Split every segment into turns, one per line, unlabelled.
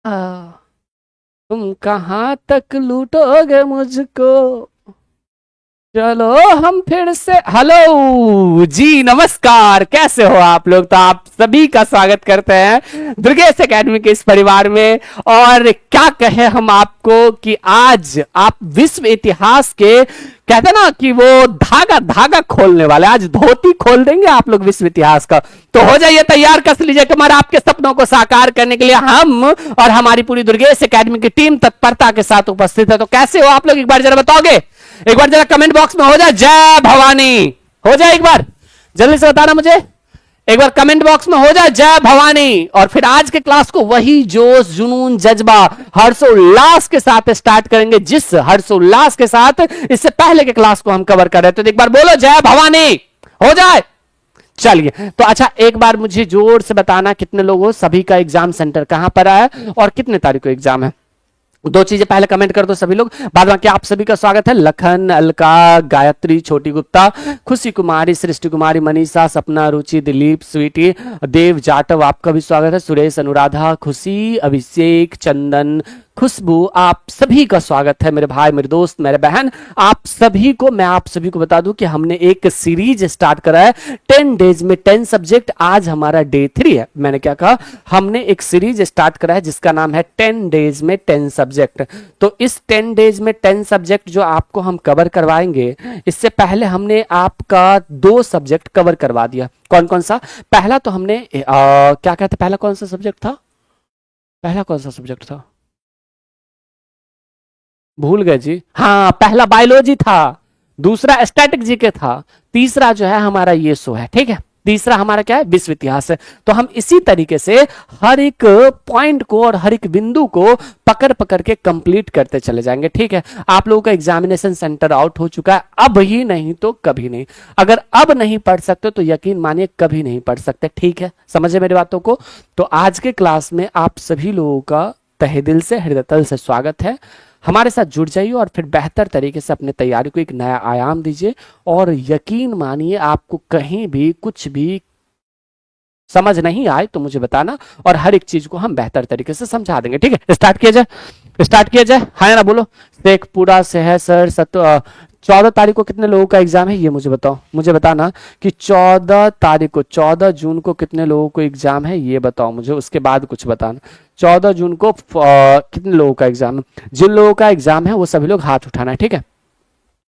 तुम कहाँ तक लूटोगे मुझको, चलो हम फिर से। हेलो जी, नमस्कार, कैसे हो आप लोग। तो आप सभी का स्वागत करते हैं दुर्गेश एकेडमी के इस परिवार में। और क्या कहें हम आपको कि आज आप विश्व इतिहास के, कहते ना कि वो धागा धागा खोलने वाले, आज धोती खोल देंगे आप लोग विश्व इतिहास का। तो हो जाइए तैयार, कस लीजिए कमर, आपके सपनों को साकार करने के लिए हम और हमारी पूरी दुर्गेश एकेडमी की टीम तत्परता के साथ उपस्थित है। तो कैसे हो आप लोग, एक बार जरा बताओगे, एक बार जरा कमेंट बॉक्स में हो जाए जय भवानी, हो जाए एक बार जल्दी से बताना मुझे, एक बार कमेंट बॉक्स में हो जाए जय भवानी। और फिर आज के क्लास को वही जोश, जुनून, जज्बा, हर्षोल्लास के साथ स्टार्ट करेंगे, जिस हर्षोल्लास के साथ इससे पहले के क्लास को हम कवर कर रहे थे। तो एक बार बोलो जय भवानी, हो जाए। चलिए, तो अच्छा एक बार मुझे जोर से बताना कितने लोगों, सभी का एग्जाम सेंटर कहां पर है और कितने तारीख को एग्जाम है। दो चीजें पहले कमेंट कर दो सभी लोग, बाद बाकी आप सभी का स्वागत है। लखन, अलका, गायत्री, छोटी गुप्ता, खुशी कुमारी, सृष्टि कुमारी, मनीषा, सपना, रुचि, दिलीप, स्वीटी, देव जाटव, आपका भी स्वागत है। सुरेश, अनुराधा, खुशी, अभिषेक, चंदन, खुशबू, आप सभी का स्वागत है। मेरे भाई, मेरे दोस्त, मेरे बहन, आप सभी को, मैं आप सभी को बता दूं कि हमने एक सीरीज स्टार्ट करा है 10 डेज में 10 सब्जेक्ट। आज हमारा डे 3 है। मैंने क्या कहा, हमने एक सीरीज स्टार्ट करा है जिसका नाम है 10 डेज में 10 सब्जेक्ट। तो इस 10 डेज में 10 सब्जेक्ट जो आपको हम कवर करवाएंगे, इससे पहले हमने आपका 2 सब्जेक्ट कवर करवा दिया। कौन कौन सा? पहला तो हमने क्या कहते, पहला कौन सा सब्जेक्ट था, पहला कौन सा सब्जेक्ट था, भूल गए जी। हाँ, पहला बायोलॉजी था, दूसरा स्टैटिक जीके था, तीसरा जो है हमारा ये सो है, ठीक है। तीसरा हमारा क्या है, विश्व इतिहास है। तो हम इसी तरीके से हर एक पॉइंट को और हर एक बिंदु को पकड़ पकड़ के कंप्लीट करते चले जाएंगे, ठीक है। आप लोगों का एग्जामिनेशन सेंटर आउट हो चुका है, अब ही नहीं तो कभी नहीं। अगर अब नहीं पढ़ सकते तो यकीन मानिए कभी नहीं पढ़ सकते, ठीक है। समझे मेरी बातों को। तो आज के क्लास में आप सभी लोगों का तहे दिल से, हृदय तल से स्वागत है। हमारे साथ जुड़ जाइए और फिर बेहतर तरीके से अपने तैयारी को एक नया आयाम दीजिए। और यकीन मानिए आपको कहीं भी कुछ भी समझ नहीं आए तो मुझे बताना, और हर एक चीज को हम बेहतर तरीके से समझा देंगे, ठीक है। स्टार्ट किया जाए, स्टार्ट किया जाए, हाँ ना बोलो। शेखपुरा से है सर 14 तारीख को कितने लोगों का एग्जाम है ये मुझे बताओ, मुझे बताना कि 14 तारीख को, 14 जून को कितने लोगों को एग्जाम है ये बताओ मुझे, उसके बाद कुछ बताना। 14 जून को कितने लोगों का एग्जाम है, जिन लोगों का एग्जाम है वो सभी लोग हाथ उठाना है, ठीक है।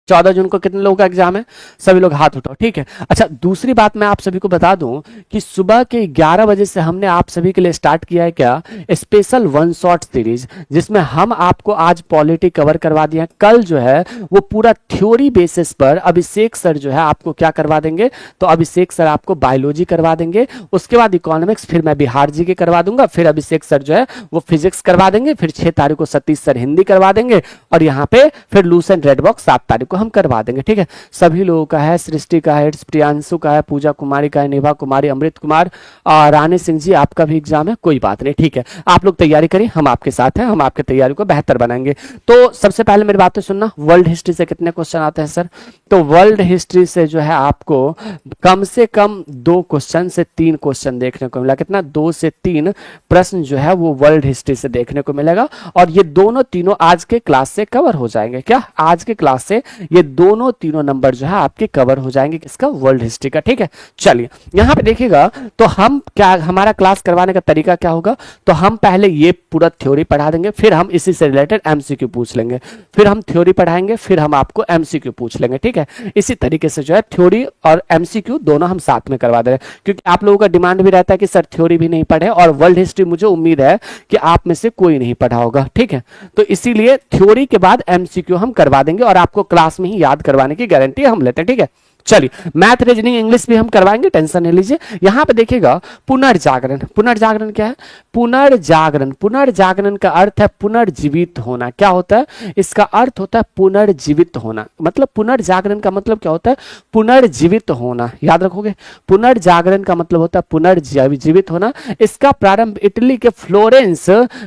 14 जून को कितने लोगों का एग्जाम है, सभी लोग हाथ उठाओ, ठीक है। अच्छा, दूसरी बात मैं आप सभी को बता दूं कि सुबह के 11 बजे से हमने आप सभी के लिए स्टार्ट किया है क्या, स्पेशल वन शॉट सीरीज, जिसमें हम आपको आज पॉलिटी कवर करवा दिया है। कल जो है वो पूरा थ्योरी बेसिस पर अभिषेक सर जो है आपको क्या करवा देंगे, तो अभिषेक सर आपको बायोलॉजी करवा देंगे, उसके बाद इकोनॉमिक्स, फिर मैं बिहार जी के करवा दूंगा, फिर अभिषेक सर जो है वो फिजिक्स करवा देंगे, फिर 6 तारीख को सतीश सर हिंदी करवा देंगे, और यहाँ पे फिर लूसेंट रेड बॉक्स 7 तारीख को हम करवा देंगे, ठीक है। सभी लोगों का है, सृष्टि का है, प्रियांशु का है, पूजा कुमारी का है, निभा कुमारी, अमृत कुमार, रानी सिंह जी आपका भी एग्जाम है, कोई बात नहीं, ठीक है। आप लोग तैयारी करिए, हम आपके साथ हैं, हम आपकी तैयारी को बेहतर बनाएंगे। तो सबसे पहले मेरी बात तो सुनना, वर्ल्ड हिस्ट्री से कितने क्वेश्चन आते हैं सर, तो वर्ल्ड हिस्ट्री से जो है आपको कम से कम 2 क्वेश्चन से 3 क्वेश्चन देखने को मिला। कितना, 2 से 3 प्रश्न जो है वो वर्ल्ड हिस्ट्री से देखने को मिलेगा, और ये दोनों तीनों आज के क्लास से कवर हो जाएंगे। क्या, आज के क्लास से ये दोनों तीनों नंबर जो है आपके कवर हो जाएंगे, किसका, वर्ल्ड हिस्ट्री का, ठीक है। चलिए यहां पे देखिएगा, तो हम क्या, हमारा क्लास करवाने का तरीका क्या होगा, तो हम पहले ये पूरा थ्योरी पढ़ा देंगे, फिर हम इसी से रिलेटेड एमसीक्यू पूछ लेंगे, फिर हम थ्योरी पढ़ाएंगे, फिर हम आपको एमसीक्यू पूछ लेंगे, ठीक है। इसी तरीके से जो है थ्योरी और एमसीक्यू दोनों हम साथ में करवा दे रहे हैं, क्योंकि आप लोगों का डिमांड भी रहता है कि सर थ्योरी भी नहीं पढ़े, और वर्ल्ड हिस्ट्री मुझे उम्मीद है कि आप में से कोई नहीं पढ़ा होगा, ठीक है। तो इसीलिए थ्योरी के बाद एमसीक्यू हम करवा देंगे, और आपको क्लास में ही याद करवाने की गारंटी हम लेते हैं, ठीक है। चलिए, मैथ, रीजनिंग, इंग्लिश भी हम करवाएंगे, टेंशन नहीं लीजिए। यहां पे देखिएगा, पुनर्जागरण, पुनर्जागरण क्या है, पुनर्जागरण, पुनर्जागरण का अर्थ है पुनर्जीवित होना। क्या होता है, इसका अर्थ होता है पुनर्जीवित होना, मतलब पुनर्जागरण का मतलब क्या होता है, पुनर्जीवित होना, याद रखोगे। पुनर्जागरण का मतलब होता है पुनर्जीवित होना। इसका प्रारंभ इटली के फ्लोरेंस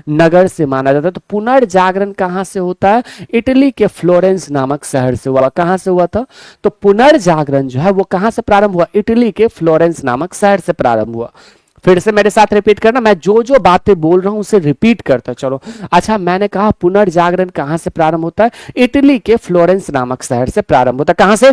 नगर से माना जाता है। तो पुनर्जागरण कहां से होता है, इटली के फ्लोरेंस नामक शहर से हुआ। कहां से हुआ था, तो पुनर्जागरण जो है वो कहां से प्रारंभ हुआ, इटली के फ्लोरेंस नामक शहर से प्रारंभ हुआ। फिर से मेरे साथ रिपीट करना, मैं जो जो बातें बोल रहा हूं उसे रिपीट करता चलो। अच्छा, मैंने कहा पुनर्जागरण कहां से प्रारंभ होता है? इटली के फ्लोरेंस नामक शहर से प्रारंभ होता है। कहां से?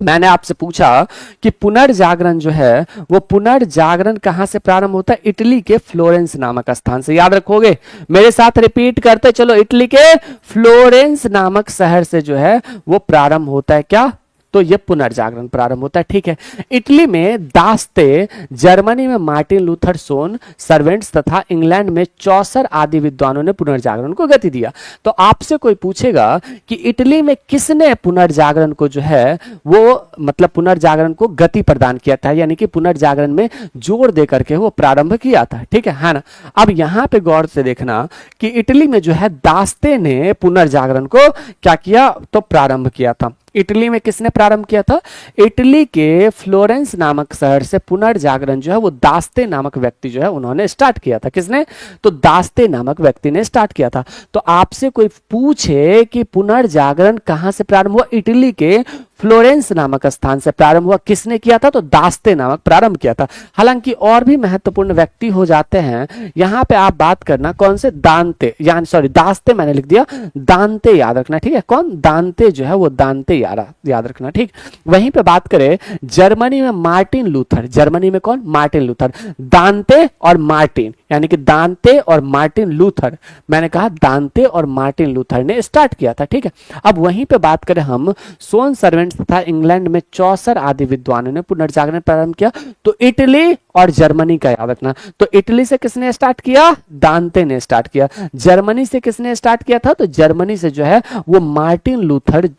मैंने आपसे पूछा कि पुनर्जागरण जो है वो पुनर्जागरण कहां से प्रारंभ होता है? इटली के फ्लोरेंस नामक स्थान से। याद रखोगे, मेरे साथ रिपीट करते चलो, इटली के फ्लोरेंस नामक शहर से जो है वो प्रारंभ होता है। क्या? तो ये पुनर्जागरण प्रारंभ होता है। ठीक है, इटली में दास्ते, जर्मनी में मार्टिन लूथर सोन सर्वेंट्स तथा इंग्लैंड में चौसर आदि विद्वानों ने पुनर्जागरण को गति दिया। तो आपसे कोई पूछेगा कि इटली में किसने पुनर्जागरण को जो है वो मतलब पुनर्जागरण को गति प्रदान किया था, यानी कि पुनर्जागरण में जोर दे करके वो प्रारंभ किया था। ठीक है ना? अब यहां पे गौर से देखना कि इटली में जो है दास्ते ने पुनर्जागरण को क्या किया? तो प्रारंभ किया था। इटली में किसने प्रारंभ किया था? इटली के फ्लोरेंस नामक शहर से पुनर्जागरण जो है वो दास्ते नामक व्यक्ति जो है उन्होंने स्टार्ट किया था। किसने? तो दास्ते नामक व्यक्ति ने स्टार्ट किया था। तो आपसे कोई पूछे कि पुनर्जागरण कहां से प्रारंभ हुआ? इटली के फ्लोरेंस नामक स्थान से प्रारंभ हुआ। किसने किया था? तो दास्ते नामक प्रारंभ किया था। हालांकि और भी महत्वपूर्ण व्यक्ति हो जाते हैं। यहां पे आप बात करना कौन से? दांते, यानी सॉरी दास्ते मैंने लिख दिया, दांते याद रखना। ठीक है, कौन? दांते जो है वो दांते याद रखना। ठीक, वहीं पे बात करें जर्मनी में मार्टिन लूथर, जर्मनी में कौन? Martin Luther. दांते और मार्टिन, यानी कि दांते और मार्टिन लूथर, मैंने कहा दांते और मार्टिन लूथर ने स्टार्ट किया था। ठीक है, अब वहीं पे बात करें हम सोन सर्वेंट्स तथा इंग्लैंड में चौसर आदि विद्वानों ने पुनर्जागरण प्रारंभ किया। तो इटली और जर्मनी का याद रखना। तो इटली से किसने स्टार्ट किया? दांते ने स्टार्ट किया। जर्मनी से किसने स्टार्ट किया था? तो जर्मनी से जो है वो मार्टिन लूथर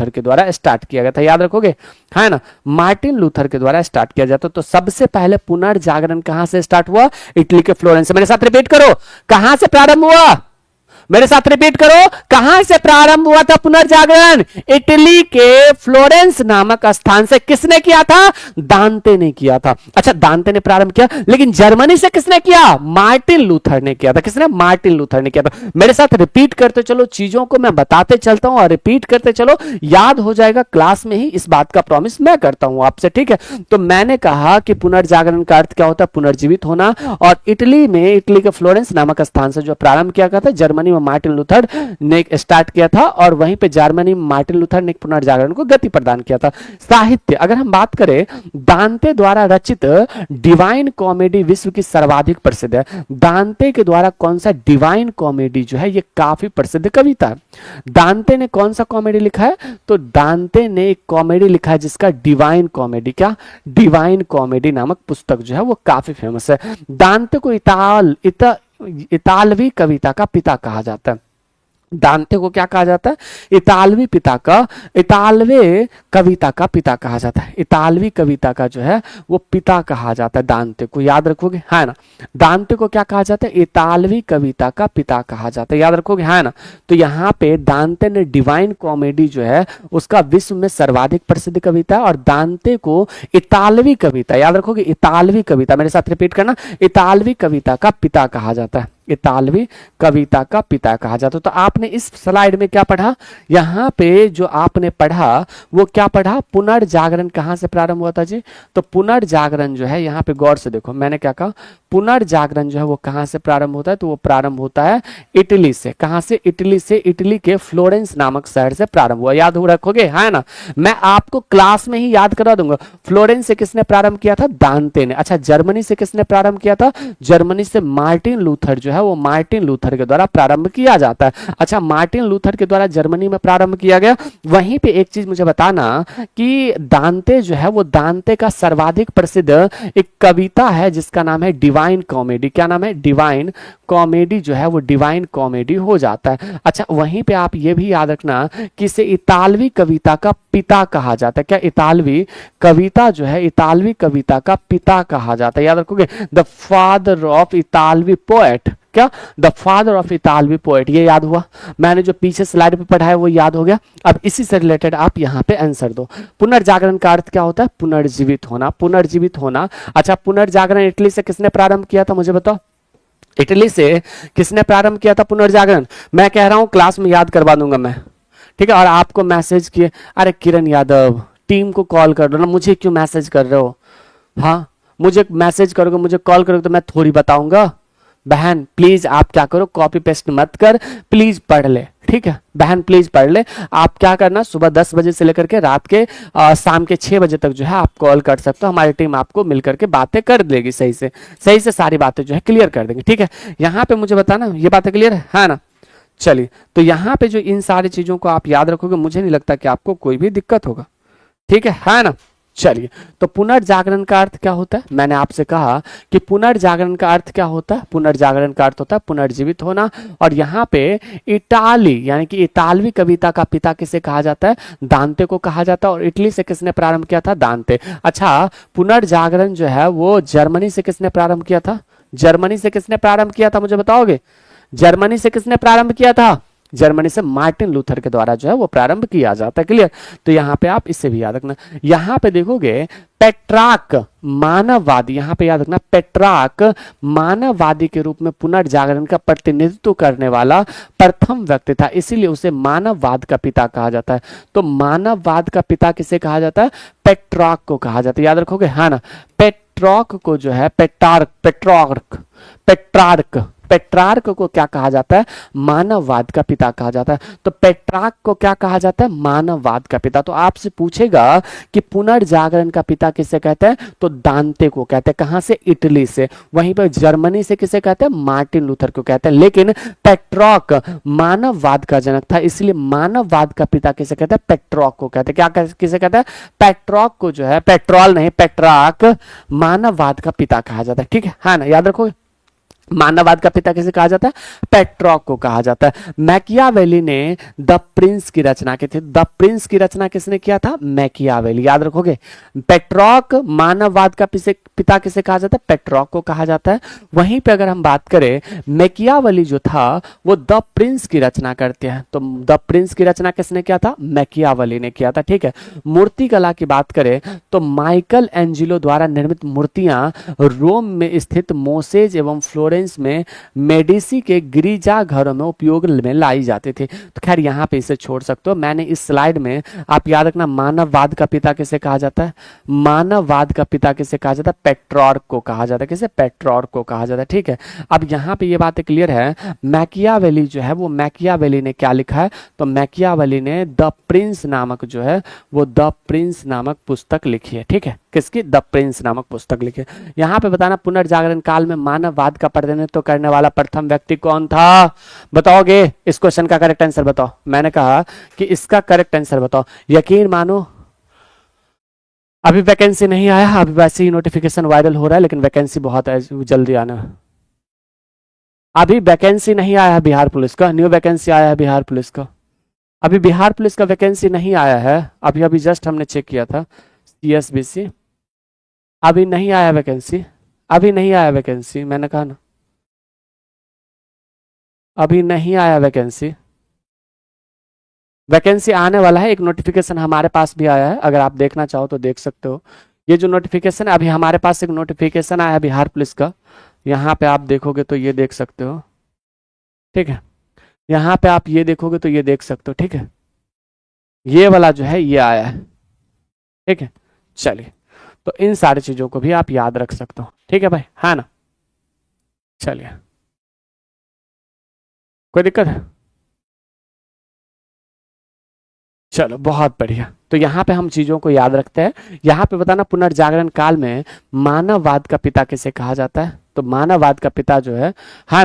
के द्वारा स्टार्ट किया गया था। याद रखोगे, है ना? मार्टिन लूथर के द्वारा स्टार्ट किया जाता। तो सबसे पहले पुनर्जागरण कहां से स्टार्ट हुआ? इटली के फ्लोरेंस से। मेरे साथ रिपीट करो, कहां से प्रारंभ हुआ? मेरे साथ रिपीट करो, कहां से प्रारंभ हुआ था पुनर्जागरण? इटली के फ्लोरेंस नामक स्थान से। किसने किया था? दांते ने किया था। अच्छा, दांते ने प्रारंभ किया, लेकिन जर्मनी से किसने किया? मार्टिन लूथर ने किया था। किसने? मार्टिन लूथर ने किया था। मेरे साथ रिपीट करते चलो, चीजों को मैं बताते चलता हूं और रिपीट करते चलो, याद हो जाएगा क्लास में ही, इस बात का प्रॉमिस मैं करता हूं आपसे। ठीक है, तो मैंने कहा कि पुनर्जागरण का अर्थ क्या होता है? पुनर्जीवित होना। और इटली में, इटली के फ्लोरेंस नामक स्थान से जो प्रारंभ किया गया था, जर्मनी में मार्टिन लूथर ने स्टार्ट किया था और वहीं पे जर्मनी में मार्टिन लूथर ने पुनर्जागरण को गति प्रदान किया था। साहित्य, अगर हम बात करें, दांते द्वारा रचित डिवाइन कॉमेडी विश्व की सर्वाधिक प्रसिद्ध है। दांते के द्वारा कौन सा डिवाइन कॉमेडी जो है ये काफी प्रसिद्ध कविता है। दांते ने कौन सा कॉमेडी लिखा है? तो दांते ने एक कॉमेडी लिखा है जिसका डिवाइन कॉमेडी, क्या? डिवाइन कॉमेडी नामक पुस्तक जो है वो काफी फेमस है। दांते को इतालवी कविता का पिता कहा जाता है। दांते को क्या कहा जाता है? इतालवी कविता का पिता कहा जाता है। इतालवी कविता का जो है वो पिता कहा जाता है दांते को। याद रखोगे, है ना? दांते को क्या कहा जाता है? इतालवी कविता का पिता कहा जाता है। याद रखोगे, है ना? तो यहाँ पे दांते ने डिवाइन कॉमेडी जो है उसका विश्व में सर्वाधिक प्रसिद्ध कविता है। और दांते को इतालवी कविता, याद रखोगे, इतालवी कविता, मेरे साथ रिपीट करना, इतालवी कविता का पिता कहा जाता है। इतालवी कविता का पिता कहा जाता है। तो आपने इस स्लाइड में क्या पढ़ा? यहां पे जो आपने पढ़ा वो क्या पढ़ा? पुनर्जागरण कहां से प्रारंभ हुआ था जी? तो पुनर्जागरण जो है, यहां पे गौर से देखो, मैंने क्या कहा? पुनर्जागरण जो है वो कहां से प्रारंभ होता है? तो वो प्रारंभ होता है इटली से। कहां से? इटली से। इटली के फ्लोरेंस नामक शहर से प्रारंभ हुआ। याद हो रखोगे, है ना? मैं आपको क्लास में ही याद करा दूंगा। फ्लोरेंस से किसने प्रारंभ किया था? दांते ने। अच्छा, जर्मनी से किसने प्रारंभ किया था? जर्मनी से मार्टिन लूथर जो है वो मार्टिन लूथर के द्वारा प्रारंभ किया जाता है। अच्छा, मार्टिन लूथर के द्वारा जर्मनी में प्रारंभ किया गया। वहीं पे एक चीज मुझे बताना कि दांते जो है वो, दांते का सर्वाधिक प्रसिद्ध एक कविता है जिसका नाम है डिवाइन कॉमेडी। क्या नाम है? डिवाइन कॉमेडी जो है वो डिवाइन कॉमेडी हो जाता है। अच्छा, वहीं पे आप ये भी याद रखना कि इसे इतालवी कविता का पिता कहा जाता है। क्या? इतालवी कविता जो है, इतालवी कविता का पिता कहा जाता है। याद रखोगे, द फादर ऑफ इतालवी पोएट। क्या? द फादर ऑफ इतालवी पोएट। ये याद हुआ? मैंने जो पीछे स्लाइड पे पढ़ा है वो याद हो गया। अब इसी से रिलेटेड आप यहाँ पे आंसर दो। पुनर्जागरण का अर्थ क्या होता है? पुनर्जीवित होना। पुनर्जीवित होना। अच्छा, पुनर्जागरण इटली से किसने प्रारंभ किया था? मुझे बताओ, इटली से किसने प्रारंभ किया था पुनर्जागरण? मैं कह रहा हूं क्लास में याद करवा दूंगा मैं, ठीक है? और आपको मैसेज किए, अरे किरण यादव टीम को कॉल कर दो ना, मुझे क्यों मैसेज कर रहे हो? हाँ, मुझे मैसेज करोगे, मुझे कॉल करोगे तो मैं थोड़ी बताऊंगा। बहन प्लीज आप क्या करो, कॉपी पेस्ट मत कर, प्लीज पढ़ ले, ठीक है बहन प्लीज पढ़ ले। आप क्या करना, सुबह 10 बजे से लेकर के रात के शाम के 6 बजे तक जो है आप कॉल कर सकते हो, हमारी टीम आपको मिलकर के बातें कर देगी, सही से सारी बातें जो है क्लियर कर देंगे, ठीक है। यहाँ पे मुझे बताना ये बातें क्लियर है ना। चलिए, तो यहाँ पे जो इन सारी चीजों को आप याद रखोगे, मुझे नहीं लगता कि आपको कोई भी दिक्कत होगा, ठीक है ना। चलिए, तो पुनर्जागरण का अर्थ क्या होता है, मैंने आपसे कहा कि पुनर्जागरण का अर्थ क्या होता है, पुनर्जागरण का अर्थ होता है पुनर्जीवित होना। और यहाँ पे इटाली यानी कि इतालवी कविता का पिता किसे कहा जाता है, दांते को कहा जाता है। और इटली से किसने प्रारंभ किया था, दांते। अच्छा, पुनर्जागरण जो है वो जर्मनी से किसने प्रारंभ किया था, जर्मनी से किसने प्रारंभ किया था, मुझे बताओगे, जर्मनी से किसने प्रारंभ किया था, जर्मनी से मार्टिन लूथर के द्वारा जो है वो प्रारंभ किया जाता है, क्लियर। तो यहाँ पे आप इसे भी याद रखना। यहाँ पे देखोगे पेट्रार्क मानववादी, यहाँ पे याद रखना पेट्रार्क मानववादी के रूप में पुनर्जागरण का प्रतिनिधित्व करने वाला प्रथम व्यक्ति था, इसीलिए उसे मानववाद का पिता कहा जाता है। तो मानववाद का पिता किसे कहा जाता है, पेट्रार्क को कहा जाता है, याद रखोगे, हाँ ना। पेट्रार्क को जो है पेट्रार्क को क्या कहा जाता है, मानववाद का पिता कहा जाता है। तो पेट्रार्क को क्या कहा जाता है, मानववाद का पिता। तो आपसे पूछेगा कि पुनर्जागरण का पिता किसे कहते हैं, तो दांते को कहते हैं, कहां से, इटली से। वहीं पर जर्मनी से किसे कहते हैं, मार्टिन लूथर को कहते हैं। लेकिन पेट्रार्क मानववाद का जनक था, इसलिए मानववाद का पिता किसे कहते हैं, पेट्रार्क को कहते हैं। क्या किसे कहते हैं, पेट्रार्क को जो है, पेट्रोल नहीं पेट्रार्क मानववाद का पिता कहा जाता है, ठीक है, हाँ ना, याद रखोगे। मानववाद का पिता किसे कहा जाता है, पेट्रार्क को कहा जाता है। मैकियावेली ने द प्रिंस की रचना की थी, द प्रिंस की रचना किसने किया था, मैकियावेली, याद रखोगे। पेट्रार्क मानववाद का पिता किसे कहा जाता है, पेट्रार्क को कहा जाता है। वहीं पे अगर हम बात करें, मैकियावेली जो था वो द प्रिंस की रचना करते हैं, तो द प्रिंस की रचना किसने किया था, मैकियावेली ने किया था, ठीक है। मूर्ति कला की बात करें तो माइकल एंजिलो द्वारा निर्मित मूर्तियां रोम में स्थित मोसेज एवं फ्लोरेंस में मेडिसी के गिरिजा घरों में उपयोग में लाई जाती थी। तो खैर यहाँ पे इसे छोड़ सकते हो, मैंने इस स्लाइड में आप याद रखना मानववाद का पिता किसे कहा जाता है, मानववाद का पिता किसे कहा जाता है, पेट्रार्क को कहा जाता है, किसे, पेट्रार्क को कहा जाता है, ठीक है। अब यहाँ पे ये बातें क्लियर है। मैकियावेली जो है वो, मैकियावेली ने क्या लिखा है, तो मैकियावेली ने द प्रिंस नामक जो है वो द प्रिंस नामक पुस्तक लिखी है, ठीक है, किसकी, द प्रिंस नामक पुस्तक लिखी है। यहाँ पे बताना पुनर्जागरण काल में मानववाद का प्रतिनिधित्व करने वाला प्रथम व्यक्ति कौन था, बताओगे, इस क्वेश्चन का करेक्ट आंसर बताओ। मैंने कहा कि इसका करेक्ट आंसर बताओ, यकीन मानो अभी वैकेंसी नहीं आया, अभी वैसे ही नोटिफिकेशन वायरल हो रहा है, लेकिन वैकेंसी बहुत है, जल्दी आना। अभी वैकेंसी नहीं आया है बिहार पुलिस का, न्यू वैकेंसी आया है बिहार पुलिस का, अभी बिहार पुलिस का वैकेंसी नहीं आया है, अभी जस्ट हमने चेक किया था, CSBC, अभी नहीं आया वैकेंसी, अभी नहीं आया वैकेंसी, मैंने कहा ना अभी नहीं आया वैकेंसी, वैकेंसी आने वाला है। एक नोटिफिकेशन हमारे पास भी आया है, अगर आप देखना चाहो तो देख सकते हो। ये जो नोटिफिकेशन है, अभी हमारे पास एक नोटिफिकेशन आया है बिहार पुलिस का, यहाँ पे आप देखोगे तो ये देख सकते हो, ठीक है, यहाँ पे आप ये देखोगे तो ये देख सकते हो, ठीक है, ये वाला जो है ये आया है, ठीक है। चलिए, तो इन सारी चीजों को भी आप याद रख सकते हो, ठीक है भाई, है ना। चलिए, कोई दिक्कत है, चलो बहुत बढ़िया। तो यहाँ पे हम चीजों को याद रखते हैं। यहाँ पे बताना पुनर्जागरण काल में मानववाद का पिता किसे कहा जाता है, तो मानववाद का पिता जो है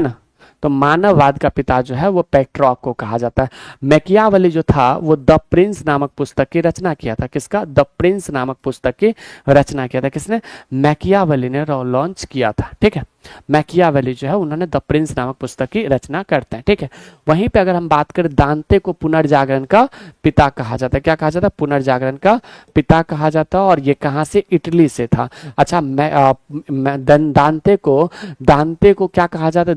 ना, तो मानववाद का पिता जो है वो पेट्रार्क को कहा जाता है। मैकियावेली जो था वो द प्रिंस नामक पुस्तक की रचना किया था, किसका, द प्रिंस नामक पुस्तक की रचना किया था, किसने, मैकियावेली ने लॉन्च किया था, ठीक है। मैकियावेली जो है उन्होंने द प्रिंस नामक पुस्तक की रचना करते हैं, ठीक है। वहीं पे अगर हम बात करें, दांते को पुनर्जागरण का पिता कहा जाता है, क्या कहा जाता है, पुनर्जागरण का पिता कहा जाता है। और ये कहाँ से, इटली से था। अच्छा, दांते को क्या कहा जाता है,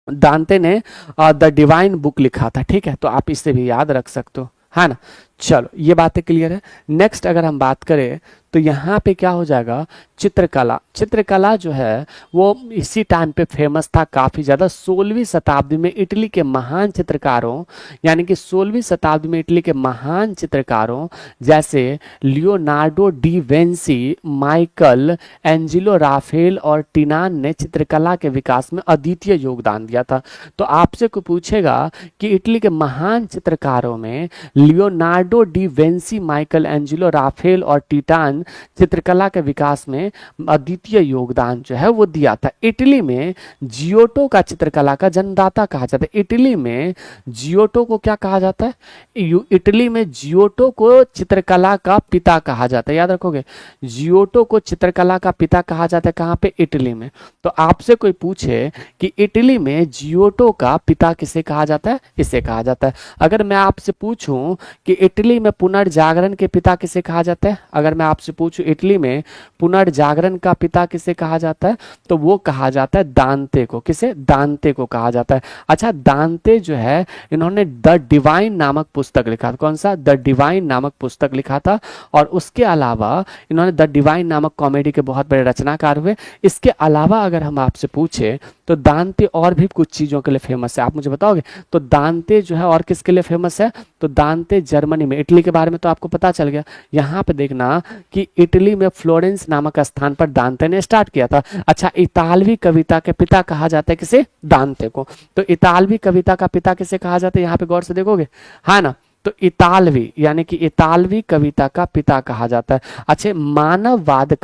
दांते ने द डिवाइन बुक लिखा था, ठीक है, तो आप इससे भी याद रख सकते हो, है ना। चलो, ये बातें क्लियर है। नेक्स्ट अगर हम बात करें तो यहाँ पे क्या हो जाएगा, चित्रकला। चित्रकला जो है वो इसी टाइम पे फेमस था काफी ज्यादा। 16वीं शताब्दी में इटली के महान चित्रकारों, यानी कि 16वीं शताब्दी में इटली के महान चित्रकारों जैसे Leonardo da Vinci, Michelangelo, Raphael और टिनान ने चित्रकला के विकास में अद्वितीय योगदान दिया था। तो आपसे कोई पूछेगा कि इटली के महान चित्रकारों में Leonardo da Vinci, Michelangelo, Raphael और टिटान चित्रकला के विकास में अद्वितीय योगदान जो है वो दिया था। इटली में जियोटो का चित्रकला का जन्मदाता कहा जाता है। इटली में जियोटो को क्या कहा जाता है, इटली में जियोटो को चित्रकला का पिता कहा जाता है। याद रखोगे, जियोटो को चित्रकला का पिता कहा जाता है कहाँ पे, इटली में। तो आपसे कोई पूछे कि इटली में जियोटो का पिता किसे कहा जाता है, इसे कहा जाता है। अगर मैं आपसे पूछूं कि इटली में पुनर्जागरण के पिता किसे कहा जाता है, अगर मैं आपसे पूछूं इटली में पुनर्जागरण का पिता किसे कहा जाता है, तो वो कहा जाता है दांते को। किसे, दांते को कहा जाता है। अच्छा, दांते जो है इन्होंने द डिवाइन नामक पुस्तक लिखा था। कौन सा, द डिवाइन नामक पुस्तक लिखा था। और उसके अलावा इन्होंने द डिवाइन नामक कॉमेडी के बहुत बड़े रचनाकार हुए। इसके अलावा अगर हम आपसे पूछे तो दांते और भी कुछ चीजों के लिए फेमस है, आप मुझे बताओगे। तो दांते जो है और किसके लिए फेमस है, तो दांते जर्मनी में। इटली के बारे में तो आपको पता चल गया। यहाँ पे देखना कि इटली में फ्लोरेंस नामक स्थान पर दांते ने स्टार्ट किया था। अच्छा, इतालवी कविता के पिता कहा जाता है किसे, दांते को। तो इतालवी कविता का पिता किसे कहा जाता है, यहाँ पे गौर से देखोगे, है ना। तो इतालवी यानी कि इतालवी कविता का पिता कहा जाता है। अच्छा, मानववाद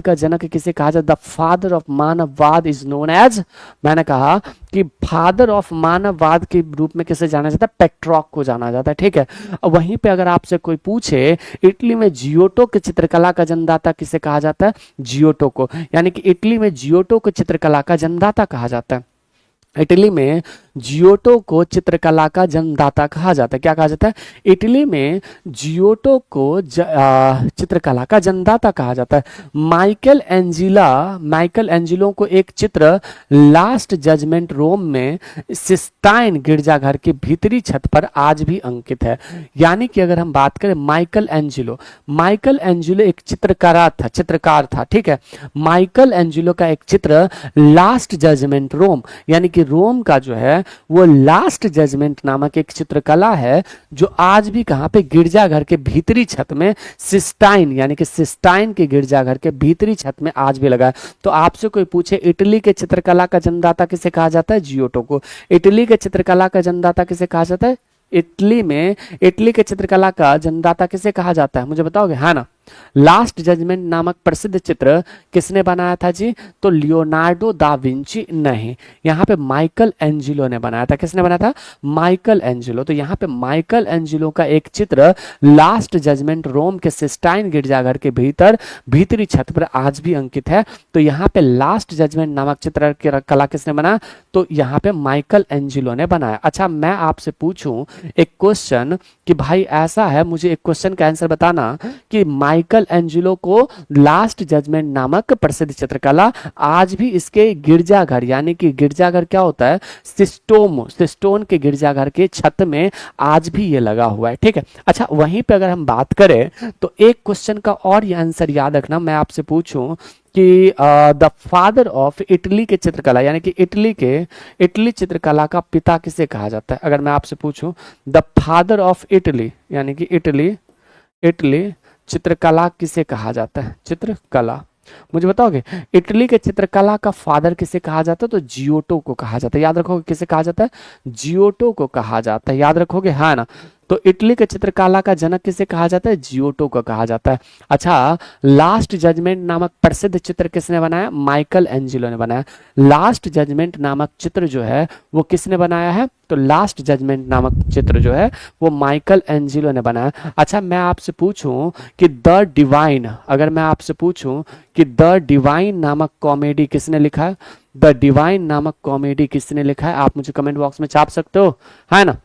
का जनक किसे कहा जाता है, द फादर ऑफ मानववाद इज नोन एज, मैंने कहा कि फादर ऑफ मानववाद के रूप में किसे जाना जाता है, पेट्रॉक को जाना जाता है। ठीक है। अब वहीं पे अगर आपसे कोई पूछे इटली में जियोटो के चित्रकला का जन्मदाता किसे कहा जाता है, जियोटो को, यानी कि इटली में जियोटो को चित्रकला का जन्मदाता कहा जाता है। इटली में जियोटो को चित्रकला का जन्मदाता कहा जाता है। क्या कहा जाता है, इटली में जियोटो को चित्रकला का जन्मदाता कहा जाता है। माइकल एंजिलो को एक चित्र लास्ट जजमेंट रोम में सिस्टाइन गिरजाघर के भीतरी छत पर आज भी अंकित है। यानी कि अगर हम बात करें माइकल एंजिलो एक चित्रकार था। ठीक है। माइकल एंजिलो का एक चित्र लास्ट जजमेंट रोम, यानी कि रोम का जो है वो लास्ट जजमेंट नामक एक चित्रकला है जो आज भी कहां पे, गिरजाघर के भीतरी छत में, सिस्टाइन यानी कि सिस्टाइन के गिरजाघर के भीतरी छत में आज भी लगा है। तो आपसे कोई पूछे इटली के चित्रकला का जन्मदाता किसे कहा जाता है, जियोटो को। इटली के चित्रकला का जन्मदाता किसे कहा जाता है, इटली के चित्रकला का जन्मदाता किसे कहा जाता है, मुझे बताओगे, है ना। लास्ट जजमेंट नामक प्रसिद्ध चित्र किसने बनाया था जी, तो लियोनार्डो दा विंची नहीं, यहाँ पे माइकल एंजिलो ने बनाया था। किसने बनाया था, माइकल एंजिलो। तो यहाँ पे माइकल एंजिलो का एक चित्र लास्ट जजमेंट रोम के सिस्टाइन गिरजाघर के भीतरी छत पर आज भी अंकित है। तो यहाँ पे लास्ट जजमेंट नामक चित्र की कला किसने बनाया, तो यहाँ पे माइकल एंजिलो ने बनाया। अच्छा, मैं आपसे पूछूं एक क्वेश्चन कि भाई ऐसा है, मुझे एक क्वेश्चन का आंसर बताना कि माइकल एंजिलो को लास्ट जजमेंट नामक प्रसिद्ध चित्रकला आज भी इसके गिरजाघर, यानी कि गिरजाघर क्या होता है, सिस्टोन के गिरजाघर के छत में आज भी ये लगा हुआ है। ठीक है। अच्छा, वहीं पे अगर हम बात करें तो एक क्वेश्चन का और ये आंसर याद रखना, मैं आपसे पूछूं कि द फादर ऑफ इटली के चित्रकला, यानी कि इटली चित्रकला का पिता किसे कहा जाता है। अगर मैं आपसे पूछूं द फादर ऑफ इटली, यानी कि इटली चित्रकला किसे कहा जाता है, चित्रकला, मुझे बताओगे। इटली के चित्रकला का फादर किसे कहा जाता है, तो जियोटो को कहा जाता है। याद रखोगे किसे कहा जाता है, जियोटो को कहा जाता है। याद रखोगे, हाँ ना। तो इटली के चित्रकला का जनक किसे कहा जाता है, जियोटो को कहा जाता है। अच्छा, लास्ट जजमेंट नामक प्रसिद्ध चित्र किसने बनाया, माइकल एंजिलो ने बनाया। लास्ट जजमेंट नामक चित्र जो है वो किसने बनाया है, तो लास्ट जजमेंट नामक चित्र जो है वो माइकल एंजिलो ने बनाया। अच्छा, मैं आपसे पूछूं कि द डिवाइन, अगर मैं आपसे पूछूं कि द डिवाइन नामक कॉमेडी किसने लिखा है, द डिवाइन नामक कॉमेडी किसने लिखा है, आप मुझे कमेंट बॉक्स में छाप सकते हो, है ना।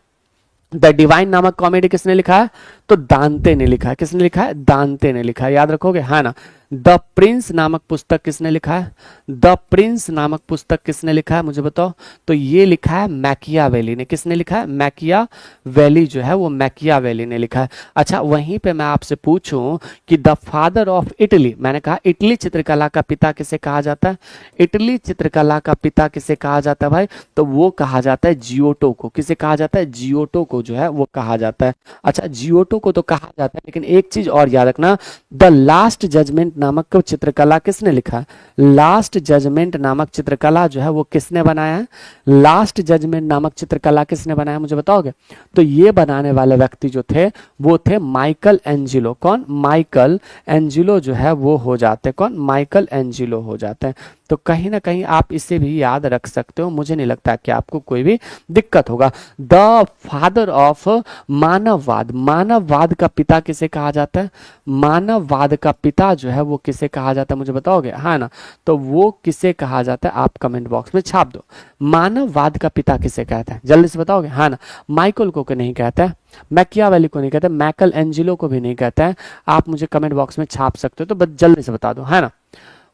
द डिवाइन नामक कॉमेडी किसने लिखा है, तो दांते ने लिखा है। किसने लिखा है, दांते ने लिखा है। याद रखोगे, है ना। द प्रिंस नामक पुस्तक किसने लिखा है? द प्रिंस नामक पुस्तक किसने लिखा है मुझे बताओ? तो ये लिखा है मैकियावेली ने। किसने लिखा है? मैकियावेली जो है वो मैकियावेली ने लिखा है। अच्छा, वहीं पे मैं आपसे पूछूं कि द फादर ऑफ इटली, मैंने कहा इटली चित्रकला का पिता किसे कहा जाता है? इटली चित्रकला का पिता किसे कहा जाता है भाई? तो वो कहा जाता है जियोटो को। किसे कहा जाता है? जियोटो को जो है वो कहा जाता है। अच्छा, जियोटो को तो कहा जाता है, लेकिन एक चीज और याद रखना, द लास्ट जजमेंट नामक चित्रकला किसने लिखा है? लास्ट जजमेंट नामक चित्रकला जो है वो किसने बनाया है? लास्ट जजमेंट नामक चित्रकला किसने बनाया मुझे बताओगे? तो ये बनाने वाले व्यक्ति जो थे वो थे माइकल एंजिलो। कौन? माइकल एंजिलो जो है वो हो जाते हैं। कौन? माइकल एंजिलो हो जाते हैं। तो कहीं ना कहीं आप इसे भी याद रख सकते हो, मुझे नहीं लगता कि आपको कोई भी दिक्कत होगा। द फादर ऑफ मानववाद, मानववाद का पिता किसे कहा जाता है? मानववाद का पिता जो है वो किसे कहा जाता है मुझे बताओगे? हाँ ना, तो वो किसे कहा जाता है आप कमेंट बॉक्स में छाप दो। मानववाद का पिता किसे कहते हैं जल्दी से बताओगे? हाँ ना, माइकल को नहीं कहते हैं, मैकियावेली को नहीं कहते, मैकल एंजिलो को भी नहीं कहते हैं। आप मुझे कमेंट बॉक्स में छाप सकते हो, तो बस जल्दी से बता दो। है ना,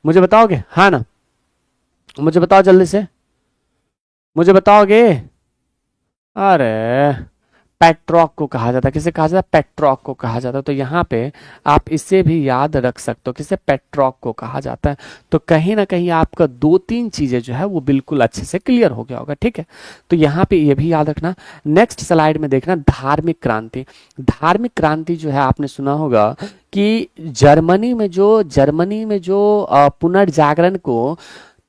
मुझे बताओगे? हाँ ना, मुझे बताओ जल्दी से, मुझे बताओगे? अरे, पेट्रॉक को कहा जाता है। किसे कहा जाता है? पेट्रॉक को कहा जाता है। तो यहाँ पे आप इसे भी याद रख सकते हो, किसे? पेट्रॉक को कहा जाता है। तो कहीं ना कहीं आपका 2-3 चीजें जो है वो बिल्कुल अच्छे से क्लियर हो गया होगा। ठीक है, तो यहाँ पे ये भी याद रखना। नेक्स्ट स्लाइड में देखना, धार्मिक क्रांति। धार्मिक क्रांति जो है आपने सुना होगा कि जर्मनी में जो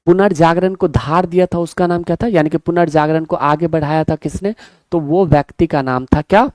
पुनर्जागरण को धार दिया था, उसका नाम क्या था? यानी कि पुनर्जागरण को आगे बढ़ाया था किसने? तो वो व्यक्ति का नाम था क्या?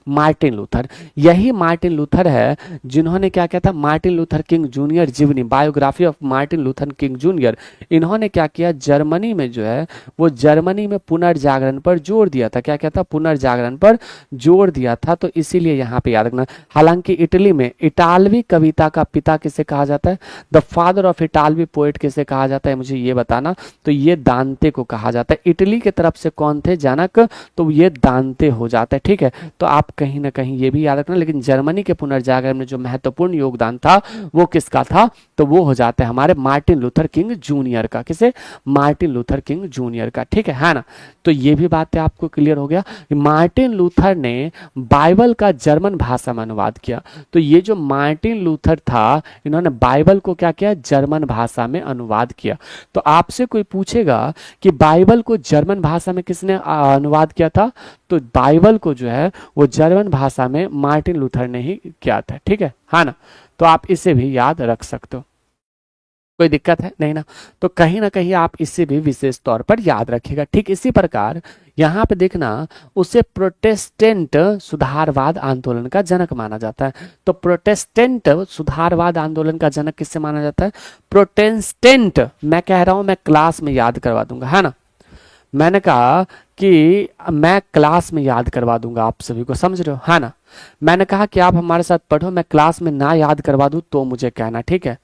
Martin Luther. यही मार्टिन लूथर है जिन्होंने क्या किया था? मार्टिन लूथर किंग जूनियर जीवनी, biography of Martin Luther king junior, इन्होंने क्या किया? जर्मनी में जो है वो जर्मनी में पुनर्जागरण पर जोर दिया था। क्या था? पुनर्जागरण पर जोर दिया था। तो इसीलिए यहाँ पे याद रखना। हालांकि इटली में इटालवी कविता का पिता किसे कहा जाता है? The father of Italian poet किसे कहा जाता है मुझे ये बताना। तो ये दांते को कहा जाता है। इटली की तरफ से कौन थे? जनक, तो ये दांते हो जाता है। ठीक है, तो आप कहीं ना कहीं ये भी याद रखना। लेकिन जर्मनी के पुनर्जागरण में जो महत्वपूर्ण योगदान था वो किसका था? तो वो हो जाता है हमारे मार्टिन लूथर किंग जूनियर का। किसे? मार्टिन लूथर किंग जूनियर का। ठीक है ना, तो ये भी बातें आपको क्लियर हो गया। मार्टिन लूथर ने बाइबल का जर्मन भाषा में अनुवाद किया। तो ये जो मार्टिन लूथर था, इन्होंने बाइबल को क्या किया? जर्मन भाषा में अनुवाद किया। तो आपसे कोई पूछेगा कि बाइबल को जर्मन भाषा में किसने अनुवाद किया था? तो बाइबल को जो है वो जर्मन भाषा में मार्टिन लूथर ने ही किया था। ठीक है, हाँ ना, तो आप इसे भी याद रख सकते हो, कोई दिक्कत है नहीं ना। तो कहीं ना कहीं आप इसे भी विशेष तौर पर याद रखिएगा। ठीक इसी प्रकार यहाँ पे देखना, उसे प्रोटेस्टेंट सुधारवाद आंदोलन का जनक माना जाता है। तो प्रोटेस्टेंट सुधारवाद आंदोलन का जनक किससे माना जाता है? प्रोटेस्टेंट, मैं कह रहा हूं मैं क्लास में याद करवा दूंगा, है ना। मैंने कहा कि मैं क्लास में याद करवा दूंगा आप सभी को, समझ रहे हो? है ना, मैंने कहा कि आप हमारे साथ पढ़ो, मैं क्लास में ना याद करवा दूं तो मुझे कहना। ठीक है,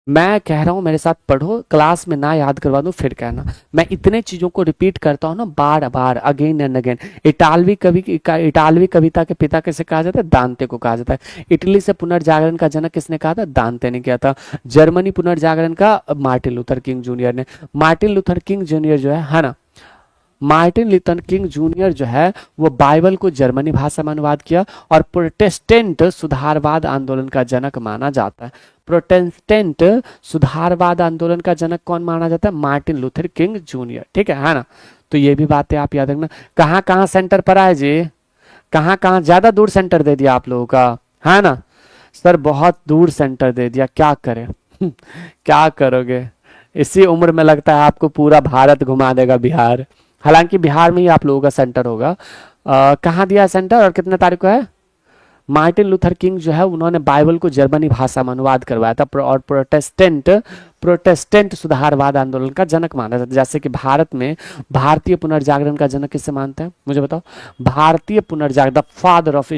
मैं कह रहा हूं मेरे साथ पढ़ो, क्लास में ना याद करवा दूं फिर कहना। मैं इतने चीजों को रिपीट करता हूं ना बार बार, अगेन एंड अगेन। इटालवी कविता के पिता किसे कहा जाता है? दांते को कहा जाता है। इटली से पुनर्जागरण का जनक किसने कहा था? दांते ने किया था। जर्मनी पुनर्जागरण का मार्टिन लूथर किंग जूनियर ने। मार्टिन लूथर किंग जूनियर जो है ना, मार्टिन लूथर किंग जूनियर जो है वो बाइबल को जर्मनी भाषा में अनुवाद किया और प्रोटेस्टेंट सुधारवाद आंदोलन का जनक माना जाता है। प्रोटेस्टेंट सुधारवाद आंदोलन का जनक कौन माना जाता है? Martin Luther king junior. ठीक है ना, तो ये भी बातें आप याद रखना। कहाँ कहाँ सेंटर पर आए जी? कहाँ कहाँ? ज्यादा दूर सेंटर दे दिया आप लोगों का, है ना सर, बहुत दूर सेंटर दे दिया, क्या करें क्या करोगे? इसी उम्र में लगता है आपको पूरा भारत घुमा देगा बिहार। हालांकि बिहार में ही आप लोगों का सेंटर होगा। कहाँ दिया सेंटर और कितने तारीख को है? मार्टिन लूथर किंग जो है उन्होंने बाइबल को जर्मनी भाषा में अनुवाद करवाया था और प्रोटेस्टेंट सुधारवाद आंदोलन का जनक माना जाता है। जैसे कि भारत में भारतीय पुनर्जागरण का जनक किससे मानते हैं मुझे बताओ? भारतीय पुनर्जागरण, द फादर ऑफ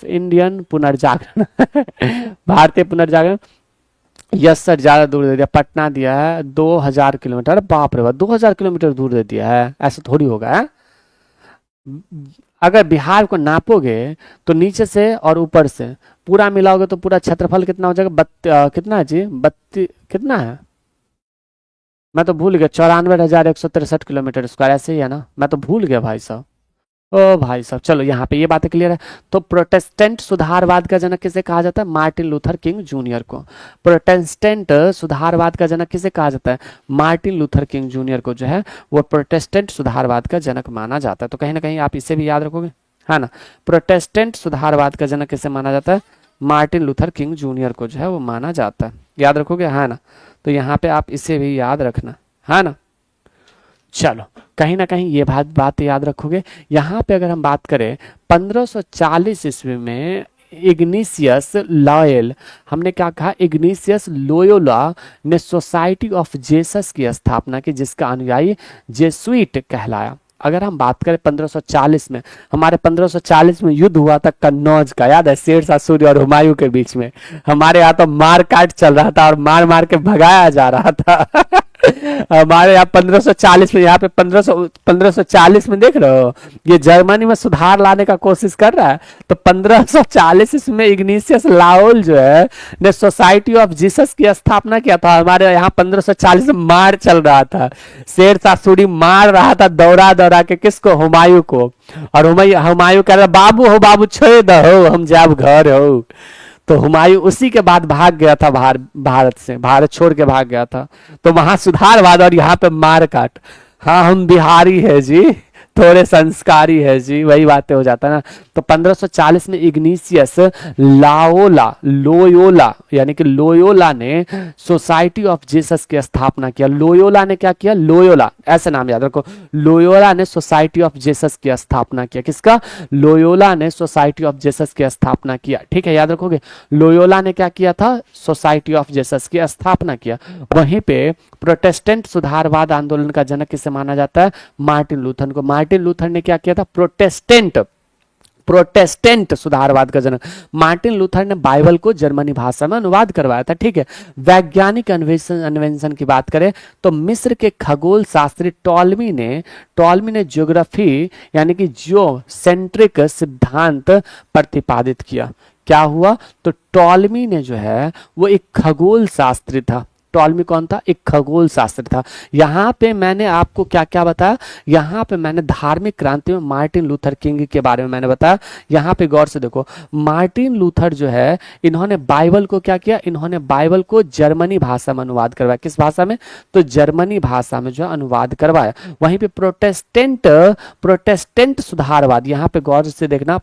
इंडियन पुनर्जागरण भारतीय पुनर्जागरण। यस सर, ज्यादा दूर दे दिया, पटना दिया है 2000 किलोमीटर। बाप रे बाप, 2000 किलोमीटर दूर दे दिया है, ऐसा थोड़ी होगा है? अगर बिहार को नापोगे तो नीचे से और ऊपर से पूरा मिलाओगे तो पूरा क्षेत्रफल कितना हो जाएगा, कितना है जी, 32 कितना है, मैं तो भूल गया, 94,163 किलोमीटर स्क्वायर, ऐसे ही है ना, मैं तो भूल गया भाई साहब। ओ भाई साहब, चलो यहाँ पे ये बातें क्लियर है। तो प्रोटेस्टेंट सुधारवाद का जनक किसे कहा जाता है, मार्टिन लूथर किंग जूनियर को। प्रोटेस्टेंट सुधारवाद का जनक किसे कहा जाता है, मार्टिन लूथर किंग जूनियर को जो है वो प्रोटेस्टेंट सुधारवाद का जनक माना जाता है। तो कहीं ना कहीं आप इसे भी याद रखोगे, है ना। प्रोटेस्टेंट सुधारवाद का जनक किसे माना जाता है, मार्टिन लूथर किंग जूनियर को जो है वो माना जाता है, याद रखोगे, है ना। तो यहाँ पे आप इसे भी याद रखना, है ना। चलो कहीं ना कहीं ये बात याद रखोगे। यहाँ पे अगर हम बात करें 1540 ईस्वी में इग्निशियस लॉयल, हमने क्या कहा, इग्निशियस लोयोला ने सोसाइटी ऑफ जेसस की स्थापना की, जिसका अनुयायी जेसुइट कहलाया। अगर हम बात करें 1540 में, हमारे 1540 में युद्ध हुआ था कन्नौज का, याद है, शेरशाह सूरी और हुमायूं के बीच में। हमारे यहाँ तो मार काट चल रहा था और मार मार के भगाया जा रहा था हमारे यहाँ 1540 में, यहाँ पे 1540 में देख रहे हो, ये जर्मनी में सुधार लाने का कोशिश कर रहा है। तो 1540 में इग्निशियस लाओल जो है ने सोसाइटी ऑफ जीसस की स्थापना किया था। हमारे यहाँ 1540 में मार चल रहा था, शेरशाह सूरी मार रहा था दौड़ा दौड़ा के, किसको, हुमायूं को। और हुमायूं कह रहा, बाबू हो बाबू, छोड़ दो, हम जाब घर हो। तो हुमायूं उसी के बाद भाग गया था भारत से, भारत छोड़ के भाग गया था। तो वहां सुधारवाद और यहाँ पे मार काट। हाँ हम बिहारी है जी, थोड़े संस्कारी है जी, वही बातें हो जाता है ना। तो 1540 में इग्निशियस लोयोला यानी कि लोयोला ने सोसाइटी ऑफ जीसस की स्थापना किया। लोयोला ने क्या किया, लोयोला, ऐसे नाम याद रखो, लोयोला ने सोसाइटी ऑफ जीसस की स्थापना किया। किसका, लोयोला ने सोसाइटी ऑफ जीसस की स्थापना किया, ठीक है, याद रखोगे। लोयोला ने क्या किया था, सोसाइटी ऑफ जीसस की स्थापना किया। वहीं पे प्रोटेस्टेंट सुधारवाद आंदोलन का जनक किसे माना जाता है, मार्टिन लूथर को। मार्टिन लूथर ने क्या किया था, प्रोटेस्टेंट सुधारवाद का जनक। मार्टिन लूथर ने बाइबल को जर्मनी भाषा में अनुवाद करवाया था, ठीक है। वैज्ञानिक अन्वेषण की बात करें तो मिस्र के खगोल शास्त्री टॉलमी ने ज्योग्राफी यानी कि जियो सेंट्रिक सिद्धांत प्रतिपादित किया। क्या हुआ, तो टॉलमी ने जो है वो एक खगोल शास्त्री था। टॉलमी कौन था, एक खगोल शास्त्री था। यहाँ पे मैंने आपको क्या क्या बताया, यहाँ पे मैंने धार्मिक क्रांति में मार्टिन लूथर किंग के बारे में मैंने बताया। यहाँ पे गौर से देखो, मार्टिन लूथर जो है इन्होंने बाइबल को क्या किया, इन्होंने बाइबल को जर्मनी भाषा में अनुवाद करवाया। किस भाषा में, तो जर्मनी भाषा में जो है अनुवाद करवाया। वहीं पे प्रोटेस्टेंट सुधारवाद, यहाँ पे गौर से देखना,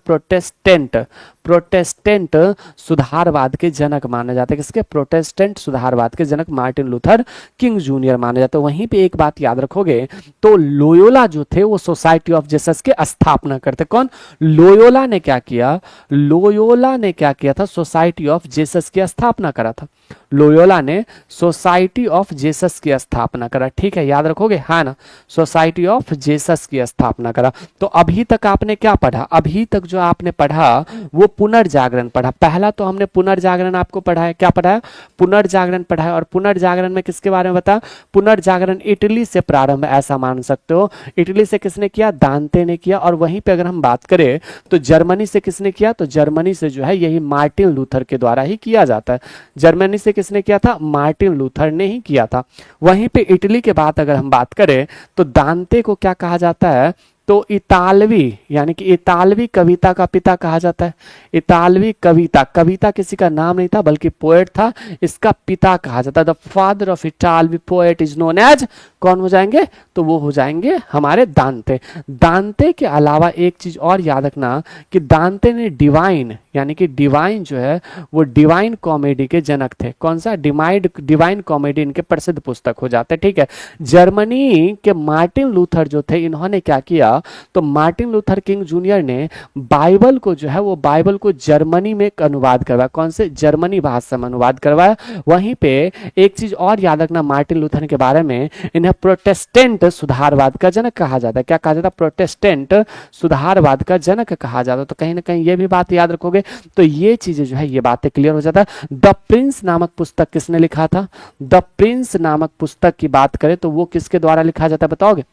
प्रोटेस्टेंट सुधारवाद के जनक माने जाते हैं। किसके, प्रोटेस्टेंट सुधारवाद के जनक मार्टिन लूथर किंग जूनियर माने जाते हैं। वहीं पे एक बात याद रखोगे, तो लोयोला जो थे वो सोसाइटी ऑफ जीसस के स्थापना करते। कौन, लोयोला ने क्या किया, लोयोला ने क्या किया था, सोसाइटी ऑफ जीसस की स्थापना करा था। लोयोला ने सोसाइटी ऑफ जीसस की स्थापना करा, ठीक है, याद रखोगे, हाँ ना, सोसाइटी ऑफ जीसस की स्थापना करा। तो अभी तक आपने क्या पढ़ा, अभी तक जो आपने पढ़ा वो पुनर्जागरण पढ़ा। पहला तो हमने पुनर्जागरण आपको पढ़ाया, क्या पढ़ाया, पुनर्जागरण पढ़ाया। और पुनर्जागरण में किसके बारे में बता, पुनर्जागरण इटली से प्रारंभ, ऐसा मान सकते हो। इटली से किसने किया, दांते ने किया। और वहीं पे अगर हम बात करें तो जर्मनी से किसने किया, तो जर्मनी से जो है यही मार्टिन लूथर के द्वारा ही किया जाता है। जर्मनी से किसने किया था, मार्टिन लूथर ने ही किया था। वहीं पे इटली के बाद अगर हम बात करें तो दांते को क्या कहा जाता है, तो इतालवी यानी कि इतालवी कविता का पिता कहा जाता है। इतालवी कविता, कविता किसी का नाम नहीं था बल्कि पोएट था, इसका पिता कहा जाता है। The father of Italian poet is known as, कौन हो जाएंगे, तो वो हो जाएंगे हमारे दांते। दांते के अलावा एक चीज और याद रखना कि दांते ने डिवाइन यानी कि डिवाइन जो है वो डिवाइन कॉमेडी के जनक थे। कौन सा, डिवाइन कॉमेडी इनके प्रसिद्ध पुस्तक हो जाते हैं, ठीक है। जर्मनी के मार्टिन लूथर जो थे इन्होंने क्या किया, तो मार्टिन लूथर किंग जूनियर ने बाइबल को जो है वो बाइबल को जर्मनी में अनुवाद करवाया। कौन से, जर्मनी भाषा में अनुवाद करवाया। वहीं पे एक चीज और याद रखना मार्टिन लूथर के बारे में, इन्हें प्रोटेस्टेंट सुधारवाद का जनक कहा जाता है। क्या कहा जाता है, प्रोटेस्टेंट सुधारवाद का जनक कहा जाता है। तो कहीं ना कहीं ये भी बात याद रखोगे तो ये चीजें जो है ये बातें क्लियर हो जाता है। द प्रिंस नामक पुस्तक किसने लिखा था, द प्रिंस नामक पुस्तक की बात करें तो वो किसके द्वारा लिखा जाता है, बताओगे।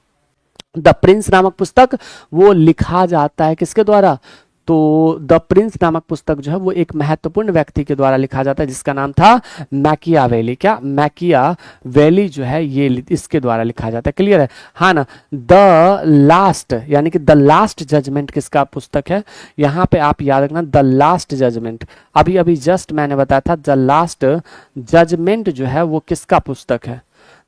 द प्रिंस नामक पुस्तक वो लिखा जाता है किसके द्वारा, तो द प्रिंस नामक पुस्तक जो है वो एक महत्वपूर्ण व्यक्ति के द्वारा लिखा जाता है जिसका नाम था मैकियावेली। क्या मैकियावेली जो है ये इसके द्वारा लिखा जाता है। क्लियर है, हाँ ना। द लास्ट यानी कि द लास्ट जजमेंट किसका पुस्तक है, यहाँ पे आप याद रखना द लास्ट जजमेंट। अभी अभी जस्ट मैंने बताया था द लास्ट जजमेंट जो है वो किसका पुस्तक है,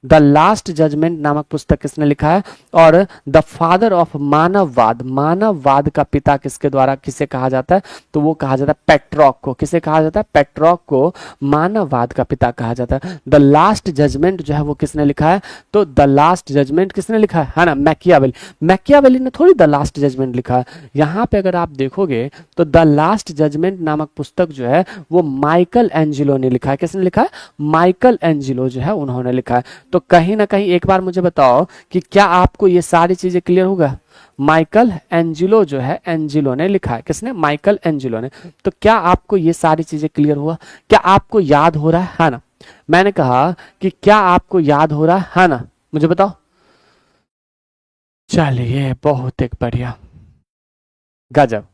द लास्ट जजमेंट नामक पुस्तक किसने लिखा है। और द फादर ऑफ मानववाद, मानववाद का पिता किसके द्वारा किसे कहा जाता है, तो वो कहा जाता है पेट्रॉक को। किसे कहा जाता है, पेट्रॉक को मानववाद का पिता कहा जाता है। द लास्ट जजमेंट जो है वो किसने लिखा है, तो द लास्ट जजमेंट किसने लिखा है ना, मैकियावेली। मैकियावेली ने थोड़ी द लास्ट जजमेंट लिखा है, यहाँ पे अगर आप देखोगे तो द लास्ट जजमेंट नामक पुस्तक जो है वो माइकल एंजिलो ने लिखा है। किसने लिखा है, माइकल एंजिलो जो है उन्होंने लिखा है। तो कहीं ना कहीं एक बार मुझे बताओ कि क्या आपको ये सारी चीजें क्लियर होगा। माइकल एंजिलो जो है, एंजिलो ने लिखा है, किसने, माइकल एंजिलो ने। तो क्या आपको ये सारी चीजें क्लियर हुआ, क्या आपको याद हो रहा है ना। मैंने कहा कि क्या आपको याद हो रहा है ना, मुझे बताओ। चलिए बहुत एक बढ़िया, गजब।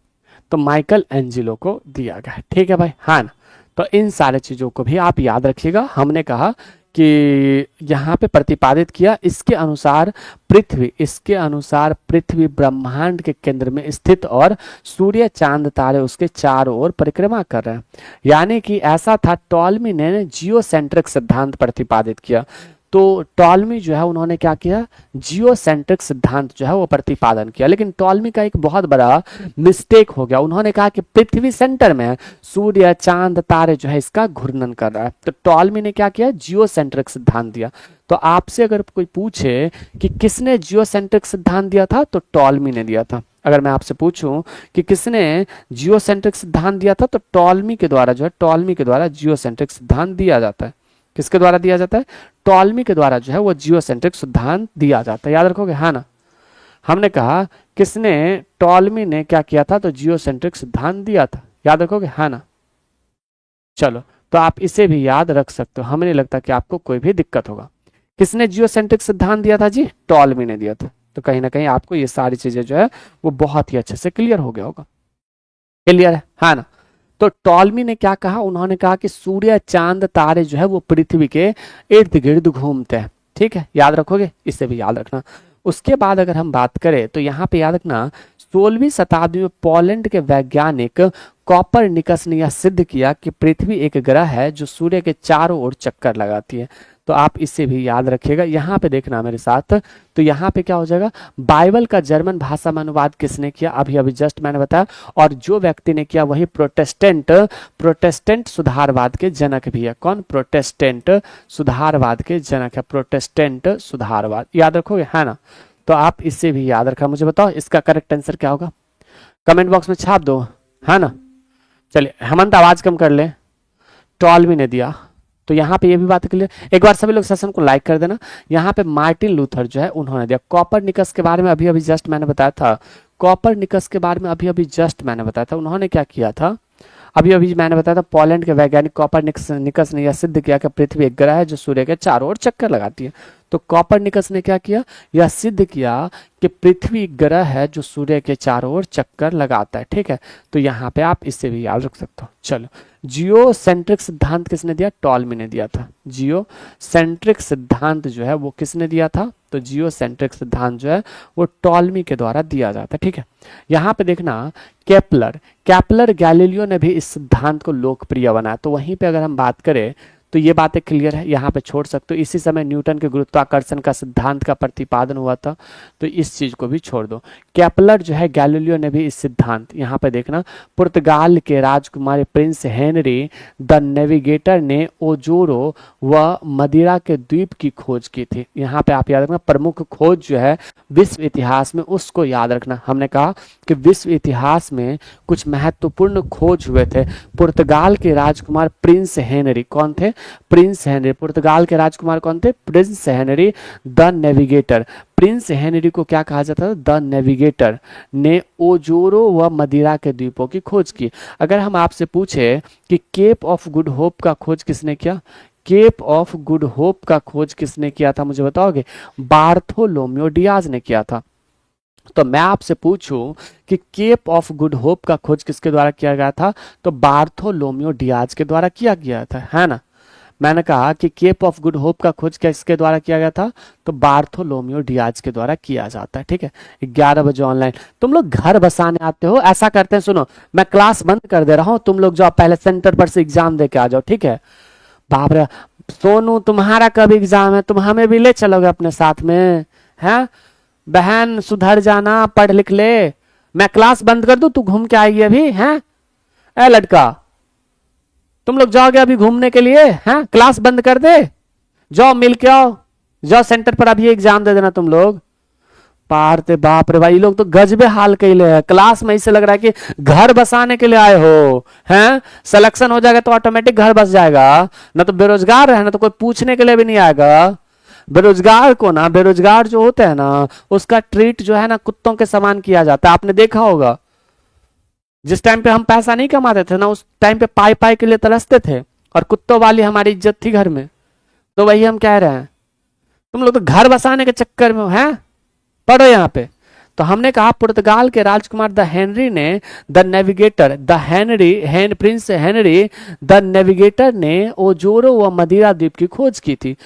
तो माइकल एंजिलो को दिया गया, ठीक है भाई, हाँ ना। तो इन सारे चीजों को भी आप याद रखिएगा। हमने कहा कि यहाँ पे प्रतिपादित किया इसके अनुसार पृथ्वी ब्रह्मांड के केंद्र में स्थित और सूर्य चांद तारे उसके चारों ओर परिक्रमा कर रहे हैं। यानी कि ऐसा था, टॉलमी ने जियोसेंट्रिक सिद्धांत प्रतिपादित किया। तो टॉलमी जो है उन्होंने क्या किया, जियोसेंट्रिक सिद्धांत जो है वो प्रतिपादन किया। लेकिन टॉलमी का एक बहुत बड़ा मिस्टेक हो गया, उन्होंने कहा कि पृथ्वी सेंटर में है, सूर्य चांद तारे जो है इसका घूर्णन कर रहा है। तो टॉलमी ने क्या किया, जियोसेंट्रिक सिद्धांत दिया। तो आपसे अगर कोई पूछे कि किसने जियोसेंट्रिक सिद्धांत दिया था, तो टॉलमी ने दिया था। अगर मैं आपसे पूछूं कि किसने जियोसेंट्रिक सिद्धांत दिया था, तो टॉलमी के द्वारा जो है, टॉलमी के द्वारा जियोसेंट्रिक सिद्धांत दिया जाता है। किसके द्वारा दिया जाता है, टॉलमी के द्वारा जो है वो जियोसेंट्रिक सिद्धांत दिया जाता है। याद रखोगे, हाँ ना। हमने कहा किसने, टॉलमी ने क्या किया था, तो जियोसेंट्रिक सिद्धांत दिया था। याद रखोगे, हाँ ना। चलो, तो आप इसे भी याद रख सकते हो, हमें नहीं लगता कि आपको कोई भी दिक्कत होगा। किसने जियोसेंट्रिक सिद्धांत दिया था जी, टॉलमी ने दिया था। तो कहीं ना कहीं आपको ये सारी चीजें जो है वो बहुत ही अच्छे से क्लियर हो गया होगा। क्लियर है, हाँ ना। तो टॉलमी ने क्या कहा, उन्होंने कहा कि सूर्य चांद तारे जो है वो पृथ्वी के इर्द गिर्द घूमते हैं। ठीक है, याद रखोगे, इसे भी याद रखना। उसके बाद अगर हम बात करें तो यहाँ पे याद रखना, 16वीं शताब्दी में पोलैंड के वैज्ञानिक कॉपरनिकस ने यह सिद्ध किया कि पृथ्वी एक ग्रह है जो सूर्य के चारों ओर चक्कर लगाती है। तो आप इसे भी याद रखिएगा। यहाँ पे देखना मेरे साथ, तो यहाँ पे क्या हो जाएगा, बाइबल का जर्मन भाषा में अनुवाद किसने किया, अभी अभी जस्ट मैंने बताया। और जो व्यक्ति ने किया वही प्रोटेस्टेंट सुधारवाद के जनक भी है। कौन, प्रोटेस्टेंट सुधारवाद के जनक है, प्रोटेस्टेंट सुधारवाद। याद रखोगे, है ना। तो आप इसे भी याद रखा। मुझे बताओ इसका करेक्ट आंसर क्या होगा, कमेंट बॉक्स में छाप दो, है ना। चलिए हेमंत आवाज कम कर ले, टॉलमी ने दिया। तो यहाँ पे ये भी बात क्लियर। एक बार सभी लोग सेशन को लाइक कर देना। यहाँ पे मार्टिन लूथर जो है उन्होंने दिया। कॉपरनिकस के बारे में अभी अभी जस्ट मैंने बताया था, कॉपरनिकस के बारे में अभी अभी जस्ट मैंने बताया था। उन्होंने क्या किया था, अभी अभी मैंने बताया था, पोलैंड के वैज्ञानिक कॉपरनिकस ने यह सिद्ध किया कि पृथ्वी एक ग्रह है जो सूर्य के चारों ओर चक्कर लगाती है। तो कॉपरनिकस ने क्या किया, यह सिद्ध किया कि पृथ्वी ग्रह है जो सूर्य के चारों ओर चक्कर लगाता है। ठीक है, तो यहाँ पे आप इससे भी याद रख सकते हो। चलो, जियोसेंट्रिक सिद्धांत किसने दिया, टॉलमी ने दिया था। जियोसेंट्रिक सिद्धांत जो है वो किसने दिया था, तो जियोसेंट्रिक सिद्धांत जो है वो टॉलमी के द्वारा दिया जाता है। ठीक है, यहाँ पे देखना, केपलर गैलीलियो ने भी इस सिद्धांत को लोकप्रिय बनाया। तो वहीं पे अगर हम बात करें तो ये बातें क्लियर है, यहाँ पे छोड़ सकते हो। इसी समय न्यूटन के गुरुत्वाकर्षण का सिद्धांत का प्रतिपादन हुआ था, तो इस चीज को भी छोड़ दो। केपलर जो है, गैलीलियो ने भी इस सिद्धांत, यहाँ पे देखना, पुर्तगाल के राजकुमारी प्रिंस हेनरी द नेविगेटर ने ओजोरो व मदिरा के द्वीप की खोज की थी। यहाँ पे आप याद रखना, प्रमुख खोज जो है विश्व इतिहास में, उसको याद रखना। हमने कहा कि विश्व इतिहास में कुछ महत्वपूर्ण खोज हुए थे। पुर्तगाल के राजकुमार प्रिंस हेनरी, कौन थे, प्रिंस हेनरी। पुर्तगाल के राजकुमार कौन थे, Prince Henry the navigator. Prince Henry को क्या कहा जाता था, द नेविगेटर, ने ओजोरो व मदिरा के द्वीपों की खोज की। अगर हम आपसे पूछे कि केप ऑफ गुड होप का खोज किसने किया, केप ऑफ गुड होप का खोज किसने किया था, मुझे बताओगे, बार्थोलोम्यो डियाज ने किया था। तो मैं आपसे पूछूं कि केप ऑफ गुड होप का खोज किसके द्वारा किया गया था, तो बार्थोलोम्यो डियाज के द्वारा किया गया था, है ना। मैंने कहा कि केप ऑफ गुड होप का खोज किसके द्वारा किया गया था, तो बार्थोलोम्यो डियाज के द्वारा किया जाता है, ठीक है। 11 बजे ऑनलाइन तुम लोग घर बसाने आते हो, ऐसा करते हैं, सुनो मैं क्लास बंद कर दे रहा हूं, तुम लोग जाओ पहले सेंटर पर से एग्जाम दे के आ जाओ, ठीक है। बाप रे सोनू, तुम्हारा कब एग्जाम है, तुम हमें भी ले चलोगे अपने साथ में, है बहन, सुधर जाना, पढ़ लिख ले। मैं क्लास बंद कर दूं, तू घूम के आएगी अभी, हैं ए लड़का, तुम लोग जाओगे अभी घूमने के लिए, हैं क्लास बंद कर दे, जाओ मिल के आओ, जाओ सेंटर पर अभी एग्जाम दे देना तुम लोग। पार ते बाप रे भाई, लोग तो गजबे हाल कैले है, क्लास में इससे लग रहा है कि घर बसाने के लिए आए हो, हैं सिलेक्शन हो जाएगा तो ऑटोमेटिक घर बस जाएगा, ना तो बेरोजगार है ना तो कोई पूछने के लिए भी नहीं आएगा। बेरोजगार को ना, बेरोजगार जो होते हैं ना, उसका ट्रीट जो है ना कुत्तों के समान किया जाता है, आपने देखा होगा। जिस टाइम पे हम पैसा नहीं कमाते थे ना, उस टाइम पे पाई पाई के लिए तरसते थे, और कुत्तों वाली हमारी इज्जत थी घर में। तो वही हम कह रहे हैं, तुम लोग तो घर बसाने के चक्कर में हो, हैं पढ़ो यहाँ पे। तो हमने कहा पुर्तगाल के राजकुमार द हेनरी ने, the navigator the Henry Prince Henry the navigator ने ओजोरो व मदिरा द्वीप की खोज की थी।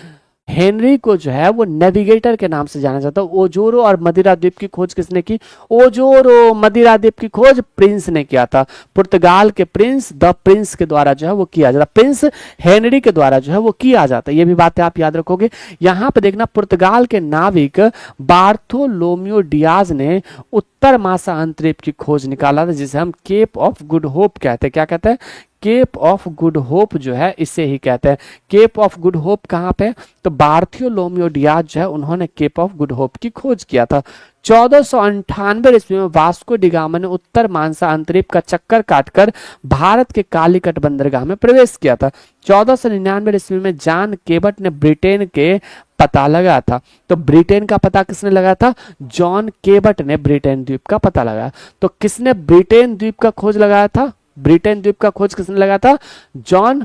हेनरी को जो है वो नेविगेटर के नाम से जाना जाता है। ओजोरो और मदिरा द्वीप की खोज किसने की, ओजोरो मदिरा द्वीप की खोज प्रिंस ने किया था। पुर्तगाल के प्रिंस, द प्रिंस के द्वारा जो है वो किया जाता, प्रिंस हेनरी के द्वारा जो है वो किया जाता। ये भी बातें आप याद रखोगे। यहां पे देखना, पुर्तगाल के नाविक बार्थोलोम्यो डियाज ने उत्तर महासागर अंतरिक्ष की खोज निकाला था, जिसे हम केप ऑफ गुड होप कहते हैं। क्या कहते हैं, केप ऑफ गुड होप जो है इसे ही कहते हैं। केप ऑफ गुड होप कहाँ पे, तो बार्थोलोम्यो डियाज जो है उन्होंने केप ऑफ गुड होप की खोज किया था। 1498 ईस्वी में वास्को डिगामा ने उत्तर मानसा अंतरिक्ष का चक्कर काटकर भारत के कालीकट बंदरगाह में प्रवेश किया था। 1499 ईस्वी में जॉन केबट ने ब्रिटेन के पता लगाया था। तो ब्रिटेन का पता किसने लगाया था, जॉन केबट ने ब्रिटेन द्वीप का पता लगाया। तो किसने ब्रिटेन द्वीप का खोज लगाया था, ब्रिटेन द्वीप का खोज किसने लगाया था, जॉन।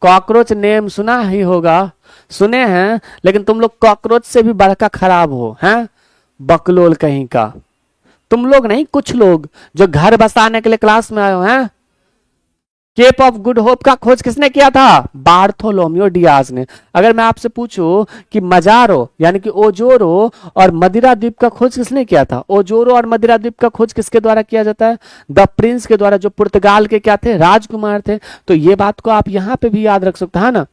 कॉकरोच नेम सुना ही होगा, सुने हैं, लेकिन तुम लोग कॉकरोच से भी बढ़कर खराब हो, हैं बकलोल कहीं का। तुम लोग नहीं, कुछ लोग जो घर बसाने के लिए क्लास में आए हो, हैं केप ऑफ गुड होप का खोज किसने किया था, बार्थोलोम्यो डियाज ने। अगर मैं आपसे पूछूं कि मजारो यानी कि ओजोरो और मदिरा द्वीप का खोज किसने किया था, ओजोरो और मदिरा द्वीप का खोज किसके द्वारा किया जाता है, द प्रिंस के द्वारा, जो पुर्तगाल के क्या थे, राजकुमार थे। तो ये बात को आप यहां पे भी याद रख सकते हैं ना,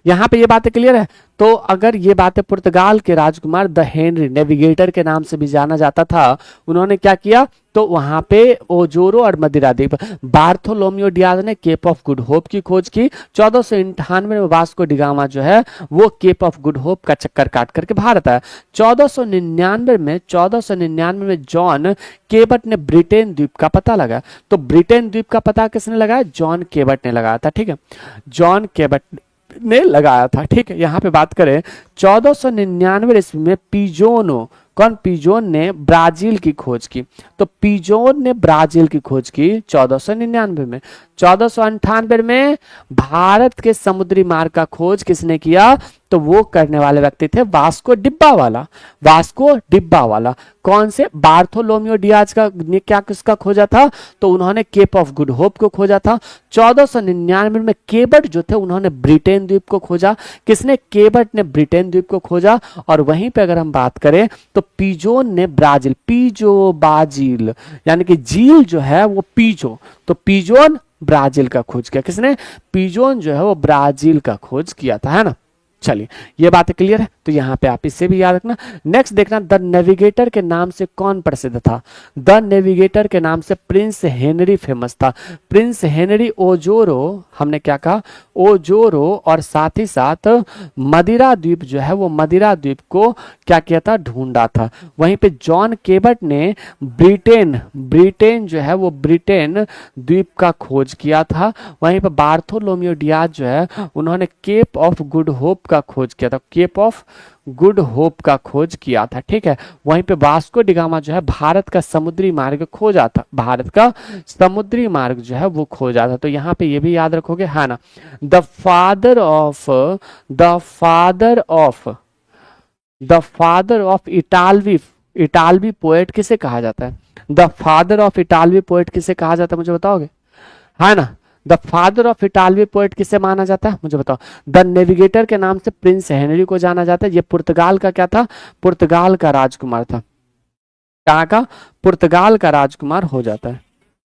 यहां पे ये बातें क्लियर है। तो अगर ये बातें, पुर्तगाल के राजकुमार द हेनरी नेविगेटर के नाम से भी जाना जाता था, उन्होंने क्या किया, तो वहां पे ओजोरो और मदिरा द्वीप, बार्थोलोम्यो डियाज ने केप ऑफ गुड होप की खोज की। 1498 में वास्को डिगामा जो है वो केप ऑफ गुड होप का चक्कर काट करके भारत आया। 1499 में जॉन केबट ने ब्रिटेन द्वीप का पता लगाया। तो ब्रिटेन द्वीप का पता किसने लगाया, जॉन केबट ने लगाया था, ठीक है, जॉन केबट ने लगाया था, ठीक है। यहां पे बात करें 1499 ईस्वी में पिजोनो, कौन, पिजोन ने ब्राजील की खोज की। तो पिजोन ने ब्राजील की खोज की 1499 में। 1498 में भारत के समुद्री मार्ग का खोज किसने किया, तो वो करने वाले व्यक्ति थे वास्को डिब्बा वाला, वास्को डिब्बा वाला। कौन से, बार्थोलोम्यो डियाज का ने क्या किसका खोजा था, तो उन्होंने केप ऑफ गुड होप को खोजा था। 1499 में केबट जो थे उन्होंने ब्रिटेन द्वीप को खोजा। किसने, केबट ने ब्रिटेन द्वीप को खोजा। और वहीं पे अगर हम बात करें तो पिजोन ने ब्राजील, पीजो बाजील यानी कि झील जो है वो पीजो, तो पिजोन ब्राजील का खोज किया। किसने, पिजोन जो है वो ब्राजील का खोज किया था, है ना। चलिए ये बातें क्लियर है, तो यहां पे आप इससे भी याद रखना। नेक्स्ट देखना, द नेविगेटर के नाम से कौन प्रसिद्ध था, द नेविगेटर के नाम से प्रिंस हेनरी फेमस था। प्रिंस हेनरी ओजोरो, हमने क्या कहा, ओजोरो और साथ ही साथ मदिरा द्वीप जो है वो मदिरा द्वीप को क्या किया था, ढूंढा था। वहीं पे जॉन केबट ने ब्रिटेन जो है वो ब्रिटेन द्वीप का खोज किया था। वहीं पे बार्थोलोम्यो डियाज जो है उन्होंने केप ऑफ गुड होप का खोज किया था, केप ऑफ गुड होप का खोज किया था, ठीक है। वहीं पे वास्को डिगामा जो है भारत का समुद्री मार्ग खोजा था, भारत का समुद्री मार्ग जो है वो खोजा था। तो यहाँ पे ये भी याद रखोगे, है ना। The father of Italian poet किसे कहा जाता है? The father of Italian poet किसे कहा जाता है, मुझे बताओगे? है ना, the father of Italian poet किसे माना जाता है, मुझे बताओ? द नेविगेटर के नाम से प्रिंस हेनरी को जाना जाता है। ये पुर्तगाल का क्या था? पुर्तगाल का राजकुमार था। कहाँ का? पुर्तगाल का राजकुमार हो जाता है।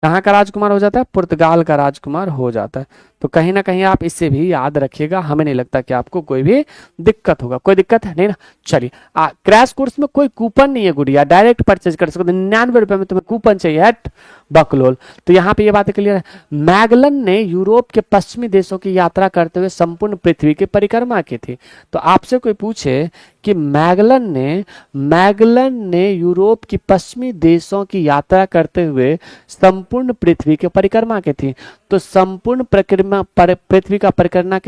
कहाँ का राजकुमार हो जाता है? पुर्तगाल का राजकुमार हो जाता है। तो कहीं ना कहीं आप इसे भी याद रखिएगा, हमें नहीं लगता कि आपको कोई भी दिक्कत होगा। कोई दिक्कत है नहीं ना? चलिए, क्रैश कोर्स में कोई कूपन नहीं है गुड़िया, डायरेक्ट परचेज कर सकते हो। 99 रुपए में तुम्हें कूपन चाहिए, हट बकलोल। तो यहाँ पे ये बातें क्लियर है। मैगलन ने यूरोप के पश्चिमी देशों की यात्रा करते हुए संपूर्ण पृथ्वी की परिक्रमा की थी। तो आपसे कोई पूछे कि मैगलन ने यूरोप की पश्चिमी देशों की यात्रा करते हुए संपूर्ण पृथ्वी की परिक्रमा की थी, तो संपूर्ण पृथ्वी का परिक्रमा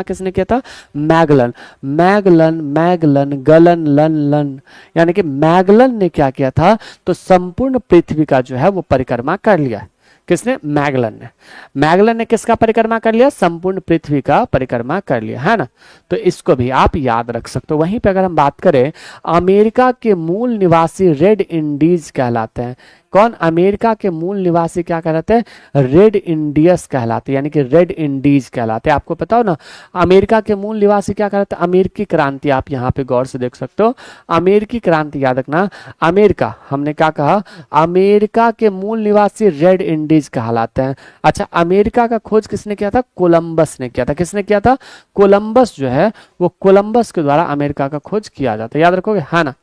किसने किया था? मैगलन। मैगलन मैगलन गलन लन लन, यानी कि मैगलन ने क्या किया था? तो संपूर्ण पृथ्वी का जो है वो परिक्रमा कर लिया। किसने? मैगलन ने। मैगलन ने किसका परिक्रमा कर लिया? संपूर्ण पृथ्वी का परिक्रमा कर लिया, है ना? तो इसको भी आप याद रख सकते हो। वहीं पे अगर हम बात करें, अमेरिका के मूल निवासी रेड इंडीज कहलाते हैं। कौन? अमेरिका के मूल निवासी क्या कहलाते हैं? रेड इंडियस कहलाते हैं, यानी कि रेड इंडीज कहलाते हैं। आपको पता हो ना, अमेरिका के मूल निवासी क्या कहलाते हैं? अमेरिकी क्रांति। आप यहाँ पे गौर से देख सकते हो, अमेरिकी क्रांति याद रखना। अमेरिका, हमने क्या कहा? अमेरिका के मूल निवासी रेड इंडीज कहलाते हैं। अच्छा, अमेरिका का खोज किसने किया था? कोलंबस ने किया था। किसने किया था? कोलंबस जो है वो कोलंबस के द्वारा अमेरिका का खोज किया जाता है। याद रखोगे, है ना?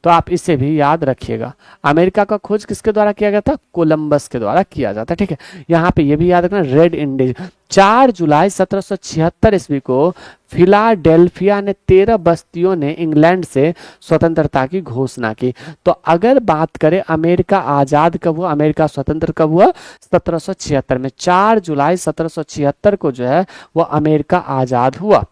तो आप इसे भी याद रखिएगा। अमेरिका का खोज किसके द्वारा किया गया था? कोलंबस के द्वारा किया जाता है, ठीक है। यहाँ पे ये भी याद रखना, रेड इंडीज। 4 जुलाई 1776 ईस्वी को फिलाडेल्फिया ने 13 बस्तियों ने इंग्लैंड से स्वतंत्रता की घोषणा की। तो अगर बात करें अमेरिका आजाद कब हुआ, अमेरिका स्वतंत्र कब हुआ? 1776 में। 4 जुलाई 1776 को जो है वो अमेरिका आजाद हुआ।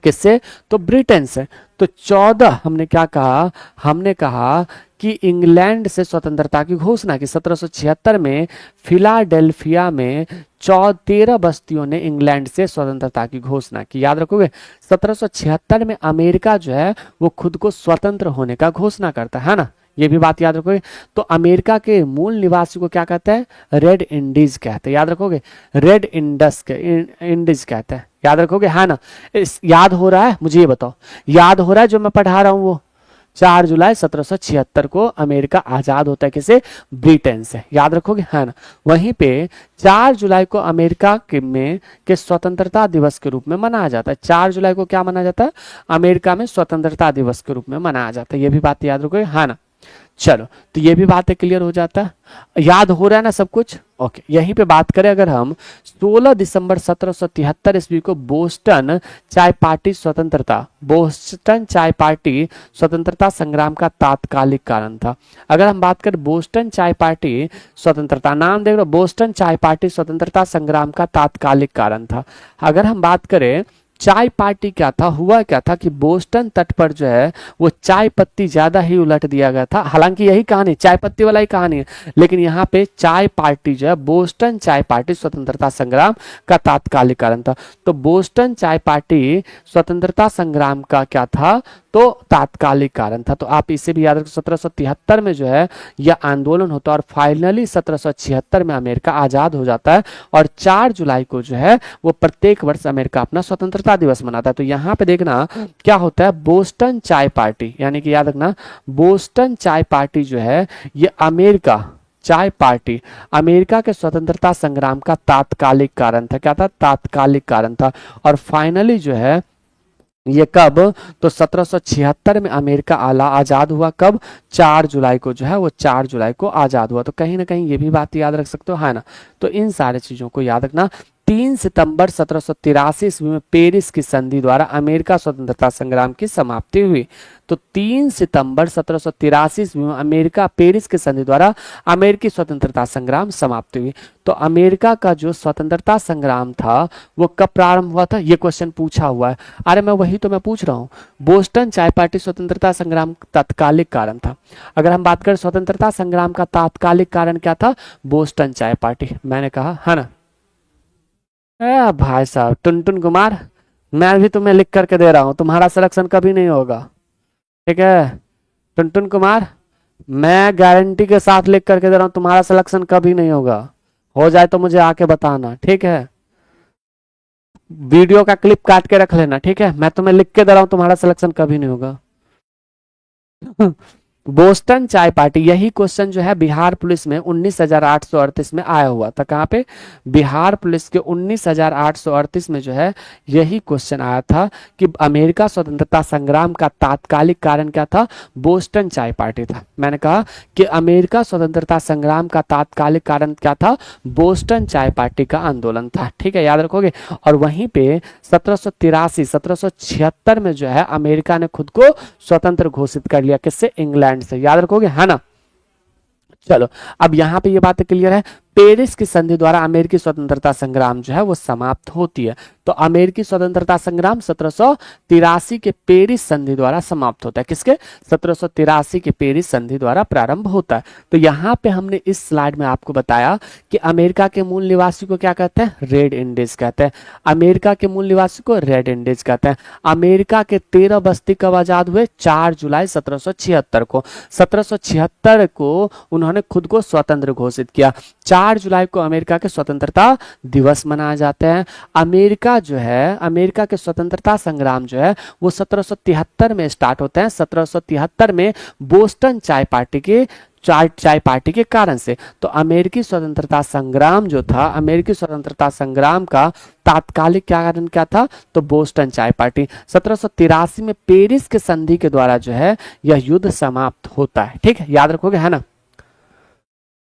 किससे? तो ब्रिटेन से। तो 14 हमने क्या कहा? हमने कहा कि इंग्लैंड से स्वतंत्रता की घोषणा की 1776 में। फिलाडेल्फिया में 13 बस्तियों ने इंग्लैंड से स्वतंत्रता की घोषणा की। याद रखोगे, 1776 में अमेरिका जो है वो खुद को स्वतंत्र होने का घोषणा करता है ना? ये भी बात याद रखोगे। तो अमेरिका के मूल निवासी को क्या कहते हैं? रेड इंडीज कहते हैं। याद रखोगे, रेड इंडीज कहते हैं। याद रखोगे, है ना? याद हो रहा है? मुझे ये बताओ, याद हो रहा है जो मैं पढ़ा रहा हूं वो? 4 जुलाई 1776 को अमेरिका आजाद होता है। किसे? ब्रिटेन से। याद रखोगे, है ना? वहीं पे 4 जुलाई को अमेरिका के स्वतंत्रता दिवस के रूप में मनाया जाता है। 4 जुलाई को क्या मनाया जाता है? अमेरिका में स्वतंत्रता दिवस के रूप में मनाया जाता है। ये भी बात याद रखोगे, है ना? चलो, तो ये भी बातें क्लियर हो जाता है। याद हो रहा है ना सब कुछ? ओके। यहीं पे बात करें अगर हम, 16 दिसंबर 1773 ईस्वी को बोस्टन चाय पार्टी स्वतंत्रता संग्राम का तात्कालिक कारण था। अगर हम बात करें बोस्टन चाय पार्टी स्वतंत्रता, नाम देख लो, बोस्टन चाय पार्टी स्वतंत्रता संग्राम का तात्कालिक कारण था। अगर हम बात करें चाय पार्टी, क्या था? हुआ क्या था कि बोस्टन तट पर जो है वो चाय पत्ती ज्यादा ही उलट दिया गया था। हालांकि यही कहानी, चाय पत्ती वाला ही कहानी है, लेकिन यहाँ पे चाय पार्टी जो है, बोस्टन चाय पार्टी स्वतंत्रता संग्राम का तात्कालिक कारण था। तो बोस्टन चाय पार्टी स्वतंत्रता संग्राम का क्या था? तो तात्कालिक कारण था। तो आप इसे भी याद रखो। 1773 में जो है यह आंदोलन होता है और फाइनली 1776 में अमेरिका आजाद हो जाता है। और 4 जुलाई को जो है वो प्रत्येक वर्ष अमेरिका अपना स्वतंत्रता दिवस मनाता है। तो यहाँ पे देखना क्या होता है, बोस्टन चाय पार्टी, यानी कि याद रखना बोस्टन चाय पार्टी जो है ये अमेरिका चाय पार्टी अमेरिका के स्वतंत्रता संग्राम का तात्कालिक कारण था। क्या था? तात्कालिक कारण था। और फाइनली जो है ये कब? तो 1776 में अमेरिका आजाद हुआ। कब? 4 जुलाई को जो है वो 4 जुलाई को आजाद हुआ। तो कहीं ना कहीं ये भी बात याद रख सकते हो, है ना? तो इन सारे चीजों को याद रखना। 3 सितंबर 1783 ईस्वी में पेरिस की संधि द्वारा अमेरिका स्वतंत्रता संग्राम की समाप्ति हुई। तो 3 सितंबर 1783 ईस्वी में अमेरिका पेरिस की संधि द्वारा अमेरिकी स्वतंत्रता संग्राम समाप्ति हुई। तो अमेरिका का जो स्वतंत्रता संग्राम था वो कब प्रारंभ हुआ था? ये क्वेश्चन पूछा हुआ है। अरे मैं वही तो मैं पूछ रहा हूँ। बोस्टन चाय पार्टी स्वतंत्रता संग्राम तात्कालिक कारण था। अगर हम बात करें स्वतंत्रता संग्राम का तात्कालिक कारण क्या था? बोस्टन चाय पार्टी। मैंने कहा, है ना? भाई साहब टुनटुन कुमार, मैं भी तुम्हें लिख करके दे रहा हूं, तुम्हारा सिलेक्शन कभी नहीं होगा, ठीक है? टुनटुन कुमार, मैं गारंटी के साथ लिख करके दे रहा हूं, तुम्हारा सिलेक्शन कभी नहीं होगा। हो जाए तो मुझे आके बताना, ठीक है। वीडियो का क्लिप काट के रख लेना, ठीक है। मैं तुम्हें लिख के दे रहा हूं, तुम्हारा सिलेक्शन कभी नहीं होगा। बोस्टन चाय पार्टी, यही क्वेश्चन जो है बिहार पुलिस में 19,838 में आया हुआ था। कहां पे? बिहार पुलिस के 19,838 में जो है यही क्वेश्चन आया था कि अमेरिका स्वतंत्रता संग्राम का तात्कालिक कारण क्या था? बोस्टन चाय पार्टी था। मैंने कहा कि अमेरिका स्वतंत्रता संग्राम का तात्कालिक कारण क्या था? बोस्टन चाय पार्टी का आंदोलन था, ठीक है, याद रखोगे। और वहीं पे 1776 में जो है अमेरिका ने खुद को स्वतंत्र घोषित कर लिया, किससे? इंग्लैंड से, याद रखोगे, है ना। चलो, अब यहां पे ये बात क्लियर है। पेरिस की संधि द्वारा अमेरिकी स्वतंत्रता संग्राम जो है वो समाप्त होती है। तो अमेरिकी स्वतंत्रता संग्राम 1783 के पेरिस संधि द्वारा समाप्त होता है। किसके? 1783 के पेरिस संधि द्वारा प्रारंभ होता है। तो यहां पे हमने इस स्लाइड में आपको बताया कि अमेरिका के मूल निवासी को क्या कहते हैं? रेड इंडीज कहते हैं। अमेरिका के मूल निवासी को रेड इंडीज कहते हैं। अमेरिका के 13 बस्ती कब आजाद हुए? 4 जुलाई 1776 को। 1776 को उन्होंने खुद को स्वतंत्र घोषित किया। 4 जुलाई को अमेरिका के स्वतंत्रता दिवस मनाए जाते हैं। अमेरिका जो है, अमेरिका के स्वतंत्रता संग्राम जो है वो 1773 में स्टार्ट होते हैं। 1773 में बोस्टन चाय पार्टी के कारण से। तो अमेरिकी स्वतंत्रता संग्राम जो था, अमेरिकी स्वतंत्रता संग्राम का तात्कालिक क्या कारण क्या था? तो बोस्टन चाय पार्टी। 1783 में पेरिस के संधि के द्वारा जो है यह युद्ध समाप्त होता है, ठीक है, याद रखोगे, है ना।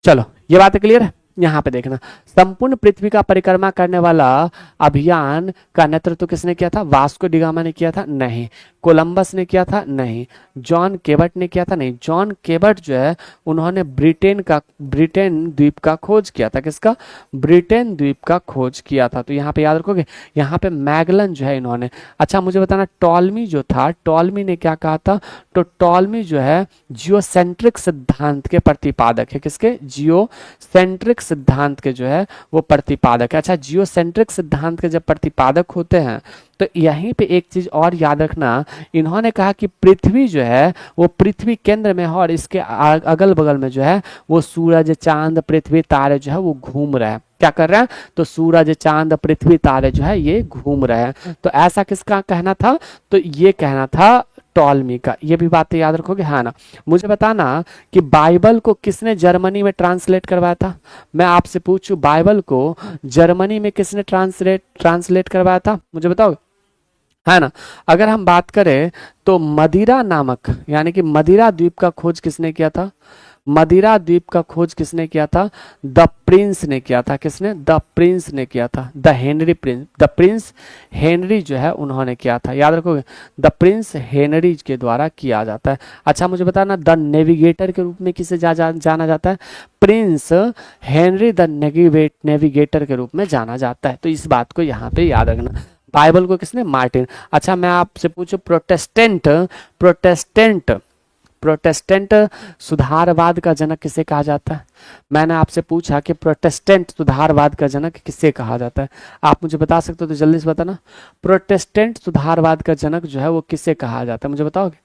चलो, ये बात क्लियर है। यहां पे देखना, संपूर्ण पृथ्वी का परिक्रमा करने वाला अभियान का नेतृत्व किसने किया था? वास्को डी गामा ने किया था? नहीं। कोलंबस ने किया था? नहीं। जॉन केबट ने किया था? नहीं। जॉन केबट जो है उन्होंने ब्रिटेन द्वीप का खोज किया था। किसका? ब्रिटेन द्वीप का खोज किया था। तो यहाँ पे याद रखोगे, यहाँ पे मैगलन जो है इन्होंने। अच्छा, मुझे बताना, टॉलमी जो था, टॉलमी ने क्या कहा था? तो टॉलमी जो है जियोसेंट्रिक सिद्धांत के प्रतिपादक है। किसके? जियोसेंट्रिक सिद्धांत के जो है वो प्रतिपादक है। अच्छा, जियोसेंट्रिक सिद्धांत के जब प्रतिपादक होते हैं तो यहीं पे एक चीज और याद रखना, इन्होंने कहा कि पृथ्वी जो है वो पृथ्वी केंद्र में है और इसके अगल बगल में जो है वो सूरज, चांद, पृथ्वी, तारे जो है वो घूम रहे हैं। क्या कर रहे हैं? तो सूरज, चांद, पृथ्वी, तारे जो है ये घूम रहे हैं। तो ऐसा किसका कहना था? तो ये कहना था टॉलमी का। ये भी बातें याद रखोगे, हाँ ना। मुझे बताना कि बाइबल को किसने जर्मनी में ट्रांसलेट करवाया था? मैं आपसे पूछूं, बाइबल को जर्मनी में किसने ट्रांसलेट करवाया था? मुझे बताओगे, है ना। अगर हम बात करें तो मदिरा नामक, यानी कि मदिरा द्वीप का खोज किसने किया था? मदिरा द्वीप का खोज किसने किया था? द प्रिंस ने किया था। किसने? द प्रिंस ने किया था। द प्रिंस हेनरी जो है उन्होंने किया था, याद रखोगे, द प्रिंस हेनरी के द्वारा किया जाता है। अच्छा, मुझे बताना, द नेविगेटर के रूप में किसे जाना जाता है? प्रिंस हेनरी द नेविगेटर के रूप में जाना जाता है। तो इस बात को यहाँ पे याद रखना। बाइबल को किसने? मार्टिन। अच्छा, मैं आपसे पूछूं, प्रोटेस्टेंट सुधारवाद का जनक किसे कहा जाता है? मैंने आपसे पूछा कि प्रोटेस्टेंट सुधारवाद का जनक किसे कहा जाता है? आप मुझे बता सकते हो तो जल्दी से बताना। प्रोटेस्टेंट सुधारवाद का जनक जो है वो किसे कहा जाता है? मुझे बताओगे,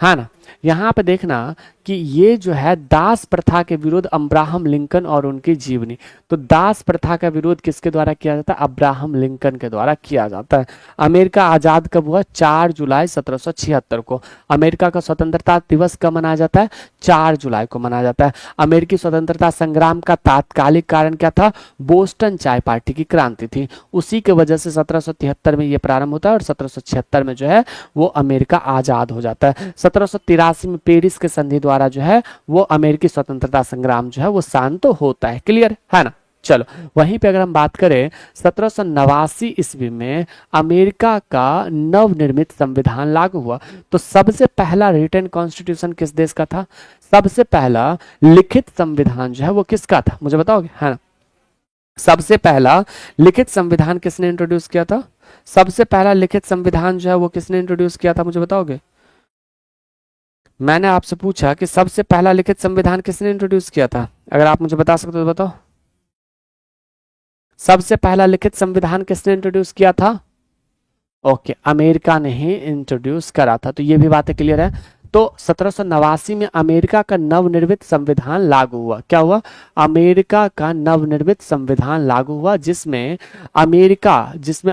है ना। यहाँ पे देखना कि ये जो है दास प्रथा के विरुद्ध अब्राहम लिंकन और उनकी जीवनी। तो दास प्रथा का विरोध किसके द्वारा किया जाता है? अब्राहम लिंकन के द्वारा किया जाता है। अमेरिका आजाद कब हुआ? 4 जुलाई 1776 को। अमेरिका का स्वतंत्रता दिवस कब मनाया जाता है? 4 जुलाई को मनाया जाता है। अमेरिकी स्वतंत्रता संग्राम का तात्कालिक कारण क्या था? बोस्टन चाय पार्टी की क्रांति थी। उसी के वजह से 1773 में ये प्रारंभ होता है और 1776 में जो है वो अमेरिका आजाद हो जाता है। 1783 में पेरिस के संधि द्वारा जो है वो अमेरिकी स्वतंत्रता संग्राम जो है वो शांत होता है। क्लियर है ना। चलो, वहीं पे अगर हम बात करें 1789 ईस्वी में अमेरिका का नवनिर्मित संविधान लागू हुआ। तो सबसे पहला रिटन कॉन्स्टिट्यूशन किस देश का था? सबसे पहला लिखित संविधान जो है वो किसका था? मुझे बताओगे, है ना। सबसे पहला लिखित संविधान किसने इंट्रोड्यूस किया था? सबसे पहला लिखित संविधान जो है वो किसने इंट्रोड्यूस किया था? मुझे बताओगे। मैंने आपसे पूछा कि सबसे पहला लिखित संविधान किसने इंट्रोड्यूस किया था? अगर आप मुझे बता सकते हो तो बताओ। सबसे पहला लिखित संविधान किसने इंट्रोड्यूस किया था? ओके, अमेरिका ने ही इंट्रोड्यूस करा था। तो ये भी बातें क्लियर है। तो 1789 में अमेरिका का नवनिर्मित संविधान लागू हुआ। क्या हुआ? अमेरिका का नवनिर्मित संविधान लागू हुआ, जिसमें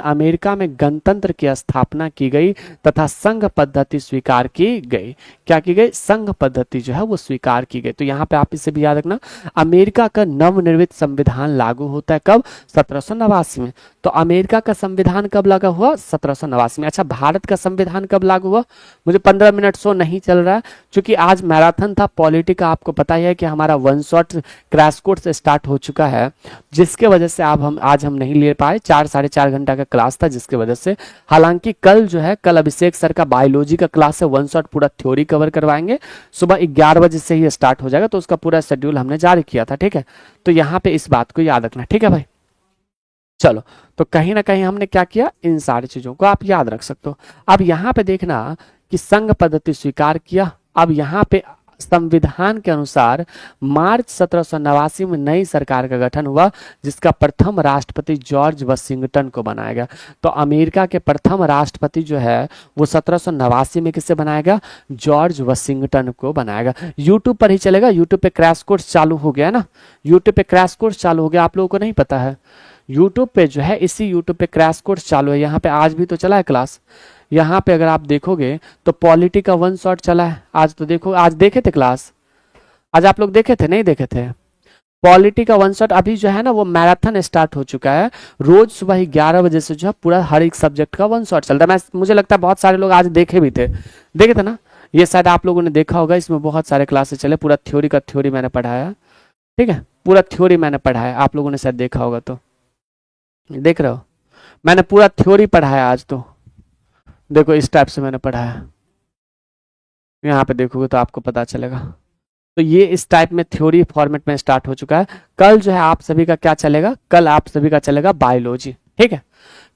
अमेरिका में गणतंत्र की स्थापना की गई तथा संघ पद्धति स्वीकार की गई। क्या की गई? संघ पद्धति जो है वो स्वीकार की गई। तो यहाँ पे आप इसे भी याद रखना, अमेरिका का नवनिर्मित संविधान लागू होता है कब? 1789 में। तो अमेरिका का संविधान कब लागू हुआ? 1789 में। अच्छा, भारत का संविधान कब लागू हुआ? मुझे 15 मिनट शो नहीं चल रहा है, क्योंकि आज मैराथन था पॉलिटी का। आपको पता ही है कि हमारा one shot crash course start हो चुका है, जिसके वजह से आज हम नहीं ले पाए। 4-4.5 घंटा का क्लास था, जिसके वजह से। हालांकि कल अभिषेक सर का बायोलॉजी का क्लास है, वन शॉट पूरा थ्योरी कवर करवाएंगे। सुबह 11 बजे से ही स्टार्ट हो जाएगा, तो उसका पूरा शेड्यूल हमने जारी किया था। ठीक है, तो यहाँ पे इस बात को याद रखना। ठीक है भाई, चलो। तो कहीं ना कहीं हमने क्या किया, इन सारी चीजों को आप याद रख सकते हो। अब यहाँ पे देखना कि संघ पद्धति स्वीकार किया। अब यहाँ पे संविधान के अनुसार मार्च 1789 में नई सरकार का गठन हुआ, जिसका प्रथम राष्ट्रपति जॉर्ज वाशिंगटन को बनाया गया। तो अमेरिका के प्रथम राष्ट्रपति जो है वो 1789 में किससे बनाया गया? जॉर्ज वाशिंगटन को बनाया गया। यूट्यूब पर ही चलेगा, यूट्यूब पे क्रैश कोर्स चालू हो गया ना, यूट्यूब पे क्रैश कोर्स चालू हो गया। आप लोगों को नहीं पता है? यूट्यूब पे जो है, इसी यूट्यूब पे क्रैश कोर्स चालू है। यहाँ पे आज भी तो चला है क्लास। यहाँ पे अगर आप देखोगे तो पॉलिटी का वन शॉट चला है आज। तो देखो, आज देखे थे क्लास? आज आप लोग देखे थे? नहीं देखे थे? पॉलिटी का वन शॉट अभी जो है ना वो मैराथन स्टार्ट हो चुका है। रोज सुबह ही 11 बजे से जो है पूरा हर एक सब्जेक्ट का वन शॉट चलता है। मुझे लगता है बहुत सारे लोग आज देखे भी थे, देखे थे ना? ये शायद आप लोगों ने देखा होगा। इसमें बहुत सारे क्लासेस चले, पूरा थ्योरी का थ्योरी मैंने पढ़ाया। ठीक है, पूरा थ्योरी मैंने पढ़ाया, आप लोगों ने शायद देखा होगा। तो देख रहे हो, मैंने पूरा थ्योरी पढ़ाया आज। तो देखो, इस टाइप से मैंने पढ़ाया, यहाँ पे देखोगे तो आपको पता चलेगा। तो ये इस टाइप में थ्योरी फॉर्मेट में स्टार्ट हो चुका है। कल जो है आप सभी का क्या चलेगा? कल आप सभी का चलेगा बायोलॉजी। ठीक है,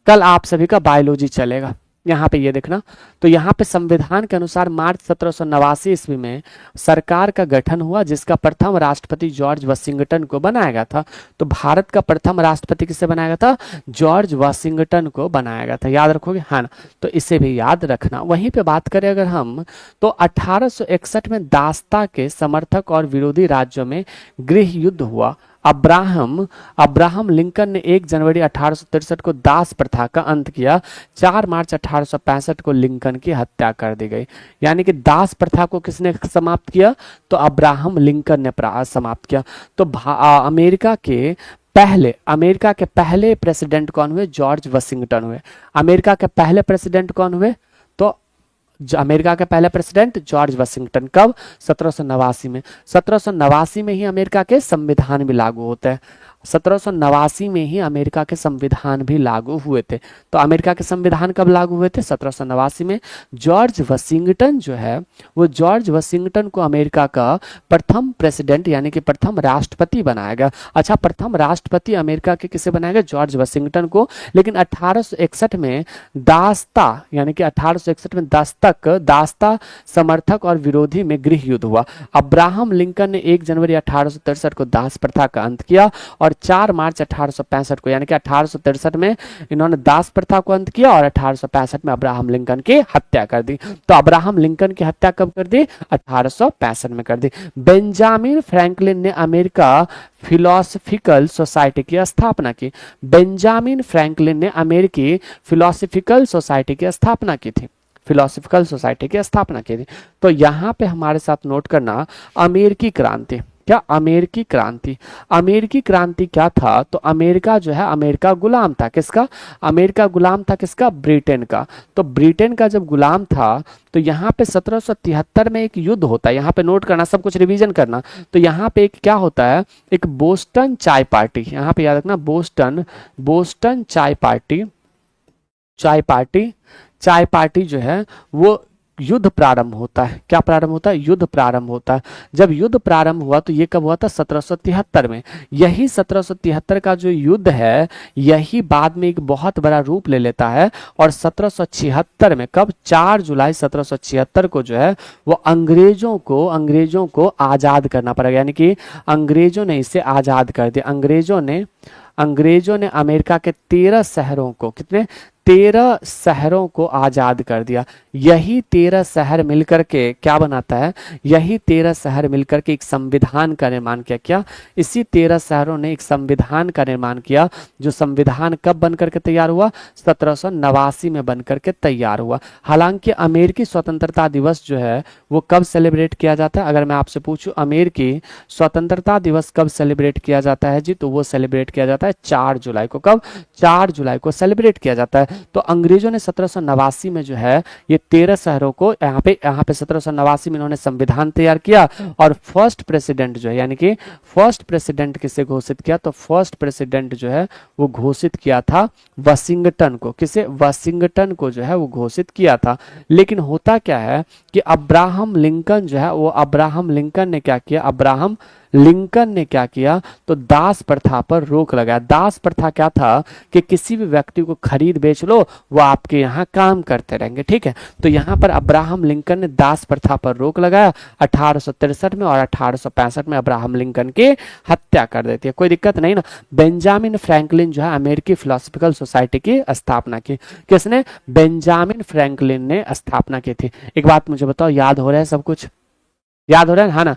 कल आप सभी का बायोलॉजी चलेगा। यहाँ पे ये देखना, तो यहाँ पे संविधान के अनुसार मार्च 1789 ईस्वी में सरकार का गठन हुआ, जिसका प्रथम राष्ट्रपति जॉर्ज वाशिंगटन को बनाया गया था। तो भारत का प्रथम राष्ट्रपति किसे बनाया गया था? जॉर्ज वाशिंगटन को बनाया गया था। याद रखोगे? हाँ ना, तो इसे भी याद रखना। वहीं पे बात करें अगर हम, तो 1861 में दासता के समर्थक और विरोधी राज्यों में गृह युद्ध हुआ। अब्राहम लिंकन ने 1 जनवरी 1863 को दास प्रथा का अंत किया। 4 मार्च 1865 को लिंकन की हत्या कर दी गई। यानी कि दास प्रथा को किसने समाप्त किया? तो अब्राहम लिंकन ने समाप्त किया। तो अमेरिका के पहले प्रेसिडेंट कौन हुए? जॉर्ज वाशिंगटन हुए। अमेरिका के पहले प्रेसिडेंट कौन हुए? तो अमेरिका के पहले प्रेसिडेंट जॉर्ज वाशिंगटन। कब? 1789 में। 1789 में ही अमेरिका के संविधान भी लागू होते हैं। 1789 में ही अमेरिका के संविधान भी लागू हुए थे। तो अमेरिका के संविधान कब लागू हुए थे? 1789 में। जॉर्ज वाशिंगटन जो है वो, जॉर्ज वाशिंगटन को अमेरिका का प्रथम प्रेसिडेंट यानी कि प्रथम राष्ट्रपति बनाया गया। अच्छा, प्रथम राष्ट्रपति अमेरिका के किसे बनाया गया? जॉर्ज वाशिंगटन को। लेकिन 1861 में दासता यानी कि 1861 में दासता समर्थक और विरोधी में गृह युद्ध हुआ। अब्राहम लिंकन ने 1 जनवरी 1863 को दास प्रथा का अंत किया और 4 मार्च 1865 को, यानी कि 1863 में इन्होंने दास प्रथा को अंत किया और 1865 में अब्राहम लिंकन की हत्या कर दी। तो अब्राहम लिंकन की हत्या कब कर दी? 1865 में कर दी। बेंजामिन फ्रैंकलिन ने अमेरिका फिलोसफिकल सोसाइटी की स्थापना की। बेंजामिन फ्रैंकलिन ने अमेरिकी फिलोसफिकल सोसाइटी की स्थापना की थी। फिलोसफिकल सोसाइटी की स्थापना की थी। तो यहाँ पे हमारे साथ नोट करना, अमेरिकी क्रांति। क्या? अमेरिकी क्रांति। अमेरिकी क्रांति क्या था? तो अमेरिका जो है, अमेरिका गुलाम था। किसका? अमेरिका गुलाम था किसका? ब्रिटेन का। तो ब्रिटेन का जब गुलाम था तो यहाँ पे 1773 में एक युद्ध होता है। यहाँ पे नोट करना, सब कुछ रिवीजन करना। तो यहाँ पे एक क्या होता है? एक बोस्टन चाय पार्टी। यहाँ पे याद रखना, बोस्टन चाय पार्टी जो है वो युद्ध प्रारंभ होता है। क्या प्रारंभ होता है? युद्ध प्रारंभ होता है। जब युद्ध प्रारंभ हुआ तो ये कब हुआ था? 1773 में। यही 1773 का जो युद्ध है यही बाद में एक बहुत बड़ा रूप ले लेता है और 1776 में, कब? 4 जुलाई 1776 को जो है वो अंग्रेजों को आजाद करना पड़ेगा। यानी कि अंग्रेजों ने इसे आजाद कर दिया। अंग्रेजों ने अमेरिका के 13 शहरों को, कितने? 13 शहरों को आजाद कर दिया। यही 13 शहर मिलकर के क्या बनाता है, यही 13 शहर मिलकर के एक संविधान का निर्माण किया। क्या इसी 13 शहरों ने एक संविधान का निर्माण किया, जो संविधान कब बनकर के तैयार हुआ, 1789 में बनकर के तैयार हुआ। हालांकि अमेरिकी स्वतंत्रता दिवस जो है वो कब सेलिब्रेट किया जाता है, अगर मैं आपसे पूछूं अमेरिकी स्वतंत्रता दिवस कब सेलिब्रेट किया जाता है जी, तो वो सेलिब्रेट किया जाता है 4 जुलाई को। कब, 4 जुलाई को सेलिब्रेट किया जाता है। तो अंग्रेजों ने 1789 में जो है ये 13 शहरों को यहाँ पे 1789 में इन्होंने संविधान तैयार किया। और फर्स्ट प्रेसिडेंट जो है, यानी कि फर्स्ट प्रेसिडेंट किसे घोषित किया, तो फर्स्ट प्रेसिडेंट जो है वो घोषित किया था वाशिंगटन को। किसे, वाशिंगटन को जो है वो घोषित किया था। लेकिन होता क्या है कि अब्राहम लिंकन जो है वो, अब्राहम लिंकन ने क्या किया, अब्राहम लिंकन ने क्या किया, तो दास प्रथा पर रोक लगाया। दास प्रथा क्या था कि किसी भी व्यक्ति को खरीद बेच लो, वो आपके यहाँ काम करते रहेंगे, ठीक है। तो यहाँ पर अब्राहम लिंकन ने दास प्रथा पर रोक लगाया 1863 में, और 1865 में अब्राहम लिंकन की हत्या कर देती है। कोई दिक्कत नहीं ना। बेंजामिन फ्रैंकलिन जो है अमेरिकी फिलोसफिकल सोसाइटी की स्थापना की। किसने, बेंजामिन फ्रैंकलिन ने स्थापना की थी। एक बात मुझे बताओ, याद हो रहा है सब कुछ, याद हो रहा है ना।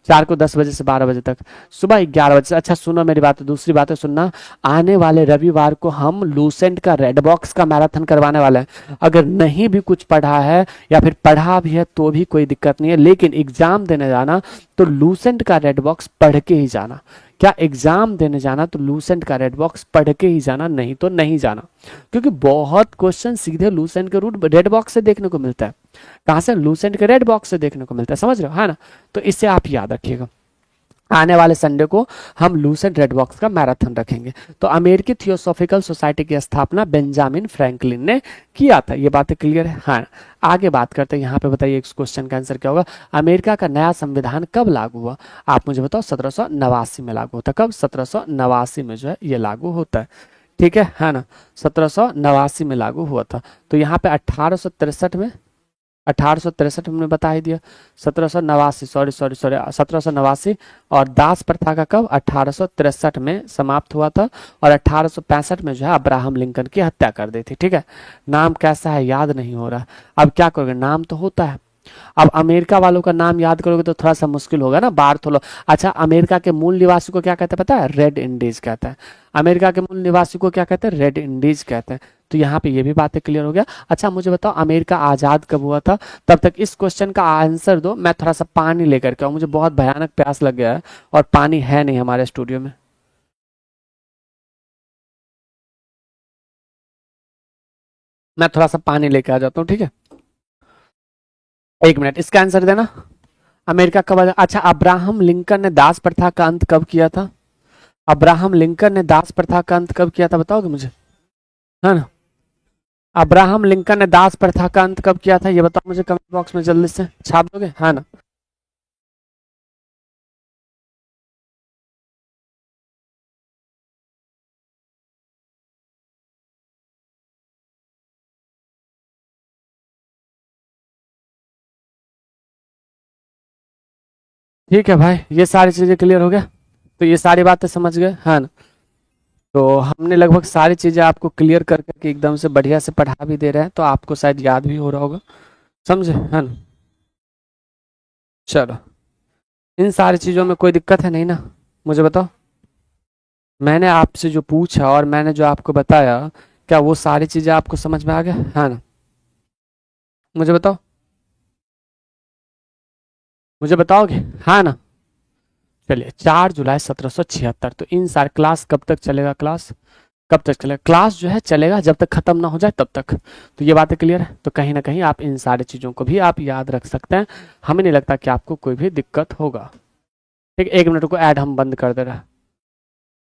4 को 10 बजे से 12 बजे तक, सुबह 11 बजे से। अच्छा सुनो मेरी बात, दूसरी बात है सुनना, आने वाले रविवार को हम लूसेंट का रेड बॉक्स का मैराथन करवाने वाले हैं। अगर नहीं भी कुछ पढ़ा है या फिर पढ़ा भी है तो भी कोई दिक्कत नहीं है, लेकिन एग्जाम देने जाना तो लूसेंट का रेड बॉक्स पढ़ के ही जाना। क्या एग्जाम देने जाना तो लूसेंट का रेड बॉक्स पढ़ के ही जाना, नहीं तो नहीं जाना। क्योंकि बहुत क्वेश्चन सीधे लूसेंट के रूट रेड बॉक्स से देखने को मिलता है। कहां से, लूसेंट के रेड बॉक्स से देखने को मिलता है, समझ रहे हो, है ना। तो इससे आप याद रखिएगा। आने वाले संडे को हम लूसेंट रेड बॉक्स का मैराथन रखेंगे। तो अमेरिकी थियोसॉफिकल सोसाइटी की स्थापना बेंजामिन फ्रैंकलिन ने किया था। ये बातें क्लियर है, हाँ। आगे बात करते हैं, यहाँ पे बताइए इस क्वेश्चन का आंसर क्या होगा। अमेरिका का नया संविधान कब लागू हुआ, आप मुझे बताओ। 1789 में लागू होता। कब, 1789 में जो है ये लागू होता है, ठीक है ना। 1789 में लागू हुआ था। तो यहाँ पे 1863 में, 1863 में बता ही दिया। 1789, सॉरी 1789, और दास प्रथा का कब, 1863 में समाप्त हुआ था। और 1865 में जो है अब्राहम लिंकन की हत्या कर दी थी, ठीक है। नाम कैसा है याद नहीं हो रहा, अब क्या करोगे, नाम तो होता है। अब अमेरिका वालों का नाम याद करोगे तो थोड़ा सा मुश्किल होगा ना, बार्थोलो। अच्छा, अमेरिका के मूल निवासी को क्या कहते हैं पता है, रेड इंडीज कहते हैं। अमेरिका के मूल निवासी को क्या कहते हैं, रेड इंडीज कहते हैं। तो यहाँ पे ये भी बातें क्लियर हो गया। अच्छा मुझे बताओ, अमेरिका आजाद कब हुआ था। तब तक इस क्वेश्चन का आंसर दो, मैं थोड़ा सा पानी लेकर के आऊं, मुझे बहुत भयानक प्यास लग गया है और पानी है नहीं हमारे स्टूडियो में। मैं थोड़ा सा पानी लेके आ जाता हूँ, ठीक है। 1 मिनट, इसका आंसर देना। अमेरिका कब अच्छा, अब्राहम लिंकन ने दास प्रथा का अंत कब किया था। अब्राहम लिंकन ने दास प्रथा का अंत कब किया था, बताओगे मुझे, है ना। अब्राहम लिंकन ने दास प्रथा का अंत कब किया था, ये बताओ मुझे कमेंट बॉक्स में, जल्दी से छाप दोगे, है ना। ठीक है भाई, ये सारी चीजें क्लियर हो गया। तो ये सारी बातें समझ गए, है ना। तो हमने लगभग सारी चीजें आपको क्लियर कर करके एकदम से बढ़िया से पढ़ा भी दे रहे हैं, तो आपको शायद याद भी हो रहा होगा, समझे, है ना। चलो, इन सारी चीजों में कोई दिक्कत है नहीं ना, मुझे बताओ। मैंने आपसे जो पूछा और मैंने जो आपको बताया, क्या वो सारी चीजें आपको समझ में आ गया, है ना। मुझे बताओ, मुझे बताओगे, हाँ ना। चलिए, 4 जुलाई 1776, तो इन सारे क्लास कब तक चलेगा, क्लास कब तक चलेगा, क्लास जो है चलेगा जब तक खत्म ना हो जाए तब तक। तो ये बातें क्लियर है। तो कहीं ना कहीं आप इन सारी चीजों को भी आप याद रख सकते हैं, हमें नहीं लगता कि आपको कोई भी दिक्कत होगा। ठीक, 1 मिनट को ऐड हम बंद कर दे रहे हैं।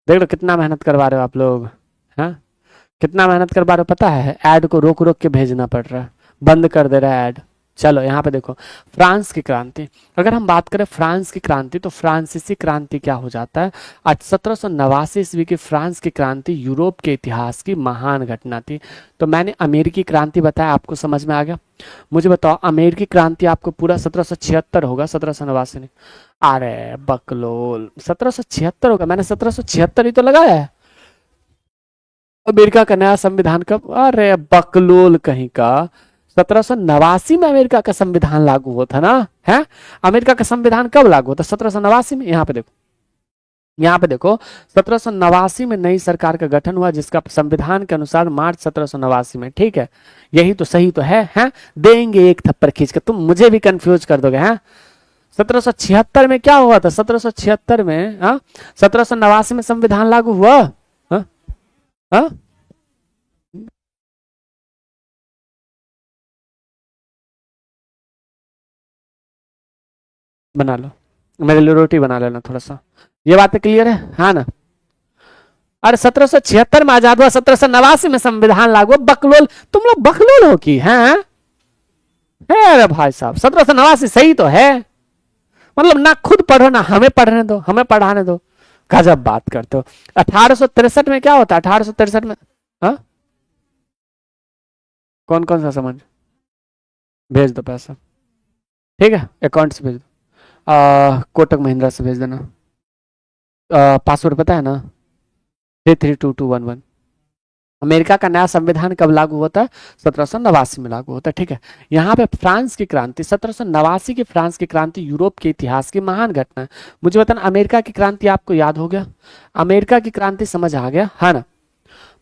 देख लो कितना मेहनत करवा रहे हो आप लोग, हाँ कितना मेहनत करवा रहे हो पता है, ऐड को रोक रोक के भेजना पड़ रहा है, बंद कर दे रहा है ऐड। चलो यहाँ पे देखो, फ्रांस की क्रांति, अगर हम बात करें फ्रांस की क्रांति तो फ्रांसीसी क्रांति क्या हो जाता है। आज 1789 ईस्वी की फ्रांस की क्रांति यूरोप के इतिहास की महान घटना थी। तो मैंने अमेरिकी क्रांति बताया, आपको समझ में आ गया। मुझे बताओ, अमेरिकी क्रांति आपको पूरा 1776 होगा, 1789 नहीं। अरे बकलोल, 1776 होगा, मैंने 1776 ही तो लगाया है। अमेरिका का नया संविधान कब, अरे बकलोल कहीं का, 1789 में अमेरिका का संविधान लागू हुआ था ना, है। अमेरिका का संविधान कब लागू होता, 1789 में। यहाँ पे देखो, यहाँ पे देखो, 1789 में नई सरकार का गठन हुआ, जिसका संविधान के अनुसार मार्च 1789 में, ठीक है। यही तो सही तो है? देंगे एक थप्पड़ खींच के, तुम मुझे भी कंफ्यूज कर दोगे, हैं। 1776 में क्या हुआ था, 1776 में, 1789 में संविधान लागू हुआ, हाँ हाँ। बना लो, मेरे लिए रोटी बना लेना थोड़ा सा, ये बातें क्लियर है, हाँ ना। अरे 1776 में आजाद हुआ, 1789 में संविधान लागू हुआ, बकलोल, तुम लोग बकलोल हो की हैं। अरे भाई साहब, 1789 सही तो है, मतलब ना खुद पढ़ो ना हमें पढ़ने दो, हमें पढ़ाने दो, गजब बात करते हो। 1863 में क्या होता है, 1863 में, हाँ, कौन कौन सा समझ, भेज दो पैसा, ठीक है, अकाउंट से भेज दो, कोटक महिंद्रा से भेज देना। पासवर्ड पता है ना, 332211। अमेरिका का नया संविधान कब लागू होता है, 1789 में लागू होता है, ठीक है। यहाँ पे फ्रांस की क्रांति, 1789 की फ्रांस की क्रांति यूरोप के इतिहास की महान घटना है। मुझे बताना, अमेरिका की क्रांति आपको याद हो गया, अमेरिका की क्रांति समझ आ गया, है ना।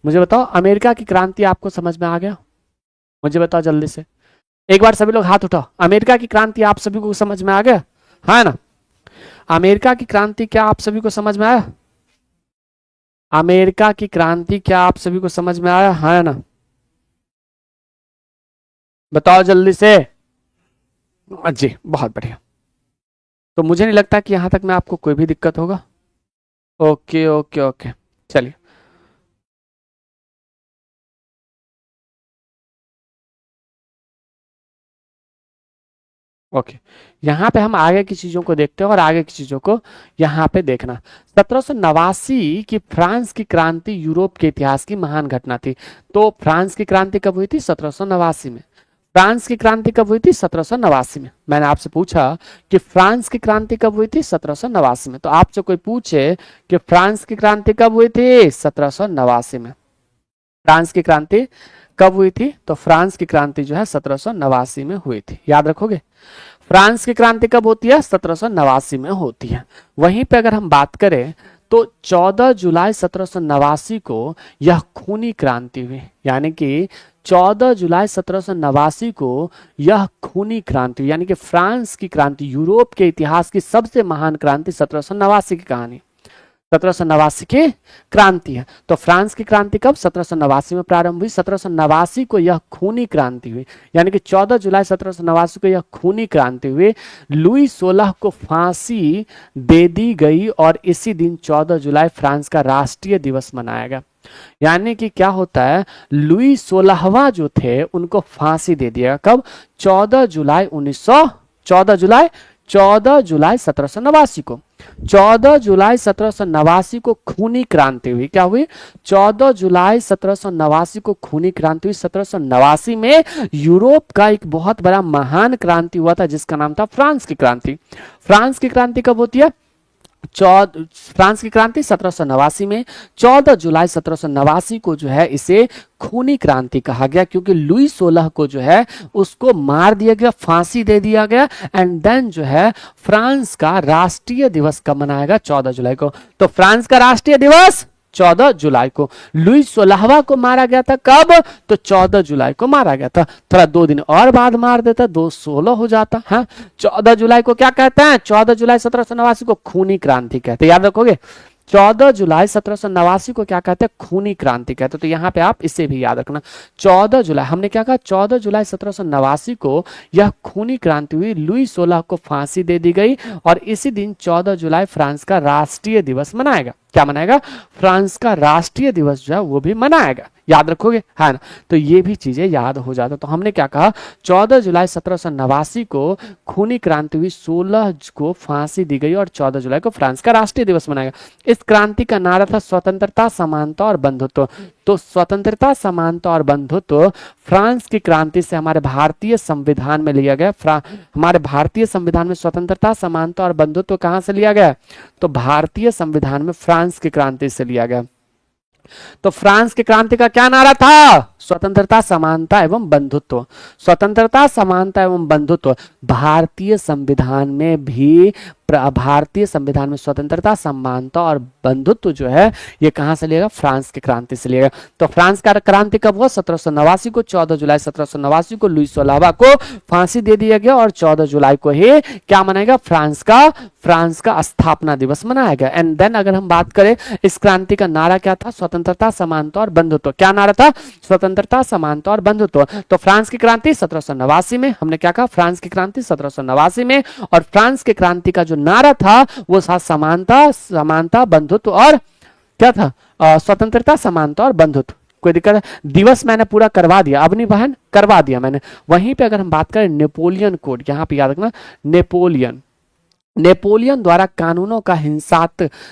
मुझे बताओ, अमेरिका की क्रांति आपको समझ में आ गया, मुझे बताओ जल्दी से, एक बार सभी लोग हाथ उठाओ। अमेरिका की क्रांति आप सभी को समझ में आ गया, है ना। अमेरिका की क्रांति क्या आप सभी को समझ में आया, अमेरिका की क्रांति क्या आप सभी को समझ में आया, है ना। बताओ जल्दी से, जी बहुत बढ़िया। तो मुझे नहीं लगता कि यहां तक में आपको कोई भी दिक्कत होगा। ओके ओके ओके, चलिए। ओके, यहाँ पे हम आगे की चीजों को देखते हैं और आगे की चीजों को यहाँ पे देखना। 1789 की फ्रांस की क्रांति यूरोप के इतिहास की महान घटना थी। तो फ्रांस की क्रांति कब हुई थी, 1789 में। फ्रांस की क्रांति कब हुई थी, 1789 में। मैंने आपसे पूछा कि फ्रांस की क्रांति कब हुई थी, 1789 में। तो आपसे कोई पूछे कि फ्रांस की क्रांति कब हुई थी, 1789 में। फ्रांस की क्रांति कब हुई थी, तो फ्रांस की क्रांति जो है 1789 में हुई थी, याद रखोगे। फ्रांस की क्रांति कब होती है, 1789 में होती है। वहीं पे अगर हम बात करें तो 14 जुलाई 1789 को यह खूनी क्रांति हुई, यानी कि 14 जुलाई 1789 को यह खूनी क्रांति, यानी कि फ्रांस की क्रांति, यूरोप के इतिहास की सबसे महान क्रांति 1789 की कहानी, 1789 की क्रांति है। तो फ्रांस की क्रांति कब, 1789 में प्रारंभ हुई। 1789 को यह खूनी क्रांति हुई, यानी कि 14 जुलाई 1789 को यह खूनी क्रांति हुई। लुई 16 को फांसी दे दी गई और इसी दिन 14 जुलाई फ्रांस का राष्ट्रीय दिवस मनाया गया। यानी कि क्या होता है, लुई 16वां जो थे उनको फांसी दे दिया, कब, 14 जुलाई 14 जुलाई 1789 को। 14 जुलाई 1789 को खूनी क्रांति हुई, क्या हुई, 14 जुलाई 1789 को खूनी क्रांति हुई। 1789 में यूरोप का एक बहुत बड़ा महान क्रांति हुआ था जिसका नाम था फ्रांस की क्रांति। फ्रांस की क्रांति कब होती है, फ्रांस की क्रांति 1789 में। 14 जुलाई 1789 को जो है इसे खूनी क्रांति कहा गया, क्योंकि लुई 16 को जो है उसको मार दिया गया, फांसी दे दिया गया। एंड देन जो है फ्रांस का राष्ट्रीय दिवस कब मनाया गया, 14 जुलाई को। तो फ्रांस का राष्ट्रीय दिवस 14 जुलाई को। लुई 16वां को मारा गया था, कब, तो 14 जुलाई को मारा गया था। थोड़ा 2 दिन और बाद मार देता, 2/16 हो जाता है। 14 जुलाई को क्या कहते हैं, 14 जुलाई 1789 को खूनी क्रांति कहते हैं, याद रखोगे। 14 जुलाई 1789 को क्या कहते हैं, खूनी क्रांति कहते हैं। तो यहाँ पे आप इसे भी याद रखना। 14 जुलाई, हमने क्या कहा, 14 जुलाई 1789 को यह खूनी क्रांति हुई, लुई 16 को फांसी दे दी गई और इसी दिन 14 जुलाई फ्रांस का राष्ट्रीय दिवस मनाएगा। क्या मनाएगा, फ्रांस का राष्ट्रीय दिवस जो है वो भी मनाएगा, याद रखोगे, है ना। तो ये भी चीजें याद हो जाता। तो हमने क्या कहा, 14 जुलाई 1789 को खूनी क्रांति हुई, 16 को फांसी दी गई और 14 जुलाई को फ्रांस का राष्ट्रीय दिवस मनाएगा। इस क्रांति का नारा था स्वतंत्रता, समानता और बंधुत्व। तो स्वतंत्रता, समानता और बंधुत्व फ्रांस की क्रांति से हमारे भारतीय संविधान में लिया गया। हमारे भारतीय संविधान में स्वतंत्रता, समानता और बंधुत्व कहां से लिया गया, तो भारतीय संविधान में फ्रांस की क्रांति से लिया गया। तो फ्रांस की क्रांति का क्या नारा था? स्वतंत्रता, समानता एवं बंधुत्व। स्वतंत्रता, समानता एवं बंधुत्व। भारतीय संविधान में भी, भारतीय संविधान में स्वतंत्रता, समानता और बंधुत्व जो है ये कहां से लिएगा? फ्रांस की क्रांति से लिएगा। तो फ्रांस का क्रांति कब हुआ? 1789 को। 14 जुलाई 1789 को लुई सोलावा को फांसी दे दिया गया और 14 जुलाई को ही क्या मनाएगा? फ्रांस का स्थापना दिवस मनाया गया। एंड देन अगर हम बात करें इस क्रांति का नारा क्या था? स्वतंत्रता, समानता और बंधुत्व। क्या नारा था? स्वतंत्रता, समानता और बंधुत्व। तो फ्रांस की क्रांति 1789 में, हमने क्या कहा? फ्रांस की क्रांति 1789 में। और फ्रांस की क्रांति का जो नारा था वो था समानता, बंधुत्व और क्या था? स्वतंत्रता, समानता और बंधुत्व। कोई दिक्कत है? दिवस मैंने पूरा करवा दिया, अपनी बहन करवा दिया मैंने। वहीं पे अगर हम बात करें नेपोलियन कोड, यहां पे याद रखना, नेपोलियन द्वारा कानूनों का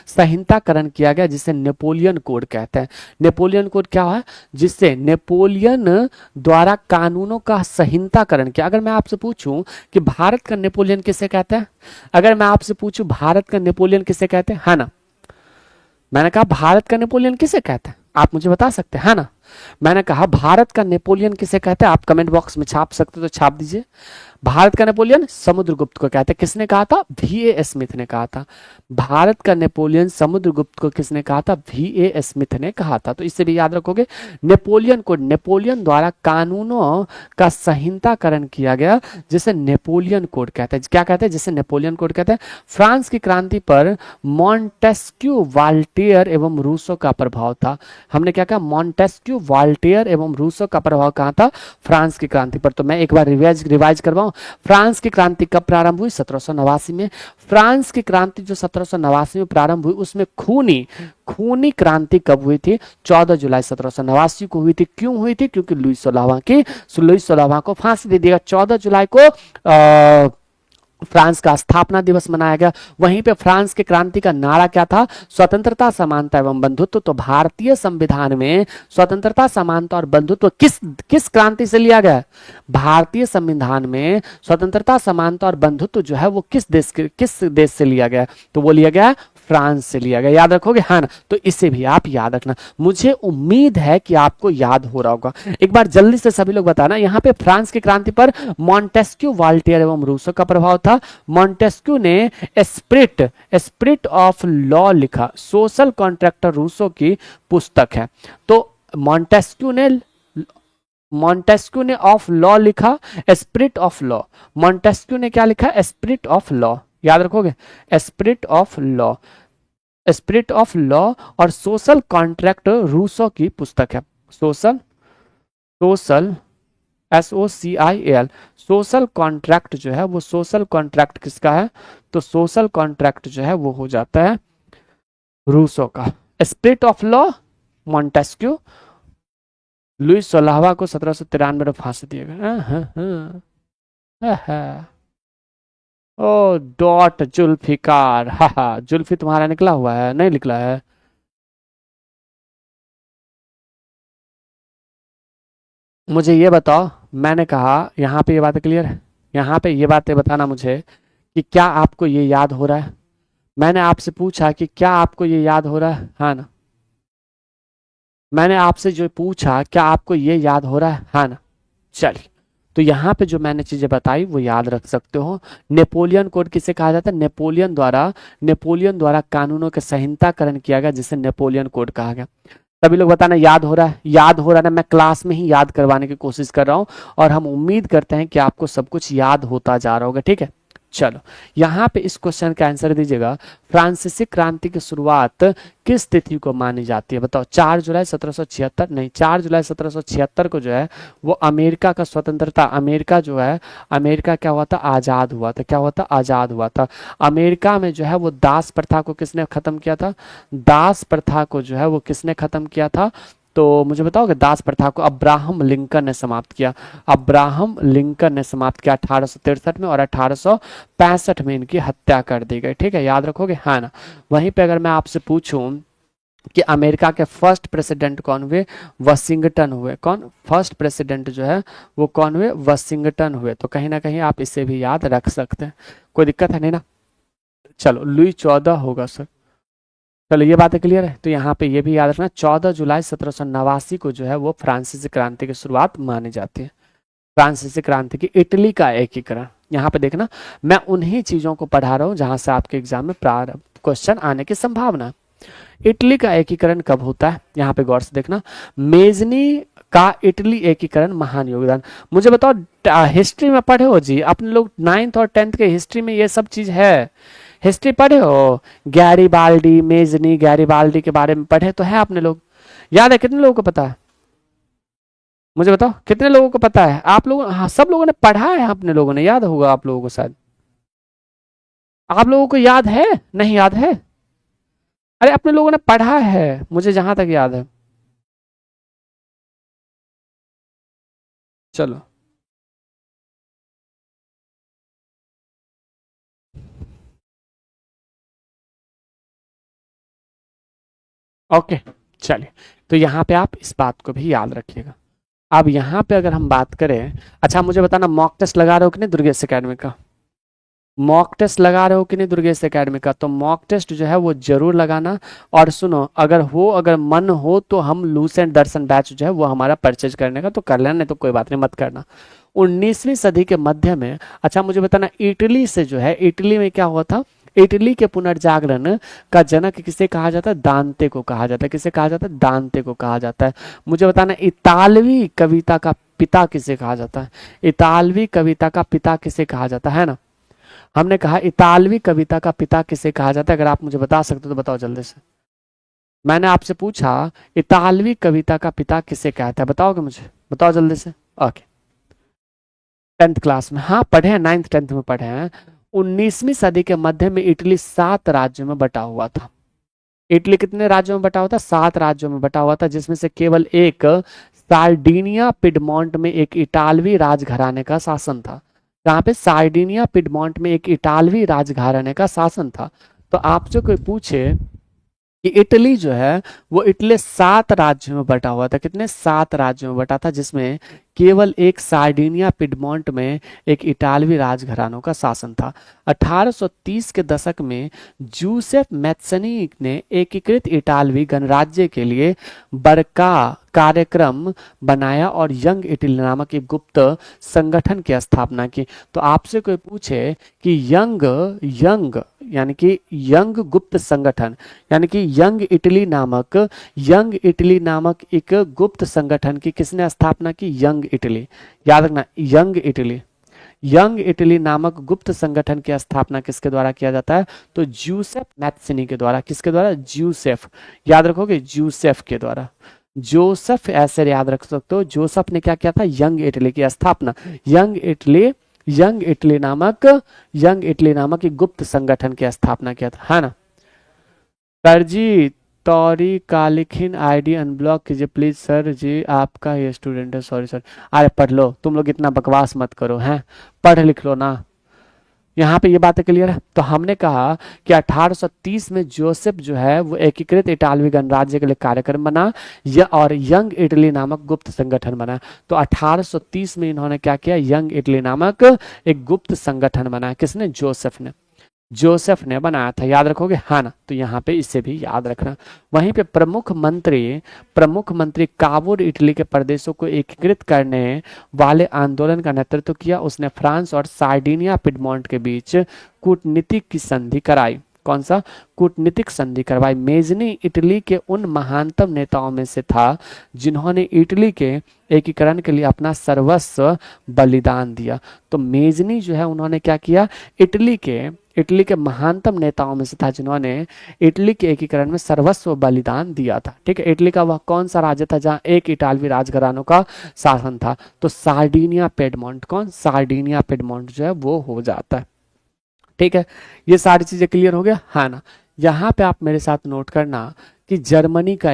संहिताकरण किया गया, जिसे नेपोलियन कोड कहते हैं। नेपोलियन कोड क्या है? जिससे नेपोलियन द्वारा कानूनों का संहिताकरण किया। अगर मैं आपसे पूछूं कि भारत का नेपोलियन किसे कहते हैं, अगर मैं आपसे पूछूं भारत का नेपोलियन किसे कहते हैं, है ना? मैंने कहा भारत का नेपोलियन किसे कहते हैं, आप मुझे बता सकते हैं, है ना? मैंने कहा भारत का नेपोलियन किसे कहते हैं, आप कमेंट बॉक्स में छाप सकते तो छाप दीजिए। भारत का नेपोलियन समुद्रगुप्त को कहते हैं। किसने कहा था? V.A. स्मिथ ने कहा था। भारत का नेपोलियन समुद्रगुप्त को किसने कहा था? V.A. स्मिथ ने कहा था। तो इससे भी याद रखोगे, नेपोलियन को नेपोलियन द्वारा कानूनों का संहिताकरण किया गया, जिसे नेपोलियन कोड कहते हैं। क्या कहते हैं? जिसे नेपोलियन कोड कहते हैं। फ्रांस की क्रांति पर मॉन्टेस्क्यू, वाल्टेयर एवं रूसो का प्रभाव था। हमने क्या कहा? मॉन्टेस्क्यू, वाल्टेयर एवं रूसो का प्रभाव कहां था? फ्रांस की क्रांति पर। तो मैं एक बार रिवाइज करवाऊं, फ्रांस की क्रांति कब प्रारंभ हुई? 1789 में। फ्रांस की क्रांति जो 1789 में प्रारंभ हुई, उसमें खूनी क्रांति कब हुई थी? 14 जुलाई 1789 को हुई थी। क्यों हुई थी? क्योंकि लुई सोलावा को फांसी दे दिया। 14 जुलाई को फ्रांस का स्थापना दिवस मनाया गया। वहीं पे फ्रांस की क्रांति का नारा क्या था? स्वतंत्रता, समानता एवं बंधुत्व। तो भारतीय संविधान में स्वतंत्रता, समानता और बंधुत्व किस क्रांति से लिया गया? भारतीय संविधान में स्वतंत्रता, समानता और बंधुत्व जो है वो किस देश से लिया गया? तो वो लिया गया फ्रांस से लिया गया। याद रखोगे, हाँ ना? तो इसे भी आप याद रखना। मुझे उम्मीद है कि आपको याद हो रहा होगा। एक बार जल्दी से सभी लोग बताना, यहाँ पे फ्रांस की क्रांति पर मॉन्टेस्क्यू, वाल्टेयर एवं रूसो का प्रभाव था। मॉन्टेस्क्यू ने स्पिरिट ऑफ लॉ लिखा। सोशल कॉन्ट्रैक्टर रूसो की पुस्तक है। तो मॉन्टेस्क्यू ने ऑफ लॉ लिखा, स्पिरिट ऑफ लॉ। मॉन्टेस्क्यू ने क्या लिखा? Spirit of law. याद रखोगे, स्पिरिट ऑफ लॉ और सोशल कॉन्ट्रैक्ट रूसो की पुस्तक है। सोशल SOCIAL, सोशल कॉन्ट्रैक्ट जो है वो, सोशल कॉन्ट्रैक्ट किसका है? तो सोशल कॉन्ट्रैक्ट जो है वो हो जाता है रूसो का। Spirit of law Montesquieu, Louis सोलावा को 1793 में फांसी दिया गया। ओ डॉट जुल्फिकार, हा जुल्फी तुम्हारा निकला हुआ है, नहीं निकला है? मुझे ये बताओ, मैंने कहा यहाँ पे ये बातें क्लियर है? यहाँ पे ये बातें बताना मुझे कि क्या आपको ये याद हो रहा है? मैंने आपसे पूछा कि क्या आपको ये याद हो रहा है, हाँ ना? मैंने आपसे जो पूछा, क्या आपको ये याद हो रहा है, हाँ ना? चलिए, तो यहाँ पे जो मैंने चीजें बताई वो याद रख सकते हो। नेपोलियन कोड किसे कहा जाता है? नेपोलियन द्वारा कानूनों के संहिताकरण किया गया, जिसे नेपोलियन कोड कहा गया। सभी लोग बताना, याद हो रहा है? याद हो रहा है ना? मैं क्लास में ही याद करवाने की कोशिश कर रहा हूँ और हम उम्मीद करते हैं कि आपको सब कुछ याद होता जा रहा होगा। ठीक है, चलो यहाँ पे इस क्वेश्चन का आंसर दीजिएगा। फ्रांसीसी क्रांति की शुरुआत किस तिथि को मानी जाती है? बताओ। 4 जुलाई 1776? नहीं, 4 जुलाई 1776 को जो है वो अमेरिका का स्वतंत्रता, अमेरिका जो है, अमेरिका क्या हुआ था? आजाद हुआ था। क्या हुआ था? आजाद हुआ था। अमेरिका में जो है वो दास प्रथा को किसने खत्म किया था? दास प्रथा को जो है वो किसने खत्म किया था? तो मुझे बताओगे, दास प्रथा को अब्राहम लिंकन ने समाप्त किया। अब्राहम लिंकन ने समाप्त किया 1863 में, और 1865 में इनकी हत्या कर दी गई। ठीक है, याद रखोगे, हाँ ना? वहीं पे अगर मैं आपसे पूछूं कि अमेरिका के फर्स्ट प्रेसिडेंट कौन हुए? वाशिंगटन हुए। कौन? फर्स्ट प्रेसिडेंट जो है वो कौन हुए? वाशिंगटन हुए। तो कहीं ना कहीं आप इसे भी याद रख सकते हैं। कोई दिक्कत है नहीं ना? चलो, लुई 14 होगा सर। चलो ये बातें क्लियर है। तो यहाँ पे ये भी याद रखना 14 जुलाई 1789 को जो है वो फ्रांसीसी क्रांति की शुरुआत मानी जाती है। फ्रांसीसी क्रांति की इटली का एकीकरण, यहाँ पे देखना मैं उन्हीं चीजों को पढ़ा रहा हूँ जहां से आपके एग्जाम में प्रारंभ क्वेश्चन आने की संभावना है। इटली का एकीकरण कब होता है, यहाँ पे गौर से देखना। मेजनी का इटली एकीकरण महान योगदान। मुझे बताओ हिस्ट्री में पढ़े हो जी अपने लोग, 9th और 10th के हिस्ट्री में ये सब चीज है, हिस्ट्री पढ़े हो, गैरीबाल्डी मेजनी गैरीबाल्डी के बारे में पढ़े तो है आपने लोग, याद है कितने लोगों को पता है, मुझे बताओ कितने लोगों को पता है। आप लोगों, हाँ सब लोगों ने पढ़ा है, अपने लोगों ने, याद होगा आप लोगों को शायद, आप लोगों को याद है, नहीं याद है, अरे अपने लोगों ने पढ़ा है मुझे जहां तक याद है। चलो ओके, चलिए तो यहाँ पे आप इस बात को भी याद रखिएगा। अब यहाँ पे अगर हम बात करें, अच्छा मुझे बताना मॉक टेस्ट लगा रहे हो कि नहीं दुर्गेश एकेडमी का, मॉक टेस्ट लगा रहे हो कि नहीं दुर्गेश एकेडमी का, तो मॉक टेस्ट जो है वो जरूर लगाना। और सुनो अगर मन हो तो हम लूसेंट दर्शन बैच जो है वो हमारा परचेज करने का तो कर लेना, नहीं तो कोई बात नहीं मत करना। 19वीं सदी के मध्य में, अच्छा मुझे बताना इटली से जो है, इटली में क्या हुआ था, इटली के पुनर्जागरण का जनक किसे कहा जाता है, दांते को कहा जाता है। किसे कहा जाता है, दांते को कहा जाता है। मुझे बताना इतालवी कविता का पिता किसे कहा जाता है, इतालवी कविता का पिता किसे कहा जाता है ना, हमने कहा इतालवी कविता का पिता किसे कहा जाता है, अगर आप मुझे बता सकते हो तो बताओ जल्दी से। मैंने आपसे पूछा इतालवी कविता का पिता किसे कहता है, बताओगे मुझे, बताओ जल्दी से। ओके 10th क्लास में, हाँ पढ़े हैं, 9th 10th में पढ़े हैं। 19वीं सदी के मध्य में इटली 7 राज्यों में बटा हुआ था। इटली कितने राज्यों में बटा हुआ था, 7 राज्यों में बटा हुआ था, जिसमें से केवल एक सार्डिनिया पिडमॉन्ट में एक इटालवी राजघराने का शासन था। जहाँ पे सार्डिनिया पिडमॉन्ट में एक इटालवी राजघराने का शासन था। तो आपसे कोई पूछे कि इटली जो है वो इटली 7 राज्यों में बटा हुआ था, कितने 7 राज्यों में बटा था, जिसमें केवल एक सार्डिनिया पिडमॉन्ट में एक इटालवी राजघरानों का शासन था। 1830 के दशक में जूसेफ मैत्सनी ने एकीकृत इटालवी गणराज्य के लिए बरका कार्यक्रम बनाया और यंग इटली नामक एक गुप्त संगठन की स्थापना की। तो आपसे कोई पूछे कि यंग यंग यानी कि यंग गुप्त संगठन, यानी कि यंग इटली नामक एक गुप्त संगठन की किसने स्थापना की, यंग इटली, याद रखना यंग इटली नामक गुप्त संगठन की स्थापना किसके द्वारा किया जाता है, तो जूसेफ मैत्सनी के द्वारा। किसके द्वारा, जूसेफ, याद रखोगे जूसेफ के द्वारा, जोसेफ ऐसे याद रख सकते हो। जोसेफ ने क्या किया था, यंग इटली की स्थापना, यंग इटली नामक एक गुप्त संगठन की स्थापना किया था, है ना। सर जी तौरी कालिखिन आईडी अनब्लॉक कीजिए प्लीज सर जी, आपका ये स्टूडेंट है, सॉरी सर। अरे पढ़ लो, तुम लोग इतना बकवास मत करो, हैं पढ़ लिख लो ना। यहाँ पे ये बातें क्लियर है। तो हमने कहा कि 1830 में जोसेफ जो है वो एकीकृत इटालवी गणराज्य के लिए कार्यक्रम बना और यंग इटली नामक गुप्त संगठन बना। तो 1830 में इन्होंने क्या किया, यंग इटली नामक एक गुप्त संगठन बनाया, किसने, जोसेफ ने बनाया था, याद रखोगे, हाँ ना। तो यहाँ पे इसे भी याद रखना। वहीं पे प्रमुख मंत्री काबुल इटली के प्रदेशों को एकीकृत करने वाले आंदोलन का नेतृत्व किया। उसने फ्रांस और सार्डिनिया पिडमॉन्ट के बीच कूटनीतिक की संधि कराई। कौन सा, कूटनीतिक संधि करवाई। मेजनी इटली के उन महानतम नेताओं में से था जिन्होंने इटली के एकीकरण के लिए अपना सर्वस्व बलिदान दिया। तो मेजनी जो है उन्होंने क्या किया, इटली के महानतम नेताओं में से था जिन्होंने इटली के एकीकरण में सर्वस्व बलिदान दिया था। ठीक है, इटली का वह कौन सा राज्य था जहां एक इटालवी राजघरानों का शासन था, तो सार्डिनिया पिडमॉन्ट, कौन, सार्डिनिया पिडमॉन्ट जो है वो हो जाता है। ठीक है, ये सारी चीजें क्लियर हो गया, हाँ ना। यहाँ पे आप मेरे साथ नोट करना कि जर्मनी का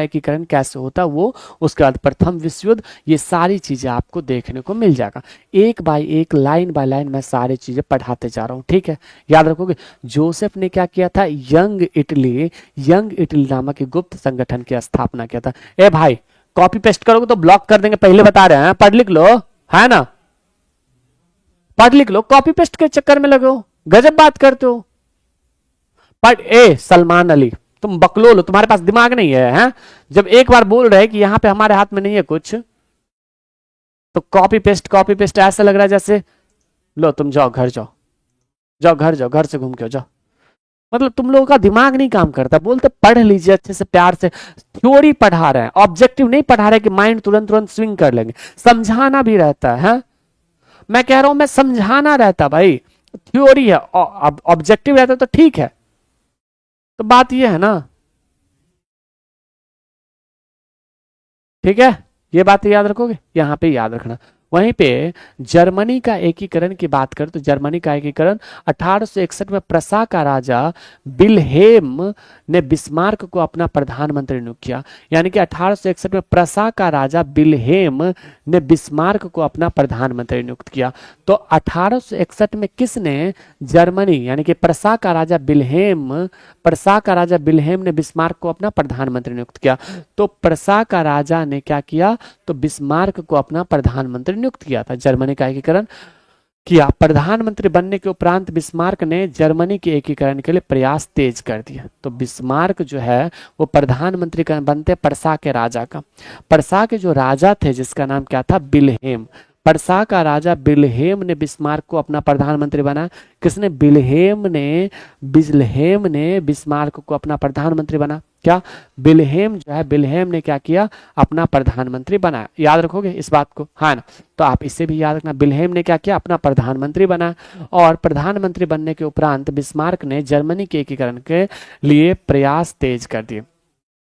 एकीकरण कैसे होता वो, उसके बाद प्रथम विश्व युद्ध, ये सारी चीजें आपको देखने को मिल जाएगा। एक बाय एक, लाइन बाय लाइन मैं सारी चीजें पढ़ाते जा रहा हूँ, ठीक है, याद रखोगे। जोसेफ ने क्या किया था, यंग इटली नामक एक गुप्त संगठन की स्थापना किया था। ए भाई कॉपी पेस्ट करोगे तो ब्लॉक कर देंगे, पहले बता रहे हैं, पढ़ लिख लो, है ना, पढ़ लिख लो, कॉपी पेस्ट के चक्कर में लगे हो, गजब बात करते हो। बट ए सलमान अली, तुम बकलोल हो, तुम्हारे पास दिमाग नहीं है, हैं? जब एक बार बोल रहे कि यहां पे हमारे हाथ में नहीं है कुछ, तो कॉपी पेस्ट ऐसा लग रहा है जैसे, लो तुम जाओ घर जाओ, जाओ घर जाओ, घर से घूम के जाओ। मतलब तुम लोगों का दिमाग नहीं काम करता। बोलते पढ़ लीजिए अच्छे से, प्यार से। थ्योरी पढ़ा रहे हैं, ऑब्जेक्टिव नहीं पढ़ा रहे कि माइंड तुरंत तुरंत स्विंग कर लेंगे। समझाना भी रहता है। मैं कह रहा हूं, मैं समझाना रहता भाई, थ्योरी है, ऑब्जेक्टिव रहता तो ठीक है। तो बात ये है ना, ठीक है, ये बात याद रखोगे, यहां पे याद रखना। वहीं पे जर्मनी का एकीकरण की बात करें तो जर्मनी का एकीकरण 1861 में प्रसा का राजा विल्हेम ने बिस्मार्क को अपना प्रधानमंत्री नियुक्त किया। यानी कि 1861 में प्रसा का राजा विल्हेम ने बिस्मार्क को अपना प्रधानमंत्री नियुक्त किया। तो 1861 में किसने जर्मनी यानी कि प्रसा का राजा विल्हेम ने बिस्मार्क को अपना प्रधानमंत्री नियुक्त किया। तो प्रसा का राजा ने क्या किया, तो बिस्मार्क को अपना प्रधानमंत्री नियुक्त किया था। जर्मनी का एकीकरण किया। प्रधानमंत्री बनने के उपरांत बिस्मार्क ने जर्मनी के एकीकरण के लिए प्रयास तेज कर दिया। तो बिस्मार्क जो है वो प्रधानमंत्री बनते प्रसा के राजा का। प्रसा के जो राजा थे जिसका नाम क्या था, विल्हेम। प्रसा का राजा विल्हेम ने बिस्मार्क को अपना प्रधानमंत्री बनाया। किसने, विल्हेम ने बिस्मार्क को अपना प्रधानमंत्री बना। क्या, विल्हेम जो है, विल्हेम ने क्या किया, अपना प्रधानमंत्री बनाया। याद रखोगे इस बात को, हाँ ना? तो आप इसे भी याद रखना, विल्हेम ने क्या किया, अपना प्रधानमंत्री बनाया। और प्रधानमंत्री बनने के उपरांत बिस्मार्क ने जर्मनी के एकीकरण के लिए प्रयास तेज कर दिए।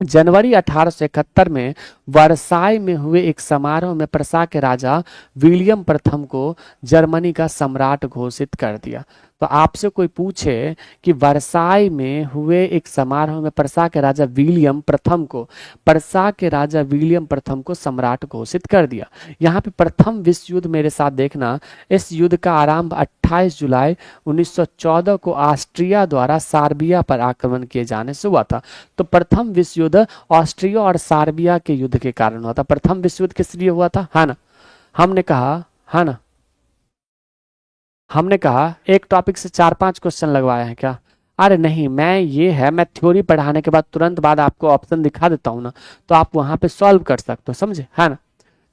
जनवरी 1871 में वर्साई में हुए एक समारोह में प्रसा के राजा विलियम प्रथम को जर्मनी का सम्राट घोषित कर दिया। तो आपसे कोई पूछे कि वर्साई में हुए एक समारोह में प्रसा के राजा विलियम प्रथम को सम्राट घोषित कर दिया। यहाँ पे प्रथम विश्व युद्ध मेरे साथ देखना। इस युद्ध का आरंभ 28 जुलाई 1914 को ऑस्ट्रिया द्वारा सार्बिया पर आक्रमण किए जाने से हुआ था। तो प्रथम विश्व युद्ध ऑस्ट्रिया और सार्बिया के युद्ध के कारण हुआ था। प्रथम विश्व युद्ध किस लिए हुआ था, है ना? हमने कहा, है ना, हमने कहा एक टॉपिक से 4-5 क्वेश्चन लगवाए हैं क्या? अरे नहीं, मैं थ्योरी पढ़ाने के बाद तुरंत बाद आपको ऑप्शन दिखा देता हूं ना, तो आप वहां पे सॉल्व कर सकते हो, समझे, है ना?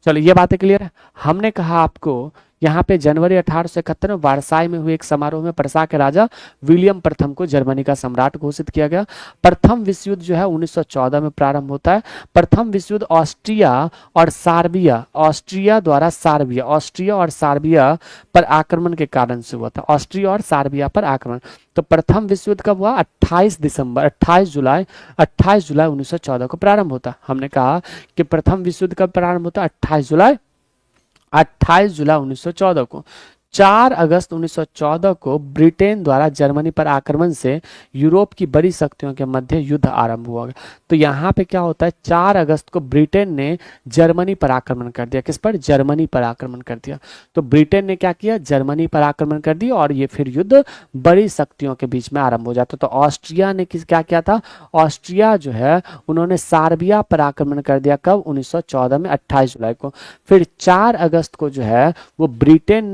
चलो ये बातें क्लियर है। हमने कहा आपको यहाँ पे जनवरी 1871 में वारसाई में हुए एक समारोह में प्रसा के राजा विलियम प्रथम को जर्मनी का सम्राट घोषित किया गया। प्रथम विश्व युद्ध जो है 1914 में प्रारंभ होता है। प्रथम विश्व युद्ध ऑस्ट्रिया और सार्बिया पर आक्रमण के कारण से हुआ था। ऑस्ट्रिया और सार्बिया पर आक्रमण। तो प्रथम विश्व युद्ध कब हुआ? 28 जुलाई 1914 को प्रारंभ होता। हमने कहा कि प्रथम विश्व युद्ध कब प्रारंभ होता? 28 जुलाई 1914 को। 4 अगस्त 1914 को ब्रिटेन द्वारा जर्मनी पर आक्रमण से यूरोप की बड़ी शक्तियों के मध्य युद्ध आरंभ हुआ। तो यहाँ पे क्या होता है, 4 अगस्त को ब्रिटेन ने जर्मनी पर आक्रमण कर दिया। किस पर? जर्मनी पर आक्रमण कर दिया। तो ब्रिटेन ने क्या किया, जर्मनी पर आक्रमण कर दिया और ये फिर युद्ध बड़ी शक्तियों के बीच में आरंभ हो जाता। तो ऑस्ट्रिया ने क्या किया था, ऑस्ट्रिया जो है उन्होंने सार्बिया पर आक्रमण कर दिया। कब? 1914 में 28 जुलाई को। फिर 4 अगस्त को जो है वो ब्रिटेन